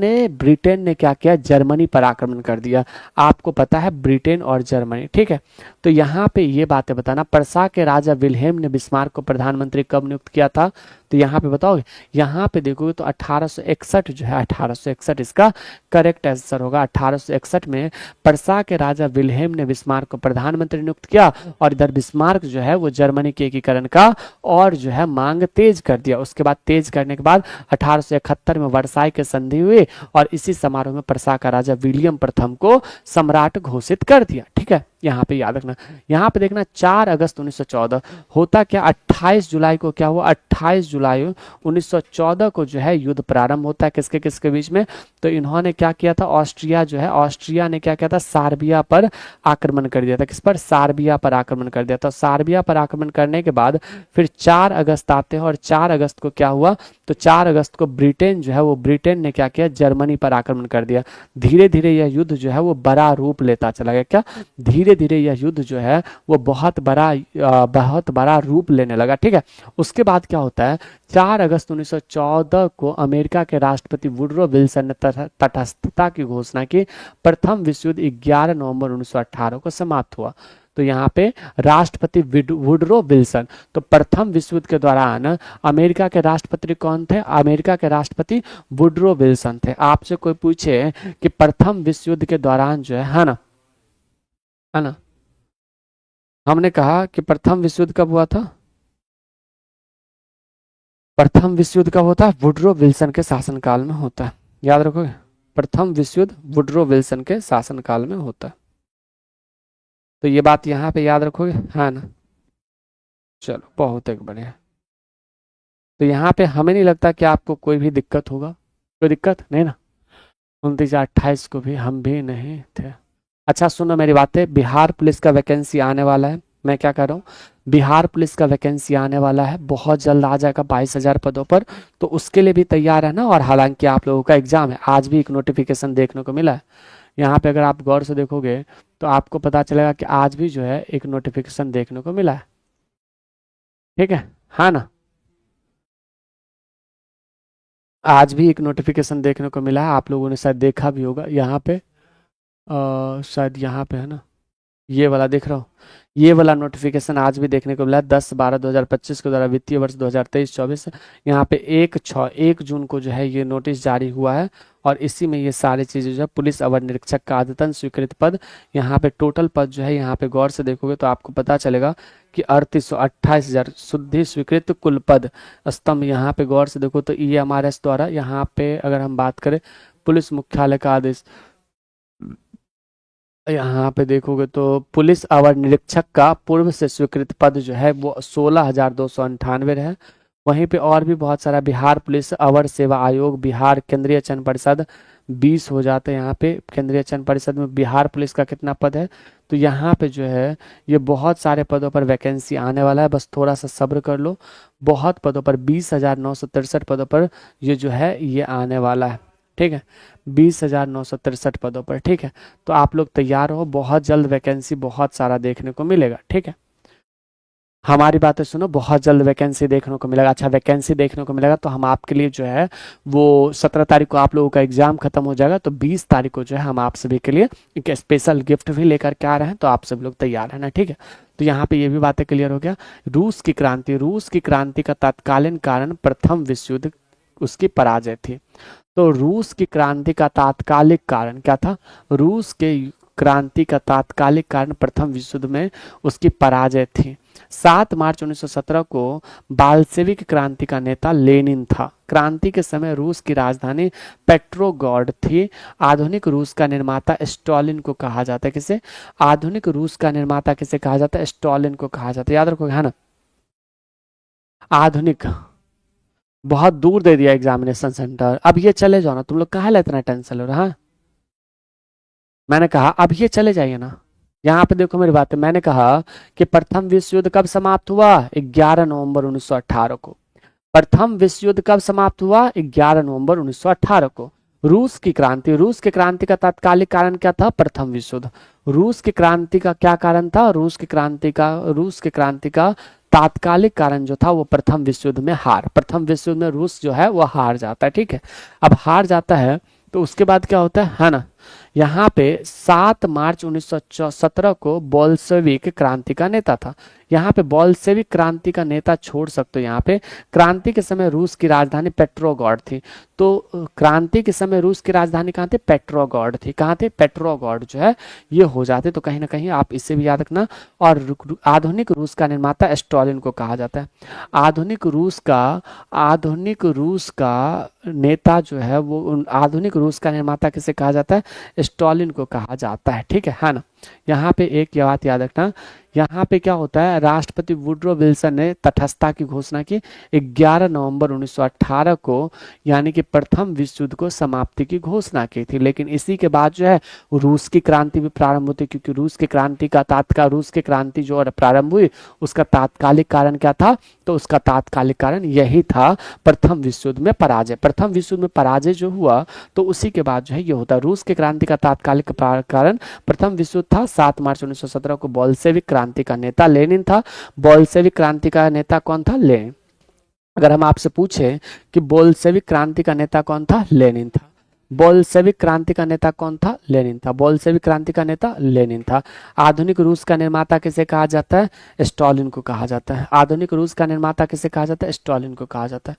ने क्या किया, जर्मनी पर आक्रमण कर दिया। आपको पता है ब्रिटेन और जर्मनी, ठीक है? तो यहाँ पे ये बातें बताना। प्रसा के राजा विल्हेम ने बिस्मार्क को प्रधानमंत्री कब नियुक्त किया था? तो यहाँ पे बताओगे, यहाँ पे देखोगे तो 1861 जो है, 1861 इसका करेक्ट आंसर होगा। 1861 में प्रसा के राजा विल्हेम ने बिस्मार्क को प्रधानमंत्री नियुक्त किया और इधर बिस्मार्क जो है वो जर्मनी के एकीकरण का और जो है मांग तेज कर दिया। उसके बाद तेज करने के बाद 1871 में वर्साई के संधि हुई और इसी समारोह में प्रसा का राजा विलियम प्रथम को सम्राट घोषित कर दिया। ठीक है, यहाँ पे याद रखना। यहाँ पे देखना 4 अगस्त 1914 होता क्या, 28 जुलाई को क्या हुआ, 28 जुलाई 1914 को जो है युद्ध प्रारंभ होता है। किसके किसके बीच में? तो इन्होंने क्या किया था, ऑस्ट्रिया जो है, ऑस्ट्रिया ने क्या किया था, सार्बिया पर आक्रमण कर दिया था। किस पर? सार्बिया पर आक्रमण कर दिया था। सार्बिया पर आक्रमण करने के बाद फिर 4 अगस्त आते हैं और 4 अगस्त को क्या हुआ, तो तो 4 अगस्त को ब्रिटेन जो है वो ब्रिटेन ने क्या किया, जर्मनी पर आक्रमण कर दिया। धीरे धीरे यह युद्ध जो है वो बड़ा रूप लेता चला गया। क्या, धीरे धीरे यह युद्ध जो है वो बहुत बड़ा रूप लेने लगा। ठीक है, उसके बाद क्या होता है, 4 अगस्त 1914 को अमेरिका के राष्ट्रपति वुडरो विल्सन ने तटस्थता की घोषणा की। प्रथम विश्व युद्ध 11 नवंबर 1918 को समाप्त हुआ। तो यहाँ पे राष्ट्रपति वुडरो विल्सन, तो प्रथम विश्व युद्ध के दौरान अमेरिका के राष्ट्रपति कौन थे, अमेरिका के राष्ट्रपति वुडरो विल्सन थे। आपसे कोई पूछे कि प्रथम विश्व युद्ध के दौरान जो है ना, है ना, हमने कहा कि प्रथम विश्व युद्ध कब हुआ था, प्रथम विश्व युद्ध कब होता है, वुडरो विल्सन के शासनकाल में होता है। याद रखोगे, प्रथम विश्व युद्ध वुडरो विल्सन के शासनकाल में होता है। तो ये बात यहाँ पे याद रखोगे, है ना। चलो, बहुत एक बढ़िया। तो यहाँ पे हमें नहीं लगता कि आपको कोई भी दिक्कत होगा, कोई दिक्कत नहीं ना। 29/28 को भी हम भी नहीं थे। अच्छा सुनो मेरी बातें, बिहार पुलिस का वैकेंसी आने वाला है। मैं क्या कर रहा हूँ, बिहार पुलिस का वैकेंसी आने वाला है, बहुत जल्द आ जाएगा 22,000 पदों पर। तो उसके लिए भी तैयार है ना। और हालांकि आप लोगों का एग्जाम है, आज भी एक नोटिफिकेशन देखने को मिला है। यहाँ पे अगर आप गौर से देखोगे तो आपको पता चलेगा कि आज भी जो है एक नोटिफिकेशन देखने को मिला है। ठीक है, हाँ ना, आज भी एक नोटिफिकेशन देखने को मिला है। आप लोगों ने शायद देखा भी होगा। यहाँ पे शायद यहाँ पे है ना, ये वाला देख रहा हूँ, ये वाला नोटिफिकेशन आज भी देखने को मिला है। 10/12/2025 के द्वारा वित्तीय वर्ष 2023-24 यहाँ पे 1 जून को जो है ये नोटिस जारी हुआ है। और इसी में ये सारी चीज़ें जो है, पुलिस अवर निरीक्षक का अद्यतन स्वीकृत पद, यहाँ पे टोटल पद जो है, यहाँ पे गौर से देखोगे तो आपको पता चलेगा कि 38,28,000 शुद्धि स्वीकृत कुल पद स्तंभ। यहाँ पे गौर से देखो तो EMRS द्वारा, यहाँ पे अगर हम बात करें पुलिस मुख्यालय का आदेश, यहाँ पे देखोगे तो पुलिस अवर निरीक्षक का पूर्व से स्वीकृत पद जो है वो 16,298 है। वहीं पे और भी बहुत सारा, बिहार पुलिस अवर सेवा आयोग, बिहार केंद्रीय चयन परिषद 20 हो जाते हैं। यहाँ पे केंद्रीय चयन परिषद में बिहार पुलिस का कितना पद है, तो यहाँ पे जो है ये बहुत सारे पदों पर वैकेंसी आने वाला है। बस थोड़ा सा सब्र कर लो, बहुत पदों पर 20,963 पदों पर ये जो है ये आने वाला है। ठीक है, 20,963 पदों पर। ठीक है, तो आप लोग तैयार हो, बहुत जल्द वैकेंसी बहुत सारा देखने को मिलेगा। ठीक है, हमारी बातें सुनो, बहुत जल्द वैकेंसी देखने को मिलेगा। अच्छा, वैकेंसी देखने को मिलेगा तो हम आपके लिए जो है वो 17 तारीख को आप लोगों का एग्जाम खत्म हो जाएगा। तो 20 तारीख को जो है हम आप सभी के लिए एक स्पेशल गिफ्ट भी लेकर के आ रहे हैं। तो आप सब लोग तैयार है ना। ठीक है, तो यहाँ पे ये भी बातें क्लियर हो गया। रूस की क्रांति का तत्कालीन कारण प्रथम विश्व युद्ध, उसकी पराजय थी। तो रूस की क्रांति का तात्कालिक कारण क्या था, रूस के क्रांति का तात्कालिक कारण प्रथम विश्व युद्ध में उसकी पराजय थी। 7 मार्च 1917 को बाल्शेविक क्रांति का नेता लेनिन था। क्रांति के समय रूस की राजधानी पेट्रोग्राड थी। आधुनिक रूस का निर्माता स्टालिन को कहा जाता है। किसे, आधुनिक रूस का निर्माता किसे कहा जाता है, स्टालिन को कहा जाता है। याद रखोगे, है ना। आधुनिक, बहुत दूर दे दिया एग्जामिनेशन सेंटर। अब ये चले जाओ ना, तुम लोग काहे इतना टेंशन ले रहे हो। हाँ, मैंने कहा अब ये चले जाइए ना। यहाँ पे देखो मेरी बात है, मैंने कहा कि प्रथम विश्व युद्ध कब समाप्त हुआ, 11 नवंबर 1918 को। प्रथम विश्व युद्ध कब समाप्त हुआ, 11 नवंबर 1918 को। रूस की क्रांति का तात्कालिक कारण क्या था, प्रथम विश्व युद्ध। रूस की क्रांति का क्या कारण था, रूस की क्रांति का तात्कालिक कारण जो था वो प्रथम विश्व युद्ध में हार। प्रथम विश्व युद्ध में रूस जो है वो हार जाता है। ठीक है, अब हार जाता है तो उसके बाद क्या होता है ना। यहाँ पे 7 मार्च 1917 को बोल्शेविक क्रांति का नेता था। यहाँ पे बोल्शेविक क्रांति का नेता छोड़ सकते हो। यहाँ पे क्रांति के समय रूस की राजधानी पेट्रोग्राड थी। तो क्रांति के समय रूस की राजधानी कहाँ थी, पेट्रोग्राड थी। कहाँ थे, पेट्रोग्राड जो है ये हो जाते। तो कहीं ना कहीं आप इसे भी याद रखना। और आधुनिक रूस का निर्माता स्टालिन को कहा जाता है। आधुनिक रूस का नेता जो है वो, आधुनिक रूस का निर्माता किसे कहा जाता है, स्टालिन को कहा जाता है। ठीक है ना। यहाँ पे एक बात याद रखना, यहाँ पे क्या होता है, राष्ट्रपति वुड्रो विल्सन ने तटस्थता की घोषणा की 11 नवंबर 1918 को, यानी कि प्रथम विश्व युद्ध को समाप्ति की घोषणा की थी। लेकिन इसी के बाद जो है रूस की क्रांति भी प्रारंभ होती, क्योंकि रूस की क्रांति जो प्रारंभ हुई उसका तात्कालिक कारण क्या था, तो उसका तात्कालिक कारण यही था, प्रथम विश्व युद्ध में पराजय। प्रथम विश्व युद्ध में पराजय जो हुआ तो उसी के बाद जो है ये होता है। रूस की क्रांति का तात्कालिक कारण प्रथम विश्व युद्ध था। 7 मार्च 1917 को बोल्शेविक क्रांति का नेता लेनिन था। बोल्शेविक क्रांति का नेता कौन था, लेनिन। अगर हम आपसे पूछे कि बोल्शेविक क्रांति का नेता कौन था, लेनिन था। बोल्शेविक क्रांति का नेता कौन था, लेनिन था। बोल्शेविक क्रांति का नेता लेनिन था। आधुनिक रूस का निर्माता किसे कहा जाता है, स्टालिन को कहा जाता है। आधुनिक रूस का निर्माता किसे कहा जाता है, स्टालिन को कहा जाता है।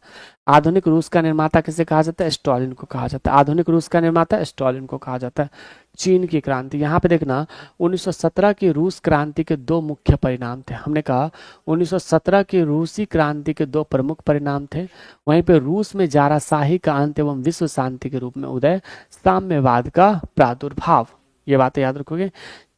आधुनिक रूस का निर्माता किसे कहा जाता है, स्टालिन को कहा जाता है। आधुनिक रूस का निर्माता स्टालिन को कहा जाता है। चीन की क्रांति, यहाँ पे देखना 1917 की रूस क्रांति के 2 मुख्य परिणाम थे। हमने कहा 1917 की रूसी क्रांति के 2 प्रमुख परिणाम थे। वहीं पे रूस में जाराशाही का अंत एवं विश्व शांति के रूप में उदय, साम्यवाद का प्रादुर्भाव। ये बातें याद रखोगे।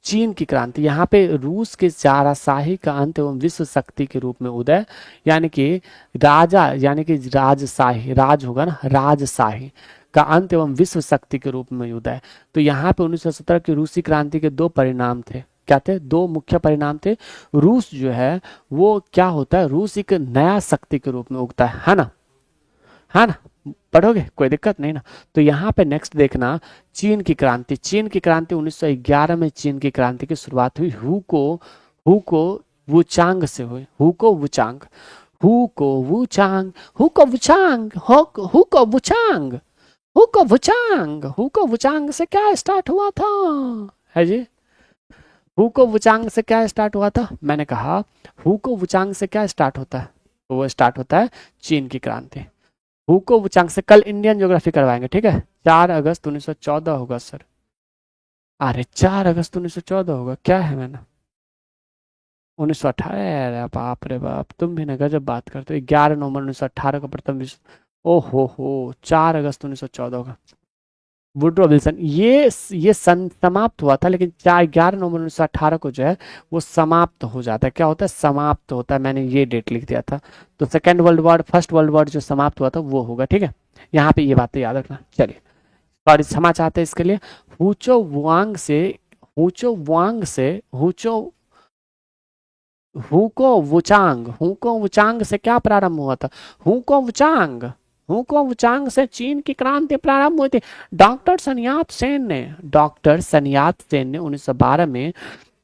चीन की क्रांति, यहाँ पे रूस के जाराशाही का अंत एवं विश्व शक्ति के रूप में उदय, यानी कि राजशाही, राज होगा ना, राजशाही का अंत एवं विश्व शक्ति के रूप में उदय। तो यहाँ पे 1917 की रूसी क्रांति के 2 परिणाम थे। क्या थे, 2 मुख्य परिणाम थे। रूस जो है वो क्या होता है, रूस एक नया शक्ति के रूप में उगता है ना, है ना, पढ़ोगे कोई दिक्कत नहीं ना। तो यहाँ पे नेक्स्ट देखना चीन की क्रांति। चीन की क्रांति 1911 में चीन की क्रांति की शुरुआत हुई। हुको वुचांग से हुई। हुको वुचांग से क्या स्टार्ट हुआ था, है जी। हुको वुचांग से क्या स्टार्ट हुआ था, मैंने कहा हुको वुचांग से क्या स्टार्ट होता है, तो वो स्टार्ट होता है चीन की क्रांति। हुको वुचांग से कल इंडियन ज्योग्राफी करवाएंगे, ठीक है। 4 अगस्त 1914 होगा सर। अरे 4 अगस्त 1914 होगा, क्या है मैंने 1918, अरे बाप रे बाप, तुम भी ना गजब बात करते हो। 11 नवंबर 1918 को प्रथम विश्व, ओहो 4 अगस्त 1914 का वुड्रो विल्सन, ये समाप्त हुआ था, लेकिन 11 नवंबर 1918 को जो है वो समाप्त हो जाता है। क्या होता है, समाप्त होता है। मैंने ये डेट लिख दिया था। तो second world war, first world war जो समाप्त हुआ था वो होगा, ठीक है। यहाँ पे ये बातें याद रखना। चलिए, सॉरी क्षमा चाहते हैं इसके लिए। हुचो हुको वुचांग से क्या प्रारंभ हुआ था, हुको वुचांग से चीन की क्रांति प्रारंभ हुई थी। डॉक्टर सन्यात सेन ने 1912 में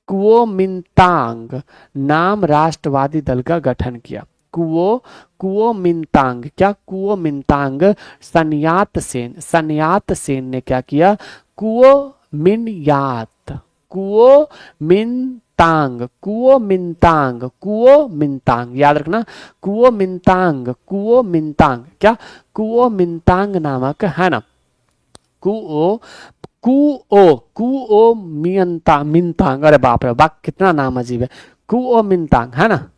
कुओमिंतांग नाम राष्ट्रवादी दल का गठन किया। कुओमिंतांग सन्यात सेन ने क्या किया, कुओमिंतांग याद रखना, कुओमिंतांग क्या, कुओमिंतांग नामक, है ना, मिंतांग, अरे बाप रे बाप कितना नाम अजीब है, कुओमिंतांग, है ना,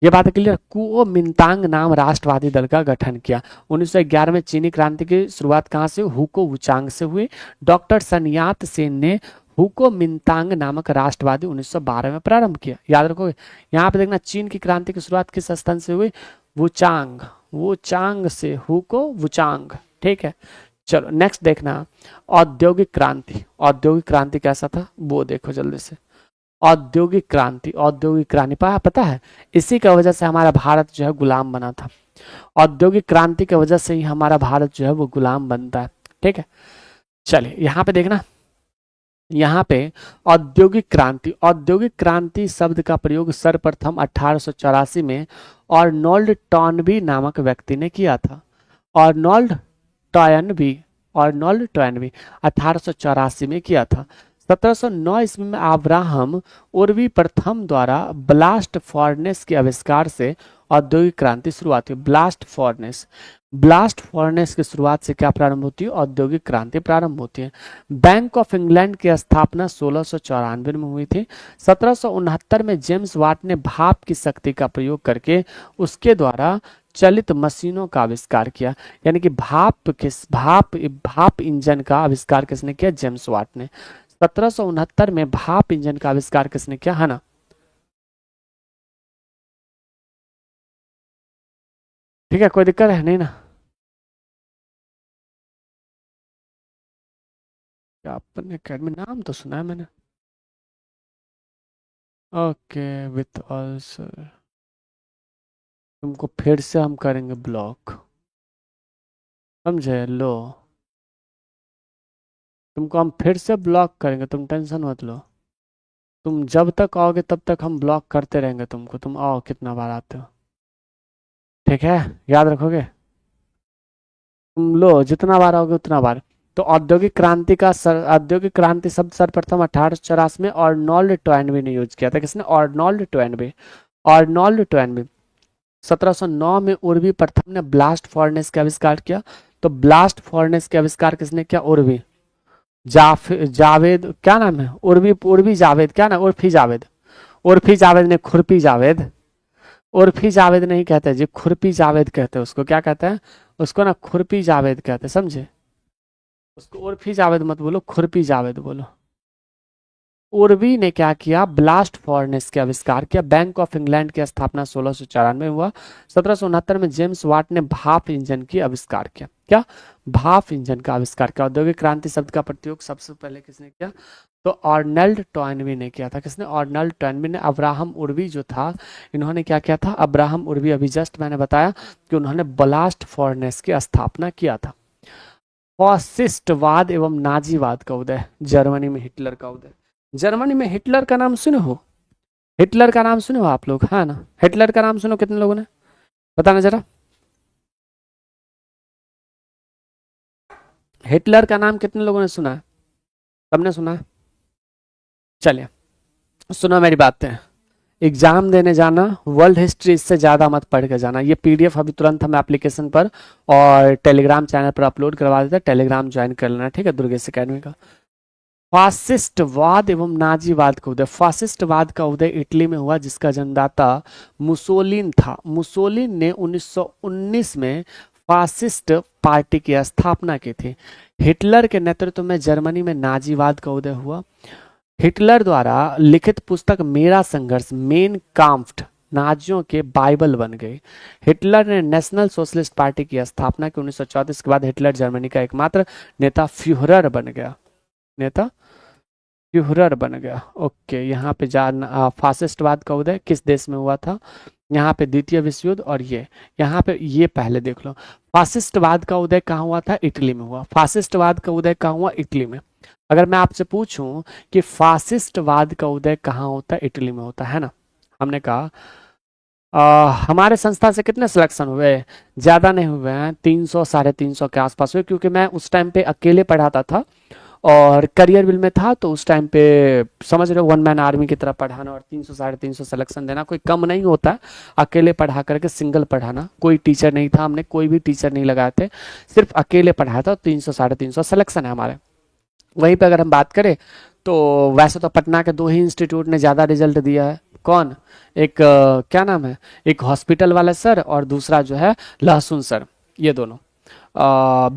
ये बात क्लियर। कुओमिंतांग नाम राष्ट्रवादी दल का गठन किया। 1911 में चीनी क्रांति की शुरुआत कहां से, हुको वुचांग से हुई। डॉक्टर सन्यात सेन ने हुकोमिंतांग नामक राष्ट्रवादी 1912 में प्रारंभ किया। याद रखोगे। यहाँ पे देखना चीन की क्रांति की शुरुआत किस स्थान से हुई, वुचांग से, हुको वुचांग, ठीक है। चलो नेक्स्ट देखना औद्योगिक क्रांति कैसा था वो देखो जल्दी से। औद्योगिक क्रांति पता है, इसी की वजह से हमारा भारत जो है गुलाम बना था। औद्योगिक क्रांति की वजह से ही हमारा भारत जो है वो गुलाम बनता है, ठीक है। चलिए यहाँ पे देखना, यहाँ पे औद्योगिक क्रांति शब्द का प्रयोग सर्वप्रथम 1884 में अर्नोल्ड टॉयनबी नामक व्यक्ति ने किया था। अर्नोल्ड टॉयनबी 1884 में किया था। 1709 ईस्वी में अब्राहम उर्वी प्रथम द्वारा ब्लास्ट फर्नेस के आविष्कार से औद्योगिक क्रांति शुरुआत हुई। ब्लास्ट फर्नेस की शुरुआत से क्या प्रारंभ होती है, औद्योगिक क्रांति प्रारंभ होती है। बैंक ऑफ इंग्लैंड की स्थापना 1694 में हुई थी। 1769 में जेम्स वाट ने भाप की शक्ति का प्रयोग करके उसके द्वारा चलित मशीनों का आविष्कार किया। यानी कि भाप इंजन का आविष्कार किसने किया, जेम्स वाट ने। 1769 में भाप इंजन का आविष्कार किसने किया, है ना? ठीक है, कोई दिक्कत है नहीं ना? क्या आपने अकेडमी नाम तो सुना है मैंने। ओके, विथ आल्सो तुमको फिर से हम करेंगे ब्लॉक, समझे? लो, तुमको हम फिर से ब्लॉक करेंगे, तुम टेंशन मत लो। तुम जब तक आओगे तब तक हम ब्लॉक करते रहेंगे तुमको, तुम आओ कितना बार आते हो। ठीक है, याद रखोगे? तुम लो, जितना बार आओगे उतना बार। तो औद्योगिक क्रांति शब्द सर्वप्रथम 1884 में अर्नोल्ड टोynबी ने यूज किया था। किसने? अर्नोल्ड टोynबी। अर्नोल्ड टोynबी 1709 में उर्वी प्रथम ने ब्लास्ट फॉर्नेस का आविष्कार किया। तो ब्लास्ट फॉर्नेस के आविष्कार किसने किया? उर्वी जावेद, क्या नाम है? उर्वी उर्वी जावेद, क्या नाम? उर्फी जावेद। उर्फी जावेद ने खुरपी जावेद, उर्फी जावेद नहीं कहते जी, खुरपी जावेद कहते हैं उसको। क्या कहते हैं उसको? ना खुरपी जावेद कहते हैं, समझे? उसको उर्फी जावेद मत बोलो, खुरपी जावेद बोलो। उर्वी ने क्या किया? ब्लास्ट फॉर्नेस के आविष्कार किया। बैंक ऑफ इंग्लैंड की स्थापना 1694 में हुआ। 1769 में जेम्स वाट ने भाप इंजन की आविष्कार किया। क्या? भाप इंजन का आविष्कार किया। औद्योगिक क्रांति शब्द का प्रयोग सबसे पहले किसने किया? तो अर्नल्ड टोynबी ने किया था। किसने? अर्नल्ड टोynबी ने। अब्राहम उर्वी जो था, इन्होंने क्या किया था? अब्राहम उर्वी, अभी जस्ट मैंने बताया कि उन्होंने ब्लास्ट फॉर्नेस की स्थापना किया था। फासिस्टवाद एवं नाजीवाद का उदय, जर्मनी में हिटलर का उदय। जर्मनी में हिटलर का नाम सुने हो? हिटलर का नाम सुने हो आप लोग? हाँ ना, हिटलर का नाम सुनो कितने लोगों ने? बताना जरा, हिटलर का नाम कितने लोगों ने सुना है? सबने सुना है? चलिए सुनो मेरी बातें। एग्जाम देने जाना, वर्ल्ड हिस्ट्री इससे ज़्यादा मत पढ़ के जाना। ये पीडीएफ अभी तुरंत हम एप्लीकेशन पर और टेलीग्राम चैनल पर अपलोड करवा देते हैं, टेलीग्राम ज्वाइन कर लेना, ठीक है? दुर्गेश अकेडमी का। फासिस्टवाद एवं नाजीवाद का उदय। फासिस्टवाद का उदय इटली में हुआ, जिसका जन्मदाता मुसोलिन था। मुसोलिन ने 1919 में फासिस्ट पार्टी की स्थापना की थी। हिटलर के नेतृत्व में जर्मनी में नाजीवाद का उदय हुआ। हिटलर द्वारा लिखित पुस्तक मेरा संघर्ष, मेन काम्फ्ट, नाजियों के बाइबल बन गई। हिटलर ने नेशनल सोशलिस्ट पार्टी की स्थापना की। 1934 के बाद हिटलर जर्मनी का एकमात्र नेता फ्यूहरर बन गया। नेता फ्यूहरर बन गया। ओके, यहाँ पे जान फासिस्टवाद का उदय किस देश में हुआ था? यहाँ पे द्वितीय विश्व युद्ध। और ये यहाँ पे ये पहले देख लो, फासिस्टवाद का उदय कहाँ हुआ था? इटली में हुआ। फासिस्टवाद का उदय कहाँ हुआ? इटली में। अगर मैं आपसे पूछूं कि फासिस्टवाद का उदय कहाँ होता है? इटली में होता है ना? हमने कहा हमारे संस्था से कितने सिलेक्शन हुए? ज़्यादा नहीं हुए हैं, 300 350 के आसपास हुए, क्योंकि मैं उस टाइम पे अकेले पढ़ाता था और करियर बिल में था। तो उस टाइम पे समझ रहे हो, वन मैन आर्मी की तरह पढ़ाना और 300 350 सिलेक्शन देना कोई कम नहीं होता है। अकेले पढ़ा करके सिंगल पढ़ाना, कोई टीचर नहीं था, हमने कोई भी टीचर नहीं लगाए थे, सिर्फ अकेले पढ़ाया था। 300 350 सिलेक्शन है हमारे। वहीं पे अगर हम बात करें तो वैसे तो पटना के दो ही इंस्टीट्यूट ने ज़्यादा रिजल्ट दिया है। कौन? एक क्या नाम है, एक हॉस्पिटल वाला सर और दूसरा जो है लहसुन सर, ये दोनों।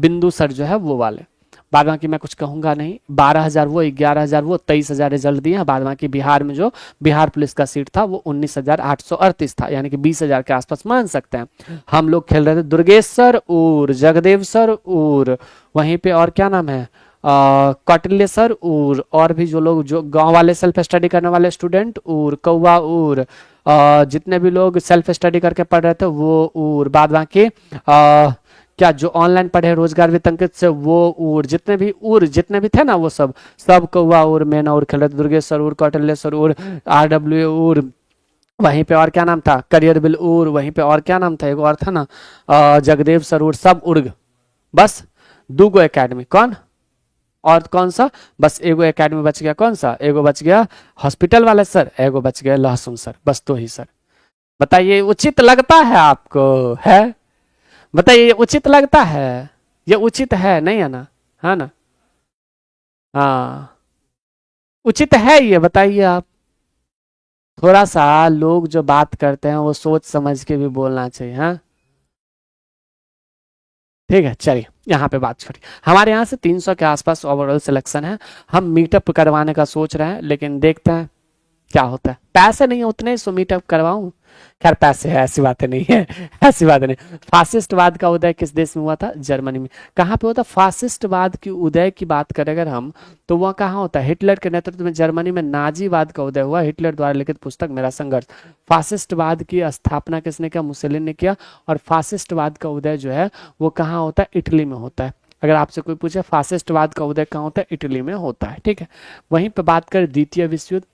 बिंदु सर जो है वो वाले। बाद बाकी मैं कुछ कहूँगा नहीं। 12,000 वो, 11,000 वो, 23,000 रिजल्ट दिए हैं। बाद बाकी बिहार में जो बिहार पुलिस का सीट था वो 19,838 था, यानी कि 20,000 के आसपास मान सकते हैं। हम लोग खेल रहे थे दुर्गेश सर और जगदेव सर और वहीं पे और क्या नाम है, कौटिल्य सर और भी जो लोग, जो गांव वाले सेल्फ स्टडी करने वाले स्टूडेंट और कौवा और जितने भी लोग सेल्फ स्टडी करके पढ़ रहे थे वो, और बाद बाकी क्या जो ऑनलाइन पढ़े रोजगार वितंकित से वो, और जितने भी थे ना वो सब कौवा और मैना और खेल रहे थे। दुर्गेश सर और कौटिल्य सर और RW और वहीं पे और क्या नाम था, करियर बिल और वहीं पे और क्या नाम था, एक और था ना जगदेव सर और सब उर्ग। बस दूगो एकेडमी। कौन? और कौन सा? बस एगो एकेडमी बच गया। कौन सा? एगो बच गया हॉस्पिटल वाले सर, एगो बच गया लहसुन सर। बस दो ही सर। बताइए उचित लगता है आपको? है? बताइए ये उचित लगता है? ये उचित है नहीं है ना? है ना? हाँ, उचित है ये, बताइए आप। थोड़ा सा लोग जो बात करते हैं वो सोच समझ के भी बोलना चाहिए। हाँ, ठीक है, चलिए यहाँ पे बात करिए। हमारे यहाँ से 300 के आसपास ओवरऑल सिलेक्शन है। हम मीटअप करवाने का सोच रहे हैं, लेकिन देखते हैं क्या होता है। पैसे नहीं है उतने, सो मीटअप करवाऊं। खैर पैसे है, ऐसी बातें नहीं है, ऐसी बातें नहीं। फासिस्टवाद का उदय किस देश में हुआ था? जर्मनी में। कहाँ पे होता? फासिस्टवाद की उदय की बात करें अगर हम, तो वह कहाँ होता है? हिटलर के नेतृत्व में जर्मनी में नाजीवाद का उदय हुआ। हिटलर द्वारा लिखित पुस्तक मेरा संघर्ष। फासिस्टवाद की स्थापना किसने किया? मुसोलिनी ने किया। और फासिस्टवाद का उदय जो है वो कहाँ होता है? इटली में होता है। अगर आपसे कोई पूछे फासिस्टवाद का उदय कहाँ होता है? इटली में होता है, ठीक है। वहीं पर बात करें द्वितीय विश्व युद्ध।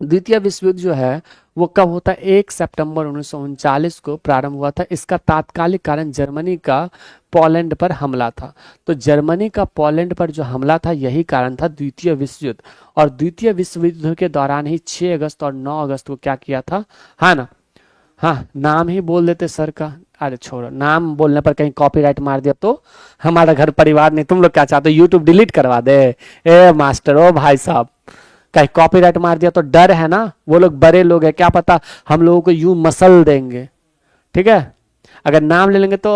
द्वितीय विश्व युद्ध जो है वो कब होता है? 1 सितंबर 1939 को प्रारंभ हुआ था। इसका तात्कालिक कारण जर्मनी का पोलैंड पर हमला था। तो जर्मनी का पोलैंड पर जो हमला था यही कारण था द्वितीय विश्व युद्ध। और द्वितीय विश्व युद्ध के दौरान ही 6 अगस्त और 9 अगस्त को क्या किया था? हाँ ना, हाँ नाम ही बोल देते सर का। अरे छोड़ो, नाम बोलने पर कहीं कॉपीराइट मार दिया तो हमारा घर परिवार नहीं। तुम लोग क्या चाहते हो, यूट्यूब डिलीट करवा दे? ए मास्टर, ओ भाई साहब, कहीं कॉपीराइट मार दिया तो डर है ना। वो लोग बड़े लोग हैं, क्या पता हम लोगों को यूं मसल देंगे, ठीक है। अगर नाम ले लेंगे तो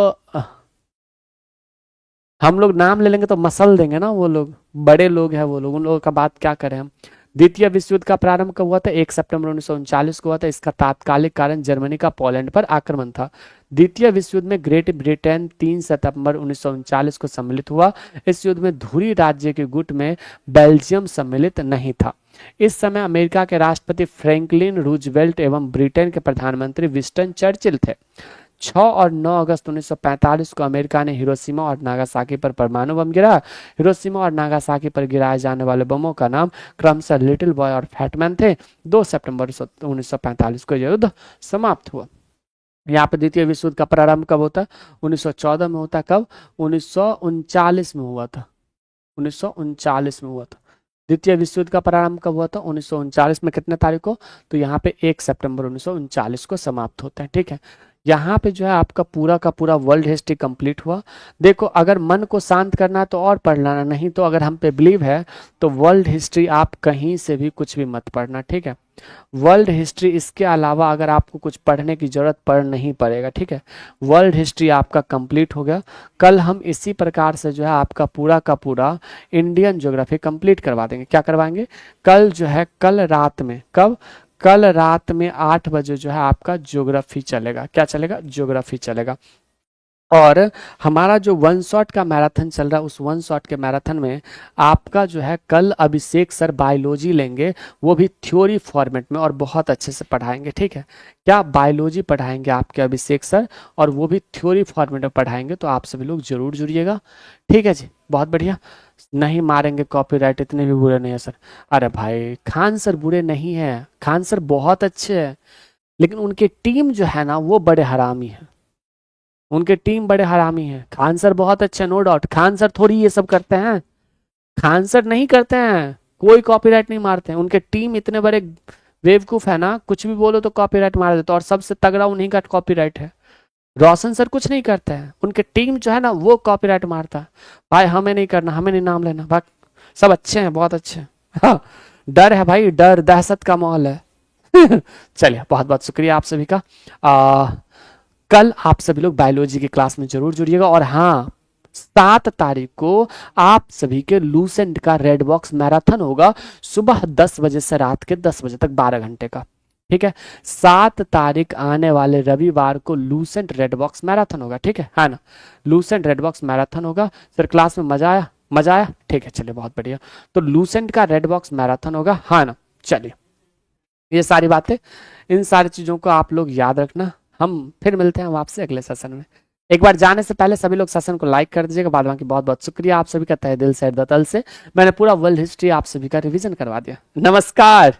हम लोग नाम ले लेंगे तो मसल देंगे ना। वो लोग बड़े लोग हैं, वो लोग, उन लोगों का बात क्या करें हम। द्वितीय विश्व युद्ध का प्रारंभ कब हुआ था? 1 सितंबर 1939 को हुआ था। इसका तात्कालिक कारण जर्मनी का पोलैंड पर आक्रमण था। द्वितीय विश्व युद्ध में ग्रेट ब्रिटेन 3 सितंबर 1939 को सम्मिलित हुआ। इस युद्ध में धुरी राज्य के गुट में बेल्जियम सम्मिलित नहीं था। इस समय अमेरिका के राष्ट्रपति फ्रैंकलिन रूजवेल्ट एवं ब्रिटेन के प्रधानमंत्री विंस्टन चर्चिल थे। 6 और 9 अगस्त 1945 को अमेरिका ने हिरोशिमा और नागासाकी पर परमाणु बम गिराया। हिरोशिमा और नागासाकी पर गिराए जाने वाले बमों का नाम क्रमशः लिटिल बॉय और फैटमैन थे। 2 सितंबर 1945 को यह युद्ध समाप्त हुआ। यहाँ पे द्वितीय विश्व युद्ध का प्रारंभ कब होता है? 1914 में होता है। कब? 1939 में हुआ था। 1939 में हुआ था। द्वितीय विश्व युद्ध का प्रारंभ कब हुआ था? 1939 में। कितने तारीख को? तो यहाँ पे 1 सितंबर 1939 को समाप्त होता है, ठीक है। यहाँ पे जो है आपका पूरा का पूरा वर्ल्ड हिस्ट्री कंप्लीट हुआ। देखो, अगर मन को शांत करना है तो और पढ़ लेना, नहीं तो अगर हम पे बिलीव है तो वर्ल्ड हिस्ट्री आप कहीं से भी कुछ भी मत पढ़ना, ठीक है। वर्ल्ड हिस्ट्री इसके अलावा अगर आपको कुछ पढ़ने की जरूरत पड़ नहीं पड़ेगा, ठीक है। वर्ल्ड हिस्ट्री आपका कंप्लीट हो गया। कल हम इसी प्रकार से जो है आपका पूरा का पूरा इंडियन ज्योग्राफी कंप्लीट करवा देंगे। क्या करवाएंगे? कल जो है, कल रात में, कब? कल रात में 8 बजे जो है आपका ज्योग्राफी चलेगा। क्या चलेगा? ज्योग्राफी चलेगा। और हमारा जो 1 शॉट का मैराथन चल रहा है, उस 1 शॉट के मैराथन में आपका जो है कल अभिषेक सर बायोलॉजी लेंगे, वो भी थ्योरी फॉर्मेट में, और बहुत अच्छे से पढ़ाएंगे, ठीक है। क्या बायोलॉजी पढ़ाएंगे आपके अभिषेक सर, और वो भी थ्योरी फॉर्मेट में पढ़ाएंगे। तो आप सभी लोग जरूर जुड़िएगा, ठीक है जी। बहुत बढ़िया। नहीं मारेंगे कॉपीराइट, इतने भी बुरे नहीं है सर। अरे भाई, खान सर बुरे नहीं है, खान सर बहुत अच्छे हैं, लेकिन उनकी टीम जो है ना वो बड़े हरामी है। उनके टीम बड़े हरामी हैं। खान सर बहुत अच्छे, नो डाउट। खान सर थोड़ी ये सब करते हैं, खान सर नहीं करते हैं, कोई कॉपीराइट नहीं मारते हैं। उनके टीम इतने बड़े बेवकूफ है ना, कुछ भी बोलो तो कॉपीराइट मार देते। और सबसे तगड़ा उन्हीं का कॉपीराइट है। रोशन सर कुछ नहीं करते हैं, उनके टीम जो है ना वो कॉपीराइट मारता है। भाई हमें नहीं करना, हमें नहीं नाम लेना, भाई सब अच्छे हैं, बहुत अच्छे हैं। हाँ, डर है भाई, डर, दहशत का माहौल है। चलिए, बहुत बहुत शुक्रिया आप सभी का। कल आप सभी लोग बायोलॉजी की क्लास में जरूर जुड़िएगा। और हाँ, 7 तारीख को आप सभी के लूसेंट का रेड बॉक्स मैराथन होगा, सुबह 10 बजे से रात के 10 बजे तक, 12 घंटे का, ठीक है। 7 तारीख आने वाले रविवार को लूसेंट रेड बॉक्स मैराथन होगा, ठीक है, हाँ ना। लूसेंट रेड बॉक्स मैराथन होगा। सर क्लास में मजा आया? मजा आया, ठीक है, चलिए बहुत बढ़िया। तो लूसेंट का रेड बॉक्स मैराथन होगा, हाँ ना। चलिए, ये सारी बातें, इन सारी चीजों को आप लोग याद रखना। हम फिर मिलते हैं आपसे अगले सेशन में। एक बार जाने से पहले सभी लोग सेशन को लाइक कर दीजिएगा। बाद बाकी बहुत बहुत शुक्रिया आप सभी का, तहे दिल से, तल से। मैंने पूरा वर्ल्ड हिस्ट्री आप सभी का रिवीजन करवा दिया। नमस्कार।